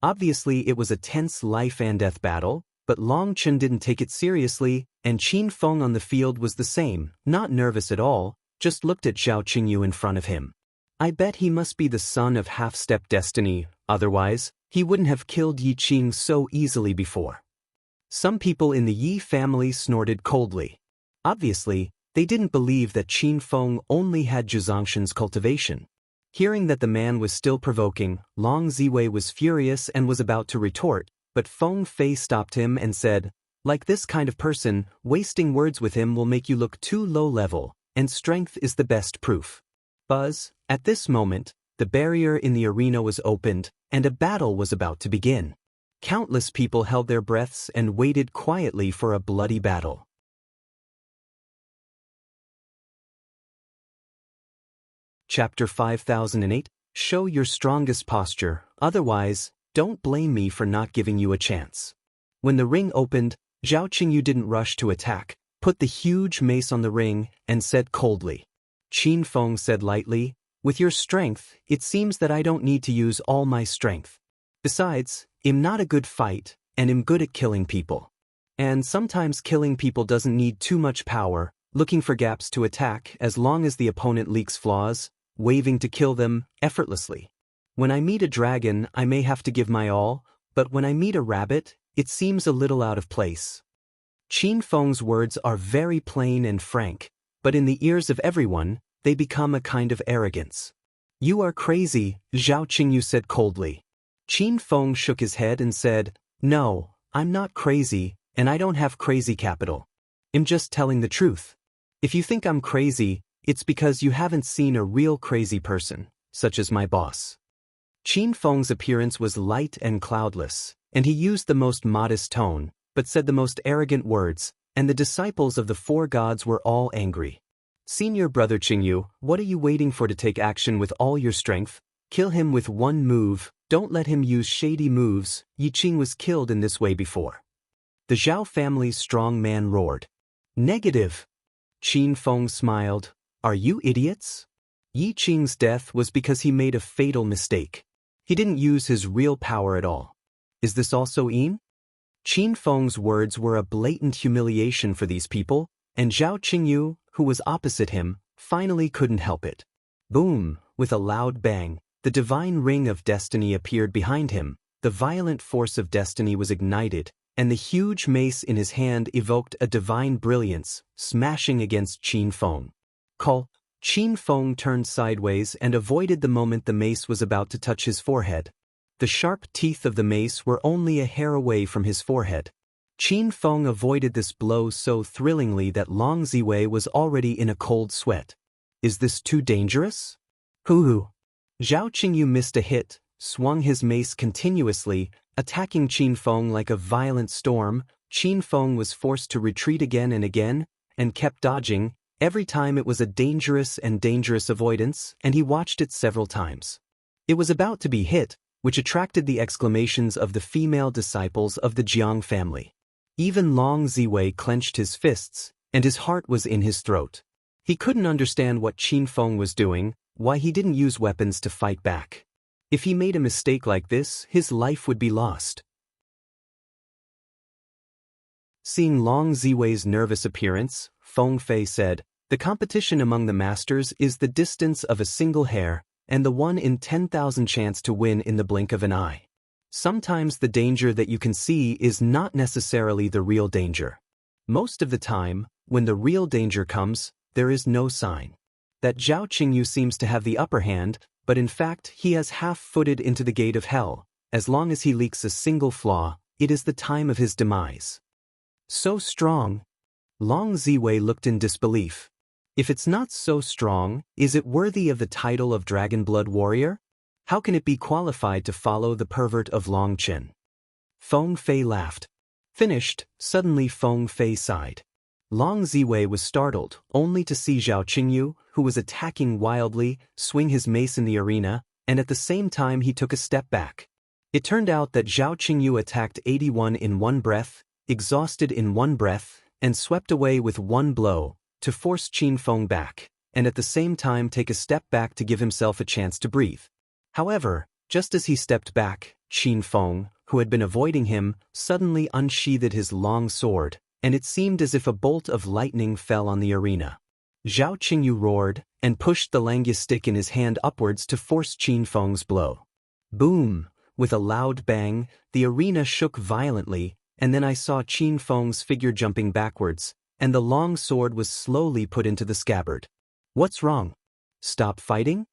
Obviously it was a tense life and death battle, but Long Chen didn't take it seriously, and Qin Feng on the field was the same, not nervous at all, just looked at Zhao Qingyu in front of him. I bet he must be the son of half-step destiny, otherwise, he wouldn't have killed Yi Qing so easily before. Some people in the Yi family snorted coldly. Obviously, they didn't believe that Qin Feng only had Zhuzhangshan's cultivation. Hearing that the man was still provoking, Long Ziwei was furious and was about to retort, but Feng Fei stopped him and said, like this kind of person, wasting words with him will make you look too low-level, and strength is the best proof. Buzz, at this moment, the barrier in the arena was opened, and a battle was about to begin. Countless people held their breaths and waited quietly for a bloody battle. Chapter 5008, Show your strongest posture, otherwise, don't blame me for not giving you a chance. When the ring opened, Zhao Qingyu didn't rush to attack, put the huge mace on the ring, and said coldly. Qin Feng said lightly, with your strength, it seems that I don't need to use all my strength. Besides, I'm not a good fight, and I'm good at killing people. And sometimes killing people doesn't need too much power, looking for gaps to attack as long as the opponent leaks flaws, waving to kill them, effortlessly. When I meet a dragon, I may have to give my all, but when I meet a rabbit, it seems a little out of place. Qin Feng's words are very plain and frank, but in the ears of everyone, they become a kind of arrogance. You are crazy, Zhao Qingyu said coldly. Qin Feng shook his head and said, no, I'm not crazy, and I don't have crazy capital. I'm just telling the truth. If you think I'm crazy, it's because you haven't seen a real crazy person, such as my boss. Qin Feng's appearance was light and cloudless, and he used the most modest tone, but said the most arrogant words, and the disciples of the four gods were all angry. Senior brother Qingyu, what are you waiting for to take action with all your strength? Kill him with one move, don't let him use shady moves, Yi Qing was killed in this way before. The Zhao family's strong man roared. Negative. Qin Feng smiled. Are you idiots? Yi Qing's death was because he made a fatal mistake. He didn't use his real power at all. Is this also Yin? Qin Feng's words were a blatant humiliation for these people, and Zhao Qingyu, who was opposite him, finally couldn't help it. Boom! With a loud bang, the divine ring of destiny appeared behind him, the violent force of destiny was ignited, and the huge mace in his hand evoked a divine brilliance, smashing against Qin Feng. Qin Feng turned sideways and avoided the moment the mace was about to touch his forehead. The sharp teeth of the mace were only a hair away from his forehead. Qin Feng avoided this blow so thrillingly that Long Ziwei was already in a cold sweat. Is this too dangerous? Hoo-hoo. Zhao Qingyu missed a hit, swung his mace continuously, attacking Qin Feng like a violent storm. Qin Feng was forced to retreat again and kept dodging. Every time it was a dangerous avoidance, and he watched it several times. It was about to be hit, which attracted the exclamations of the female disciples of the Jiang family. Even Long Ziwei clenched his fists, and his heart was in his throat. He couldn't understand what Qin Feng was doing, why he didn't use weapons to fight back. If he made a mistake like this, his life would be lost. Seeing Long Ziwei's nervous appearance, Feng Fei said, "The competition among the masters is the distance of a single hair, and the 1 in 10,000 chance to win in the blink of an eye. Sometimes the danger that you can see is not necessarily the real danger. Most of the time, when the real danger comes, there is no sign. That Zhao Qingyu seems to have the upper hand, but in fact he has half-footed into the gate of hell. As long as he leaks a single flaw, it is the time of his demise." So strong? Long Ziwei looked in disbelief. If it's not so strong, is it worthy of the title of Dragon Blood Warrior? How can it be qualified to follow the pervert of Long Qin? Feng Fei laughed. Finished, suddenly Feng Fei sighed. Long Ziwei was startled, only to see Zhao Qingyu, who was attacking wildly, swing his mace in the arena, and at the same time he took a step back. It turned out that Zhao Qingyu attacked 81 in one breath, exhausted in one breath, and swept away with one blow, to force Qin Feng back, and at the same time take a step back to give himself a chance to breathe. However, just as he stepped back, Qin Feng, who had been avoiding him, suddenly unsheathed his long sword, and it seemed as if a bolt of lightning fell on the arena. Zhao Qingyu roared, and pushed the Langya stick in his hand upwards to force Qin Feng's blow. Boom! With a loud bang, the arena shook violently, and then I saw Qin Feng's figure jumping backwards, and the long sword was slowly put into the scabbard. What's wrong? Stop fighting?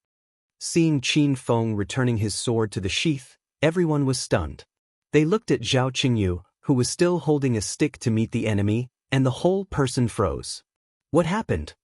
Seeing Qin Feng returning his sword to the sheath, everyone was stunned. They looked at Zhao Qingyu, who was still holding a stick to meet the enemy, and the whole person froze. What happened?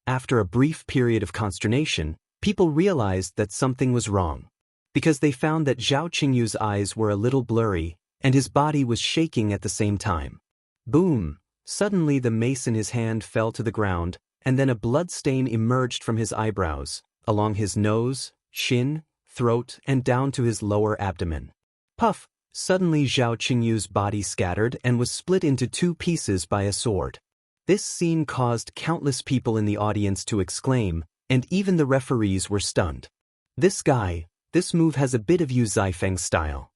After a brief period of consternation, people realized that something was wrong. Because they found that Zhao Qingyu's eyes were a little blurry, and his body was shaking at the same time. Boom! Suddenly the mace in his hand fell to the ground, and then a blood stain emerged from his eyebrows, along his nose, chin, throat, and down to his lower abdomen. Puff! Suddenly Zhao Qingyu's body scattered and was split into 2 pieces by a sword. This scene caused countless people in the audience to exclaim, and even the referees were stunned. This move has a bit of Yu Zifeng style.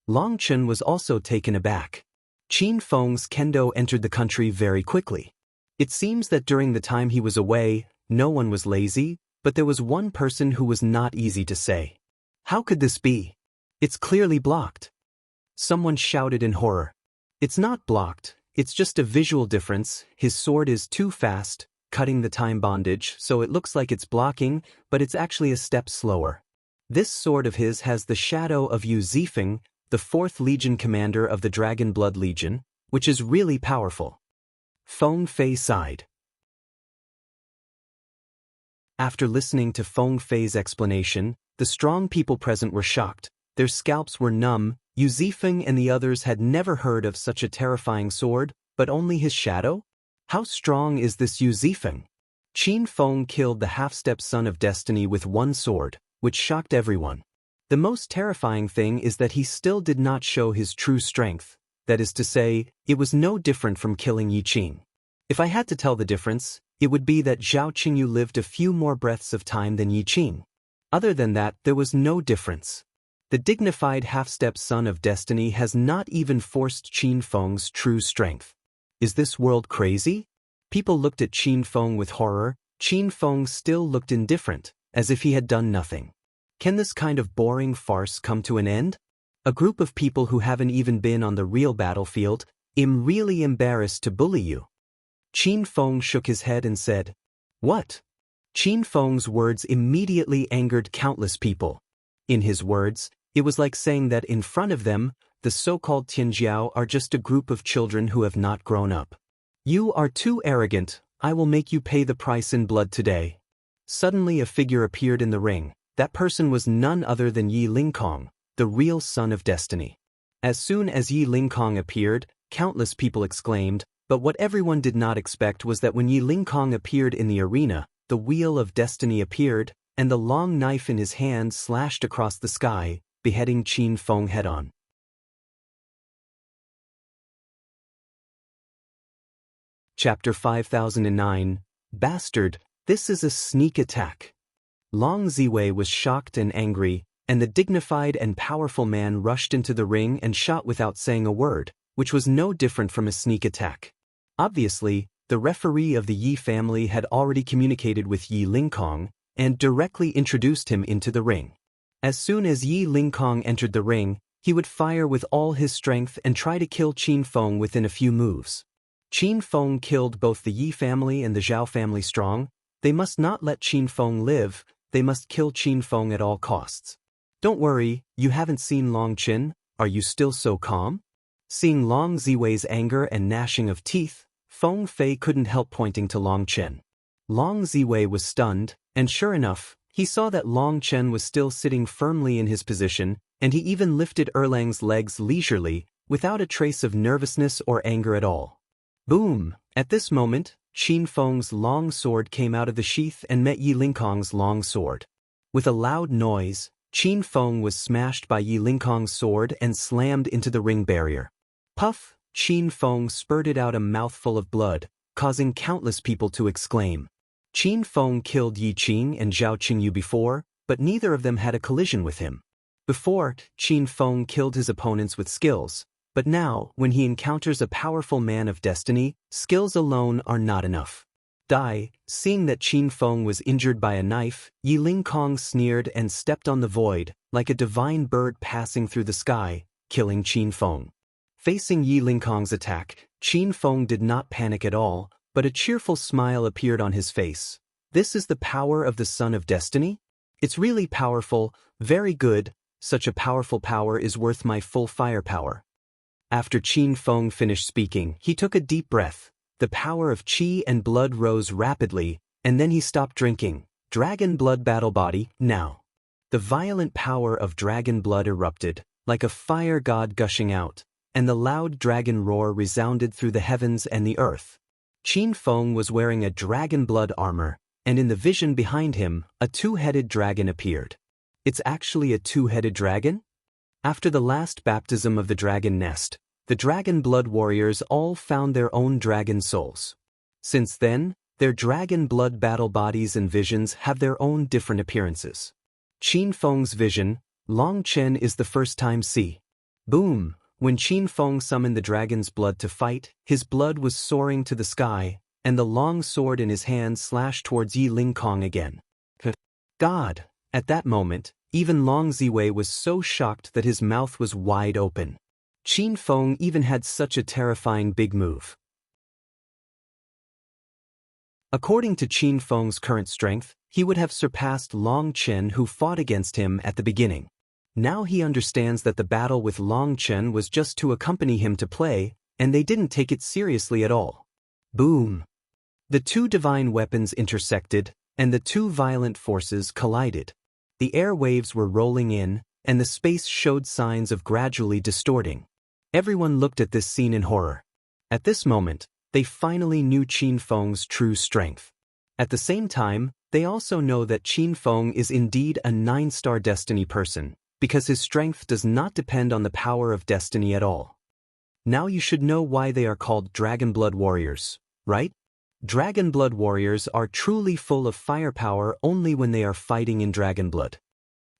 Long Qin was also taken aback. Qin Feng's kendo entered the country very quickly. It seems that during the time he was away, no one was lazy, but there was one person who was not easy to say. How could this be? It's clearly blocked. Someone shouted in horror. It's not blocked, it's just a visual difference. His sword is too fast, cutting the time bondage, so it looks like it's blocking, but it's actually a step slower. This sword of his has the shadow of Yu Zifeng, the 4th Legion commander of the Dragon Blood Legion, which is really powerful. Feng Fei sighed. After listening to Feng Fei's explanation, the strong people present were shocked. Their scalps were numb. Yu Zifeng and the others had never heard of such a terrifying sword, but only his shadow? How strong is this Yu Zifeng? Qin Feng killed the half-step son of destiny with one sword, which shocked everyone. The most terrifying thing is that he still did not show his true strength. That is to say, it was no different from killing Yi Qing. If I had to tell the difference, it would be that Zhao Qingyu lived a few more breaths of time than Yi Qing. Other than that, there was no difference. The dignified half-step son of destiny has not even forced Qin Feng's true strength. Is this world crazy? People looked at Qin Feng with horror. Qin Feng still looked indifferent, as if he had done nothing. Can this kind of boring farce come to an end? A group of people who haven't even been on the real battlefield, I'm really embarrassed to bully you. Qin Feng shook his head and said, What? Qin Feng's words immediately angered countless people. In his words, it was like saying that in front of them, the so-called Tianjiao are just a group of children who have not grown up. You are too arrogant, I will make you pay the price in blood today. Suddenly a figure appeared in the ring. That person was none other than Yi Lingkong, the real son of destiny. As soon as Yi Lingkong appeared, countless people exclaimed, but what everyone did not expect was that when Yi Lingkong appeared in the arena, the wheel of destiny appeared, and the long knife in his hand slashed across the sky, beheading Qin Feng head-on. Chapter 5009, Bastard, this is a sneak attack. Long Ziwei was shocked and angry, and the dignified and powerful man rushed into the ring and shot without saying a word, which was no different from a sneak attack. Obviously, the referee of the Yi family had already communicated with Yi Lingkong and directly introduced him into the ring. As soon as Yi Lingkong entered the ring, he would fire with all his strength and try to kill Qin Feng within a few moves. Qin Feng killed both the Yi family and the Zhao family strong. They must not let Qin Feng live, they must kill Qin Feng at all costs. Don't worry, you haven't seen Long Qin, are you still so calm? Seeing Long Ziwei's anger and gnashing of teeth, Feng Fei couldn't help pointing to Long Qin. Long Ziwei was stunned, and sure enough, he saw that Long Qin was still sitting firmly in his position, and he even lifted Erlang's legs leisurely, without a trace of nervousness or anger at all. Boom! At this moment, Qin Feng's long sword came out of the sheath and met Yi Lingkong's long sword. With a loud noise, Qin Feng was smashed by Yi Lingkong's sword and slammed into the ring barrier. Puff! Qin Feng spurted out a mouthful of blood, causing countless people to exclaim. Qin Feng killed Yi Qing and Zhao Qingyu before, but neither of them had a collision with him. Before, Qin Feng killed his opponents with skills, but now, when he encounters a powerful man of destiny, skills alone are not enough. Seeing that Qin Feng was injured by a knife, Yi Lingkong sneered and stepped on the void, like a divine bird passing through the sky, killing Qin Feng. Facing Yi Lingkong's attack, Qin Feng did not panic at all, but a cheerful smile appeared on his face. This is the power of the Son of Destiny? It's really powerful, very good, such a powerful power is worth my full firepower. After Qin Feng finished speaking, he took a deep breath. The power of qi and blood rose rapidly, and then he stopped drinking. Dragon blood battle body, now. The violent power of dragon blood erupted, like a fire god gushing out, and the loud dragon roar resounded through the heavens and the earth. Qin Feng was wearing a dragon blood armor, and in the vision behind him, a two-headed dragon appeared. It's actually a two-headed dragon? After the last baptism of the dragon nest, the dragon blood warriors all found their own dragon souls. Since then, their dragon blood battle bodies and visions have their own different appearances. Qin Feng's vision, Long Chen is the first time see. Boom! When Qin Feng summoned the dragon's blood to fight, his blood was soaring to the sky, and the long sword in his hand slashed towards Yi Lingkong again. God! At that moment, even Long Ziwei was so shocked that his mouth was wide open. Qin Feng even had such a terrifying big move. According to Qin Feng's current strength, he would have surpassed Long Chen who fought against him at the beginning. Now he understands that the battle with Long Chen was just to accompany him to play, and they didn't take it seriously at all. Boom! The two divine weapons intersected, and the two violent forces collided. The air waves were rolling in, and the space showed signs of gradually distorting. Everyone looked at this scene in horror. At this moment, they finally knew Qin Feng's true strength. At the same time, they also know that Qin Feng is indeed a 9-star destiny person, because his strength does not depend on the power of destiny at all. Now you should know why they are called Dragon Blood Warriors, right? Dragon Blood Warriors are truly full of firepower only when they are fighting in Dragon Blood.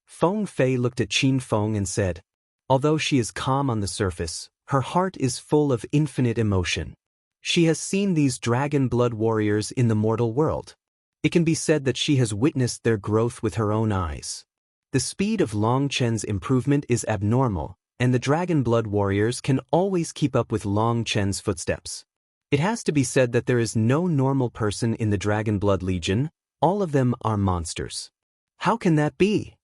Feng Fei looked at Qin Feng and said, although she is calm on the surface, her heart is full of infinite emotion. She has seen these Dragon Blood Warriors in the mortal world. It can be said that she has witnessed their growth with her own eyes. The speed of Long Chen's improvement is abnormal, and the Dragon Blood Warriors can always keep up with Long Chen's footsteps. It has to be said that there is no normal person in the Dragon Blood Legion, all of them are monsters. How can that be?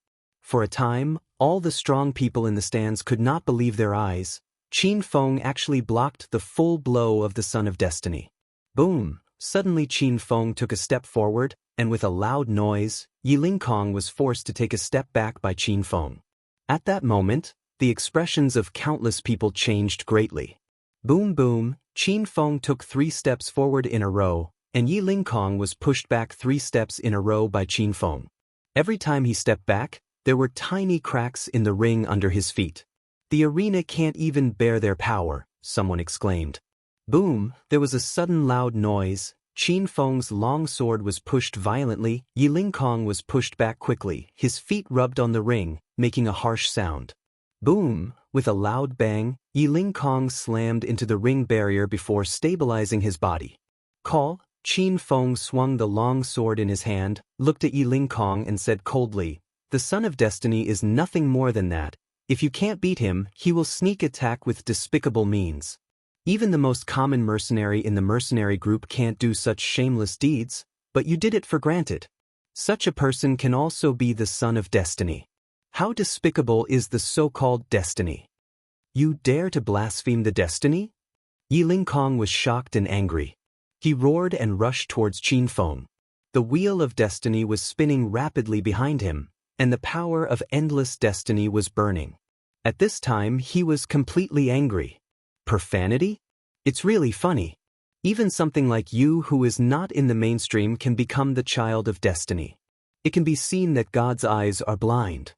For a time, all the strong people in the stands could not believe their eyes. Qin Feng actually blocked the full blow of the Son of Destiny. Boom! Suddenly Qin Feng took a step forward, and with a loud noise, Yi Lingkong was forced to take a step back by Qin Feng. At that moment, the expressions of countless people changed greatly. Boom boom, Qin Feng took 3 steps forward in a row, and Yi Lingkong was pushed back 3 steps in a row by Qin Feng. Every time he stepped back, there were tiny cracks in the ring under his feet. The arena can't even bear their power, someone exclaimed. Boom, there was a sudden loud noise. Qin Feng's long sword was pushed violently. Yi Lingkong was pushed back quickly. His feet rubbed on the ring, making a harsh sound. Boom, with a loud bang, Yi Lingkong slammed into the ring barrier before stabilizing his body. Call. Qin Feng swung the long sword in his hand, looked at Yi Lingkong and said coldly, "The Son of Destiny is nothing more than that. If you can't beat him, he will sneak attack with despicable means. Even the most common mercenary in the mercenary group can't do such shameless deeds, but you did it for granted. Such a person can also be the Son of Destiny. How despicable is the so-called Destiny? You dare to blaspheme the Destiny?" Yi Lingkong was shocked and angry. He roared and rushed towards Qin Feng. The wheel of destiny was spinning rapidly behind him, and the power of endless destiny was burning. At this time he was completely angry. Profanity? It's really funny. Even something like you who is not in the mainstream can become the child of destiny. It can be seen that God's eyes are blind.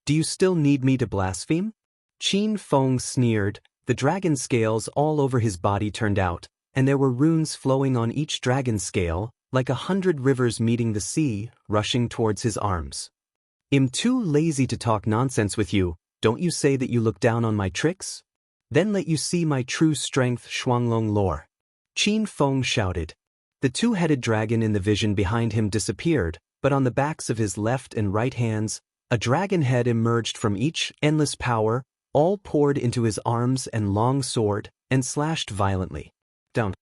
Do you still need me to blaspheme? Qin Feng sneered. The dragon scales all over his body turned out, and there were runes flowing on each dragon scale, like 100 rivers meeting the sea, rushing towards his arms. "I'm too lazy to talk nonsense with you. Don't you say that you look down on my tricks? Then let you see my true strength, Shuanglong lore." Qin Feng shouted. The 2-headed dragon in the vision behind him disappeared, but on the backs of his left and right hands, a dragon head emerged from each. Endless power, all poured into his arms and long sword, and slashed violently. Down.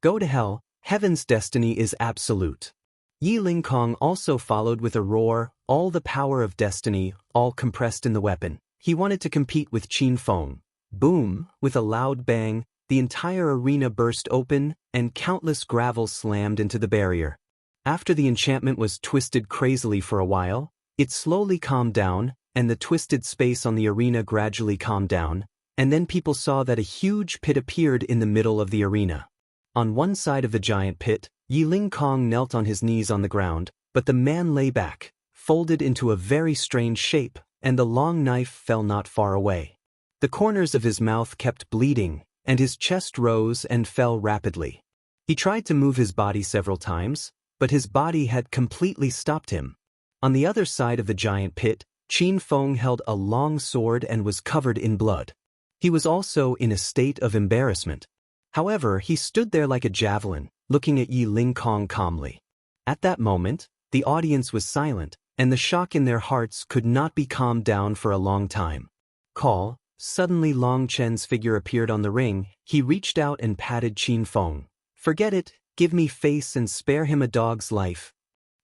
Go to hell, heaven's destiny is absolute. Yi Lingkong also followed with a roar, all the power of destiny, all compressed in the weapon. He wanted to compete with Qin Feng. Boom, with a loud bang, the entire arena burst open, and countless gravel slammed into the barrier. After the enchantment was twisted crazily for a while, it slowly calmed down, and the twisted space on the arena gradually calmed down, and then people saw that a huge pit appeared in the middle of the arena. On one side of the giant pit, Yi Lingkong knelt on his knees on the ground, but the man lay back, folded into a very strange shape, and the long knife fell not far away. The corners of his mouth kept bleeding, and his chest rose and fell rapidly. He tried to move his body several times, but his body had completely stopped him. On the other side of the giant pit, Qin Feng held a long sword and was covered in blood. He was also in a state of embarrassment. However, he stood there like a javelin, looking at Yi Lingkong calmly. At that moment, the audience was silent, and the shock in their hearts could not be calmed down for a long time. Call. Suddenly Long Chen's figure appeared on the ring. He reached out and patted Qin Feng. "Forget it, give me face and spare him a dog's life."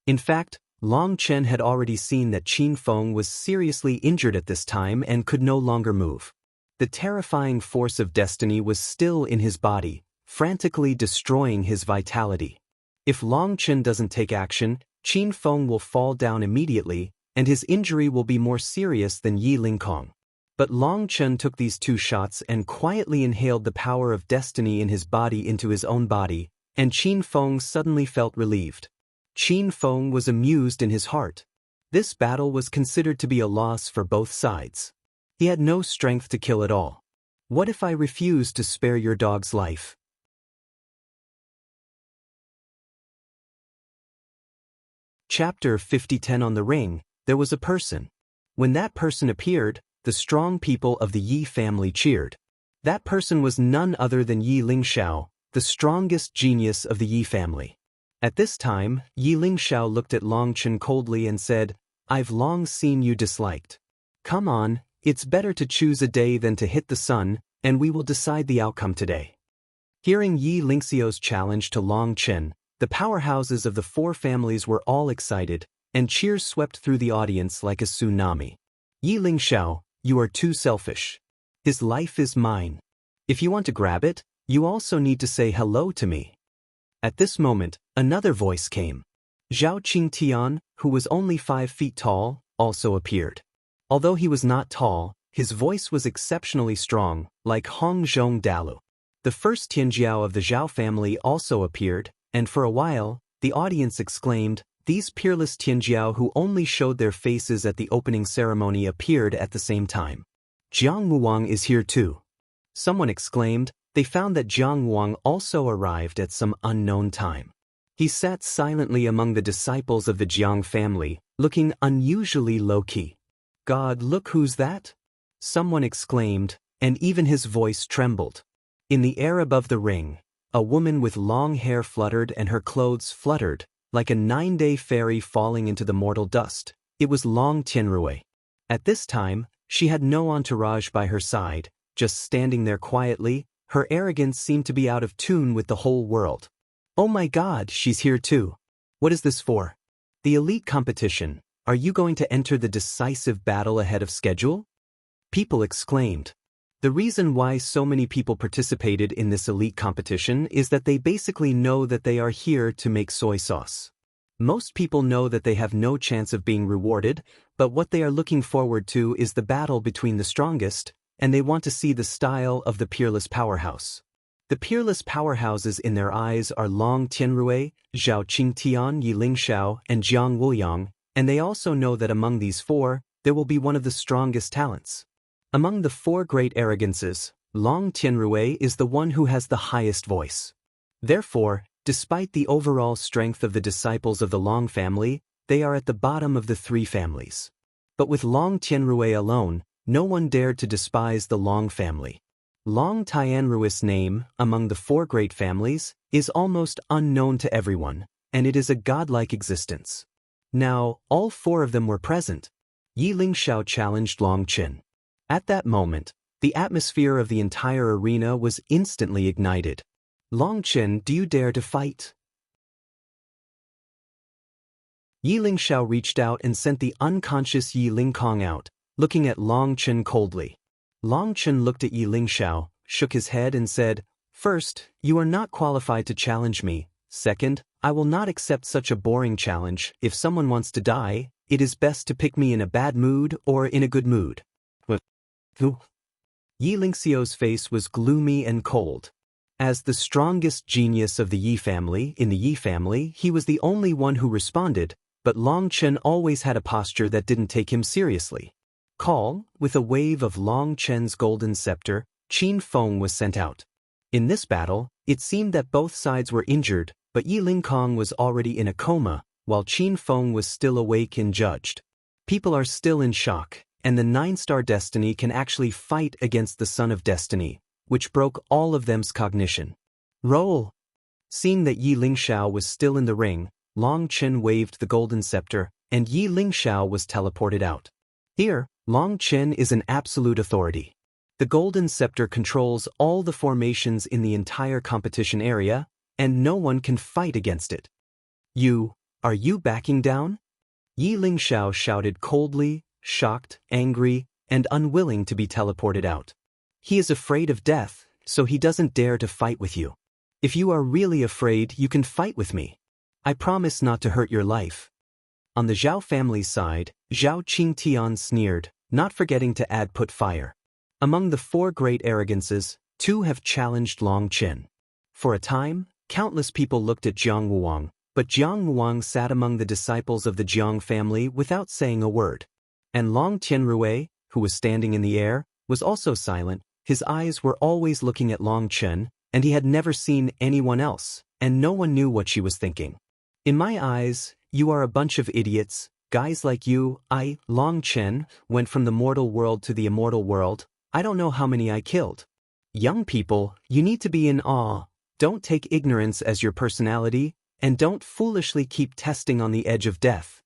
In fact, Long Chen had already seen that Qin Feng was seriously injured at this time and could no longer move. The terrifying force of destiny was still in his body, frantically destroying his vitality. If Long Chen doesn't take action, Qin Feng will fall down immediately, and his injury will be more serious than Yi Lingkong. But Long Chen took these 2 shots and quietly inhaled the power of destiny in his body into his own body, and Qin Feng suddenly felt relieved. Qin Feng was amused in his heart. This battle was considered to be a loss for both sides. He had no strength to kill at all. What if I refuse to spare your dog's life? Chapter 50:10 On the ring, there was a person. When that person appeared, the strong people of the Yi family cheered. That person was none other than Yi Lingxiao, the strongest genius of the Yi family. At this time, Yi Lingxiao looked at Long Chen coldly and said, "I've long seen you disliked. Come on, it's better to choose a day than to hit the sun, and we will decide the outcome today." Hearing Yi Lingxiao's challenge to Long Chen, the powerhouses of the 4 families were all excited, and cheers swept through the audience like a tsunami. "Yi Lingxiao, you are too selfish. His life is mine. If you want to grab it, you also need to say hello to me." At this moment, another voice came. Zhao Qingtian, who was only 5 feet tall, also appeared. Although he was not tall, his voice was exceptionally strong, like Hong Zhong Dalu. The first Tianjiao of the Zhao family also appeared, and for a while, the audience exclaimed, "These peerless Tianjiao who only showed their faces at the opening ceremony appeared at the same time. Jiang Wuang is here too." Someone exclaimed. They found that Jiang Wuang also arrived at some unknown time. He sat silently among the disciples of the Jiang family, looking unusually low-key. "God, look who's that?" someone exclaimed, and even his voice trembled. In the air above the ring, a woman with long hair fluttered and her clothes fluttered, like a 9-day fairy falling into the mortal dust. It was Long Tianrui. At this time, she had no entourage by her side, just standing there quietly. Her arrogance seemed to be out of tune with the whole world. "Oh my God, she's here too. What is this for? The elite competition. Are you going to enter the decisive battle ahead of schedule?" People exclaimed. The reason why so many people participated in this elite competition is that they basically know that they are here to make soy sauce. Most people know that they have no chance of being rewarded, but what they are looking forward to is the battle between the strongest, and they want to see the style of the peerless powerhouse. The peerless powerhouses in their eyes are Long Tianrui, Zhao Qingtian, Yi Lingxiao, and Jiang Wuyang, and they also know that among these four, there will be one of the strongest talents. Among the four great arrogances, Long Tianrui is the one who has the highest voice. Therefore, despite the overall strength of the disciples of the Long family, they are at the bottom of the three families. But with Long Tianrui alone, no one dared to despise the Long family. Long Tianrui's name, among the four great families, is almost unknown to everyone, and it is a godlike existence. Now, all four of them were present. Yi Lingxiao challenged Long Qin. At that moment, the atmosphere of the entire arena was instantly ignited. "Long Qin, do you dare to fight?" Yi Lingxiao reached out and sent the unconscious Yi Lingkong out, looking at Long Qin coldly. Long Qin looked at Yi Lingxiao, shook his head and said, "First, you are not qualified to challenge me. Second, I will not accept such a boring challenge. If someone wants to die, it is best to pick me in a bad mood or in a good mood." Yi Lingxiao's face was gloomy and cold. As the strongest genius of the Yi family, he was the only one who responded, but Long Qin always had a posture that didn't take him seriously. With a wave of Long Qin's golden scepter, Qin Feng was sent out. In this battle, it seemed that both sides were injured, but Yi Lingkong was already in a coma, while Qin Feng was still awake and judged. People are still in shock, and the 9-star destiny can actually fight against the Son of Destiny, which broke all of them's cognition. Roll! Seeing that Yi Lingxiao was still in the ring, Long Qin waved the golden scepter, and Yi Lingxiao was teleported out. Here, Long Qin is an absolute authority. The golden scepter controls all the formations in the entire competition area, and no one can fight against it. Are you backing down?" Yi Lingxiao shouted coldly, shocked, angry, and unwilling to be teleported out. "He is afraid of death, so he doesn't dare to fight with you. If you are really afraid, you can fight with me. I promise not to hurt your life." On the Zhao family side, Zhao Qingtian sneered, not forgetting to add put fire. Among the four great arrogances, 2 have challenged Long Qin. For a time, countless people looked at Jiang Wuang, but Jiang Wuang sat among the disciples of the Jiang family without saying a word. And Long Tianrui, who was standing in the air, was also silent. His eyes were always looking at Long Qin, and he had never seen anyone else, and no one knew what she was thinking. "In my eyes, you are a bunch of idiots. Guys like you, Long Qin, went from the mortal world to the immortal world. I don't know how many I killed. Young people, you need to be in awe. Don't take ignorance as your personality, and don't foolishly keep testing on the edge of death."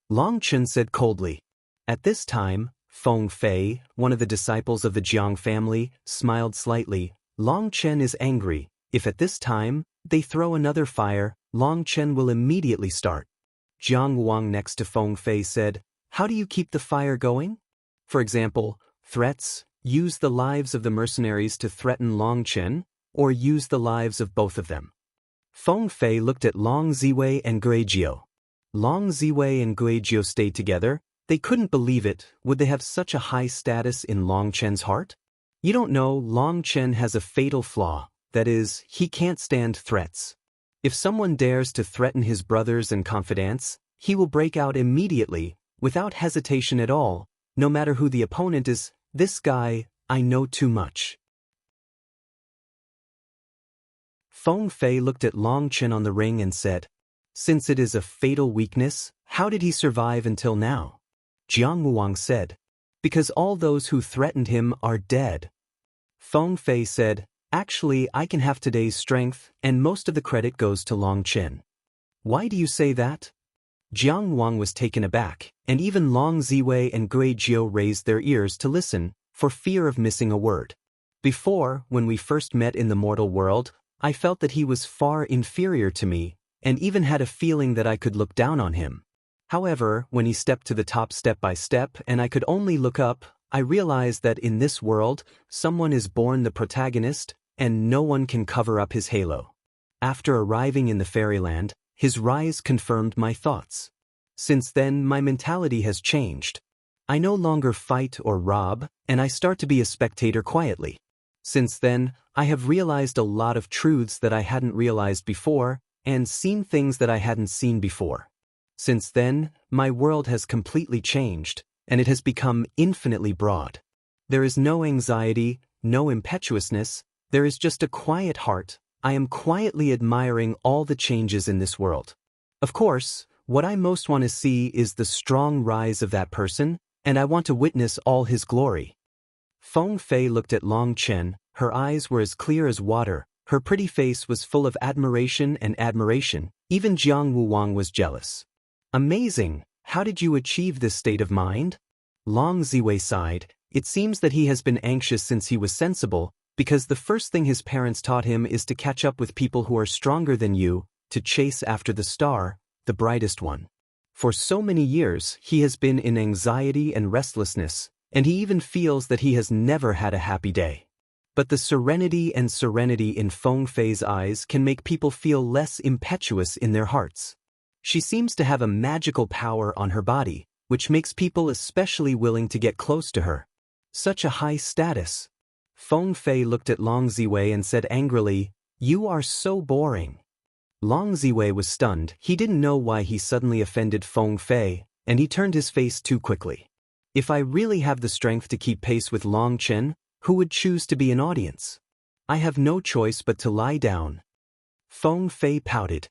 Long Qin said coldly. At this time, Feng Fei, one of the disciples of the Jiang family, smiled slightly. "Long Qin is angry. If at this time, they throw another fire, Long Qin will immediately start." Jiang Wuang next to Feng Fei said, "How do you keep the fire going? For example, threats, use the lives of the mercenaries to threaten Long Qin, or use the lives of both of them." Feng Fei looked at Long Ziwei and Guizhou. Long Ziwei and Guizhou stayed together, They couldn't believe it. Would they have such a high status in Long Chen's heart? You don't know, Long Chen has a fatal flaw, that is, he can't stand threats. If someone dares to threaten his brothers and confidants, he will break out immediately, without hesitation at all, no matter who the opponent is. This guy, I know too much. Feng Fei looked at Long Chen on the ring and said, since it is a fatal weakness, how did he survive until now? Jiang Wuang said, because all those who threatened him are dead. Feng Fei said, actually I can have today's strength, and most of the credit goes to Long Chen. Why do you say that? Jiang Wang was taken aback, and even Long Ziwei and Gui Jiu raised their ears to listen, for fear of missing a word. Before, when we first met in the mortal world, I felt that he was far inferior to me, and even had a feeling that I could look down on him. However, when he stepped to the top step by step and I could only look up, I realized that in this world, someone is born the protagonist, and no one can cover up his halo. After arriving in the fairyland, his rise confirmed my thoughts. Since then, my mentality has changed. I no longer fight or rob, and I start to be a spectator quietly. Since then, I have realized a lot of truths that I hadn't realized before, and seen things that I hadn't seen before. Since then, my world has completely changed, and it has become infinitely broad. There is no anxiety, no impetuousness, there is just a quiet heart. I am quietly admiring all the changes in this world. Of course, what I most want to see is the strong rise of that person, and I want to witness all his glory. Feng Fei looked at Long Chen, her eyes were as clear as water, her pretty face was full of admiration and admiration, even Jiang Wuwang was jealous. Amazing, how did you achieve this state of mind? Long Ziwei sighed, it seems that he has been anxious since he was sensible, because the first thing his parents taught him is to catch up with people who are stronger than you, to chase after the star, the brightest one. For so many years, he has been in anxiety and restlessness, and he even feels that he has never had a happy day. But the serenity in Feng Fei's eyes can make people feel less impetuous in their hearts. She seems to have a magical power on her body, which makes people especially willing to get close to her. Such a high status. Feng Fei looked at Long Ziwei and said angrily, you are so boring. Long Ziwei was stunned, he didn't know why he suddenly offended Feng Fei, and he turned his face too quickly. If I really have the strength to keep pace with Long Chen, who would choose to be an audience? I have no choice but to lie down. Feng Fei pouted.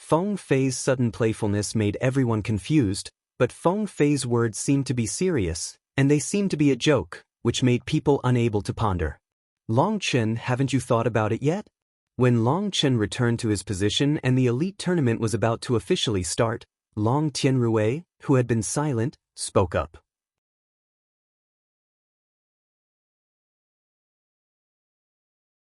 Feng Fei's sudden playfulness made everyone confused, but Feng Fei's words seemed to be serious, and they seemed to be a joke, which made people unable to ponder. Long Chen, haven't you thought about it yet? When Long Chen returned to his position and the elite tournament was about to officially start, Long Tianrui, who had been silent, spoke up.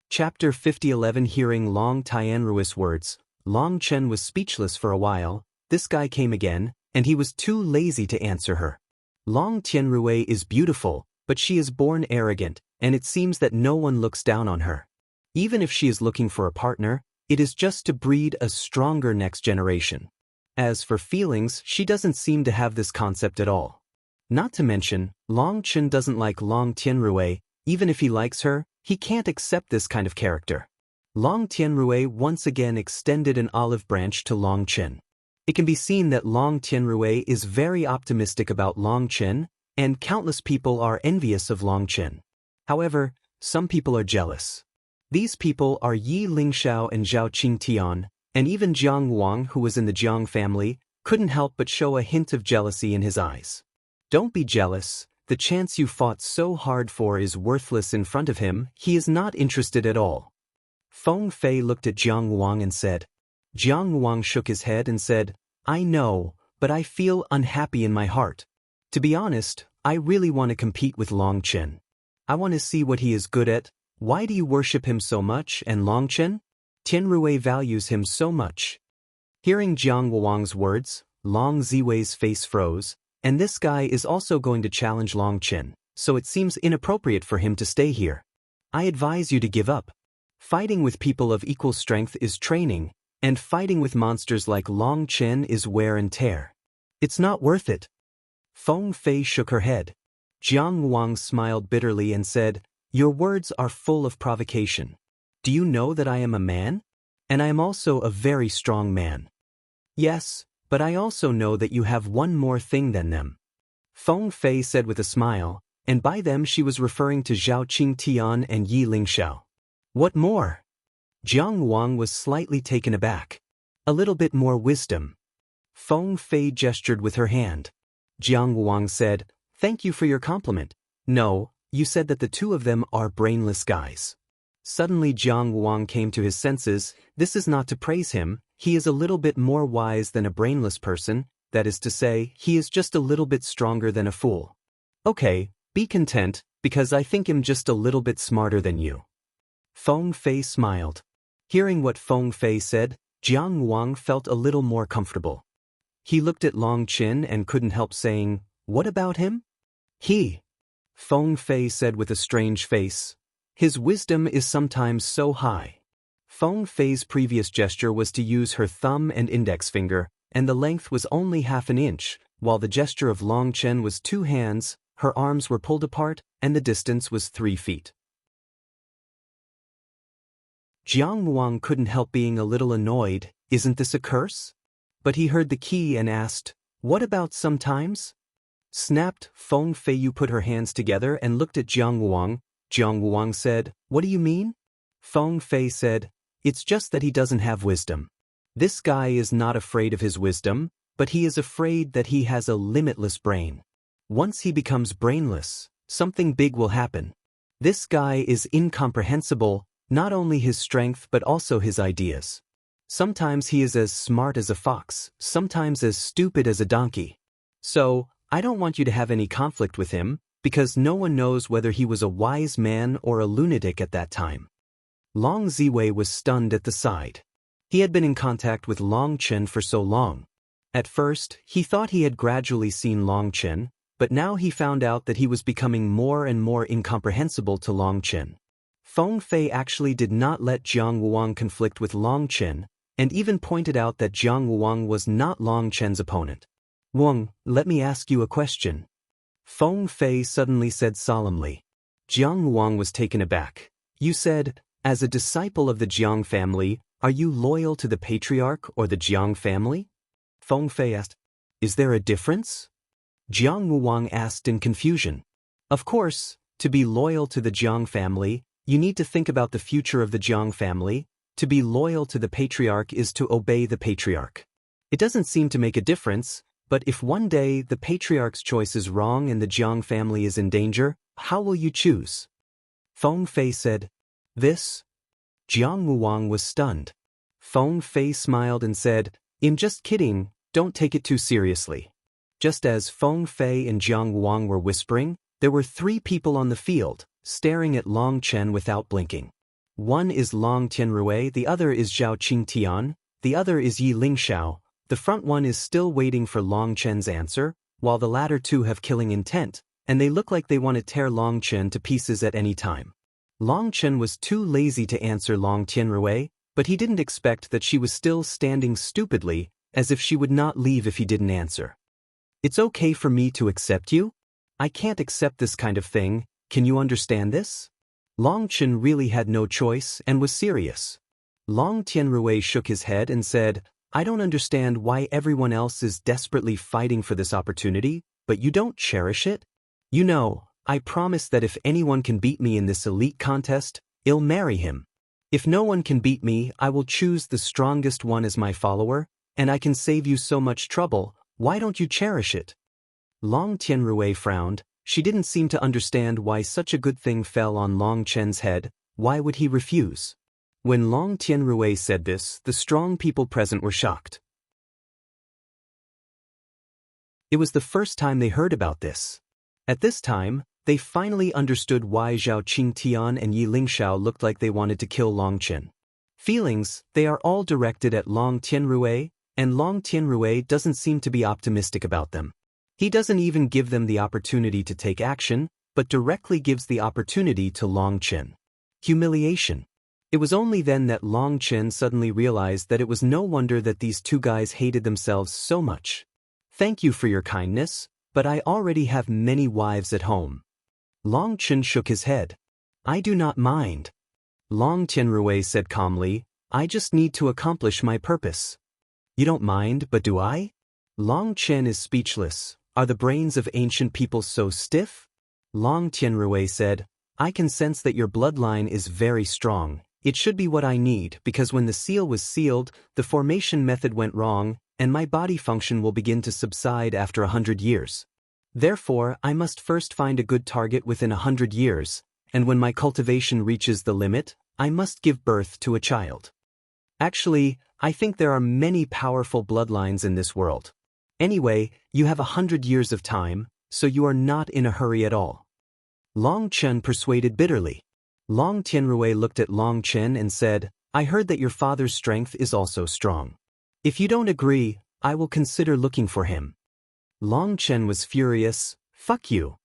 Chapter 50:11 Hearing Long Tianrui's words, Long Chen was speechless for a while. This guy came again, and he was too lazy to answer her. Long Tianrui is beautiful, but she is born arrogant, and it seems that no one looks down on her. Even if she is looking for a partner, it is just to breed a stronger next generation. As for feelings, she doesn't seem to have this concept at all. Not to mention, Long Chen doesn't like Long Tianrui. Even if he likes her, he can't accept this kind of character. Long Tianrui once again extended an olive branch to Long Chen. It can be seen that Long Tianrui is very optimistic about Long Chen, and countless people are envious of Long Chen. However, some people are jealous. These people are Yi Lingxiao and Zhao Qingtian, and even Jiang Wang, who was in the Jiang family, couldn't help but show a hint of jealousy in his eyes. Don't be jealous. The chance you fought so hard for is worthless in front of him. He is not interested at all. Feng Fei looked at Jiang Wang and said. Jiang Wang shook his head and said, I know, but I feel unhappy in my heart. To be honest, I really want to compete with Long Chen. I want to see what he is good at. Why do you worship him so much, and Long Chen? Tianrui values him so much. Hearing Jiang Wang's words, Long Ziwei's face froze, and this guy is also going to challenge Long Chen, so it seems inappropriate for him to stay here. I advise you to give up. Fighting with people of equal strength is training, and fighting with monsters like Long Chen is wear and tear. It's not worth it. Feng Fei shook her head. Jiang Wang smiled bitterly and said, "Your words are full of provocation. Do you know that I am a man? And I am also a very strong man." "Yes, but I also know that you have one more thing than them," Feng Fei said with a smile, and by them she was referring to Zhao Qingtian and Yi Lingxiao. "What more?" Jiang Wang was slightly taken aback. "A little bit more wisdom." Feng Fei gestured with her hand. Jiang Wang said, "Thank you for your compliment. No, you said that the two of them are brainless guys." Suddenly Jiang Wang came to his senses. This is not to praise him, he is a little bit more wise than a brainless person, that is to say, he is just a little bit stronger than a fool. "Okay, be content, because I think I'm just a little bit smarter than you." Feng Fei smiled. Hearing what Feng Fei said, Jiang Wang felt a little more comfortable. He looked at Long Qin and couldn't help saying, "What about him?" Feng Fei said with a strange face, "His wisdom is sometimes so high." Feng Fei's previous gesture was to use her thumb and index finger, and the length was only half an inch, while the gesture of Long Chen was 2 hands, her arms were pulled apart, and the distance was 3 feet. Jiang Wang couldn't help being a little annoyed. Isn't this a curse? But he heard the key and asked, "What about sometimes?" Snapped, Feng Fei Yu put her hands together and looked at Jiang Wang. Jiang Wang said, "What do you mean?" Feng Fei said, "It's just that he doesn't have wisdom. This guy is not afraid of his wisdom, but he is afraid that he has a limitless brain. Once he becomes brainless, something big will happen. This guy is incomprehensible, not only his strength but also his ideas. Sometimes he is as smart as a fox, sometimes as stupid as a donkey. So, I don't want you to have any conflict with him, because no one knows whether he was a wise man or a lunatic at that time." Long Ziwei was stunned at the sight. He had been in contact with Long Chen for so long. At first, he thought he had gradually seen Long Chen, but now he found out that he was becoming more and more incomprehensible to Long Chen. Feng Fei actually did not let Jiang Wang conflict with Long Chen, and even pointed out that Jiang Wang was not Long Chen's opponent. "Wang, let me ask you a question," Feng Fei suddenly said solemnly. Jiang Wang was taken aback. "You said, as a disciple of the Jiang family, are you loyal to the patriarch or the Jiang family?" Feng Fei asked. "Is there a difference?" Jiang Wang asked in confusion. "Of course, to be loyal to the Jiang family, you need to think about the future of the Jiang family. To be loyal to the patriarch is to obey the patriarch. It doesn't seem to make a difference, but if one day the patriarch's choice is wrong and the Jiang family is in danger, how will you choose?" Feng Fei said. "This?" Jiang Wang was stunned. Feng Fei smiled and said, "I'm just kidding, don't take it too seriously." Just as Feng Fei and Jiang Wang were whispering, there were 3 people on the field, staring at Long Chen without blinking. One is Long Tianrui, the other is Zhao Qingtian, the other is Yi Lingxiao. The front one is still waiting for Long Chen's answer, while the latter 2 have killing intent, and they look like they want to tear Long Chen to pieces at any time. Long Chen was too lazy to answer Long Tianrui, but he didn't expect that she was still standing stupidly, as if she would not leave if he didn't answer. "It's okay for me to accept you? I can't accept this kind of thing, can you understand this?" Long Chen really had no choice and was serious. Long Tianrui shook his head and said, "I don't understand why everyone else is desperately fighting for this opportunity, but you don't cherish it? You know, I promise that if anyone can beat me in this elite contest, I'll marry him. If no one can beat me, I will choose the strongest one as my follower, and I can save you so much trouble, why don't you cherish it?" Long Tianrui frowned. She didn't seem to understand why such a good thing fell on Long Chen's head. Why would he refuse? When Long Tianrui said this, the strong people present were shocked. It was the first time they heard about this. At this time, they finally understood why Zhao Qingtian and Yi Lingxiao looked like they wanted to kill Long Chen. Feelings, they are all directed at Long Tianrui, and Long Tianrui doesn't seem to be optimistic about them. He doesn't even give them the opportunity to take action, but directly gives the opportunity to Long Chen. Humiliation. It was only then that Long Chen suddenly realized that it was no wonder that these 2 guys hated themselves so much. "Thank you for your kindness, but I already have many wives at home. Long Chen shook his head. I do not mind. Long Tianrui said calmly, I just need to accomplish my purpose. You don't mind, but do I? Long Chen is speechless. Are the brains of ancient people so stiff? Long Tianrui said, I can sense that your bloodline is very strong. It should be what I need because when the seal was sealed, the formation method went wrong, and my body function will begin to subside after 100 years. Therefore, I must first find a good target within 100 years, and when my cultivation reaches the limit, I must give birth to a child. Actually, I think there are many powerful bloodlines in this world. Anyway, you have 100 years of time, so you are not in a hurry at all. Long Chen persuaded bitterly. Long Tianrui looked at Long Chen and said, I heard that your father's strength is also strong. If you don't agree, I will consider looking for him. Long Chen was furious. Fuck you.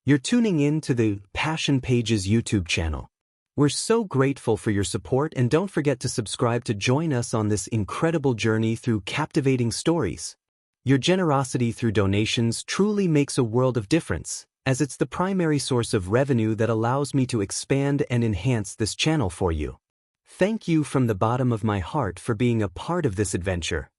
You're tuning in to the Passion Pages YouTube channel. We're so grateful for your support and don't forget to subscribe to join us on this incredible journey through captivating stories. Your generosity through donations truly makes a world of difference, as it's the primary source of revenue that allows me to expand and enhance this channel for you. Thank you from the bottom of my heart for being a part of this adventure.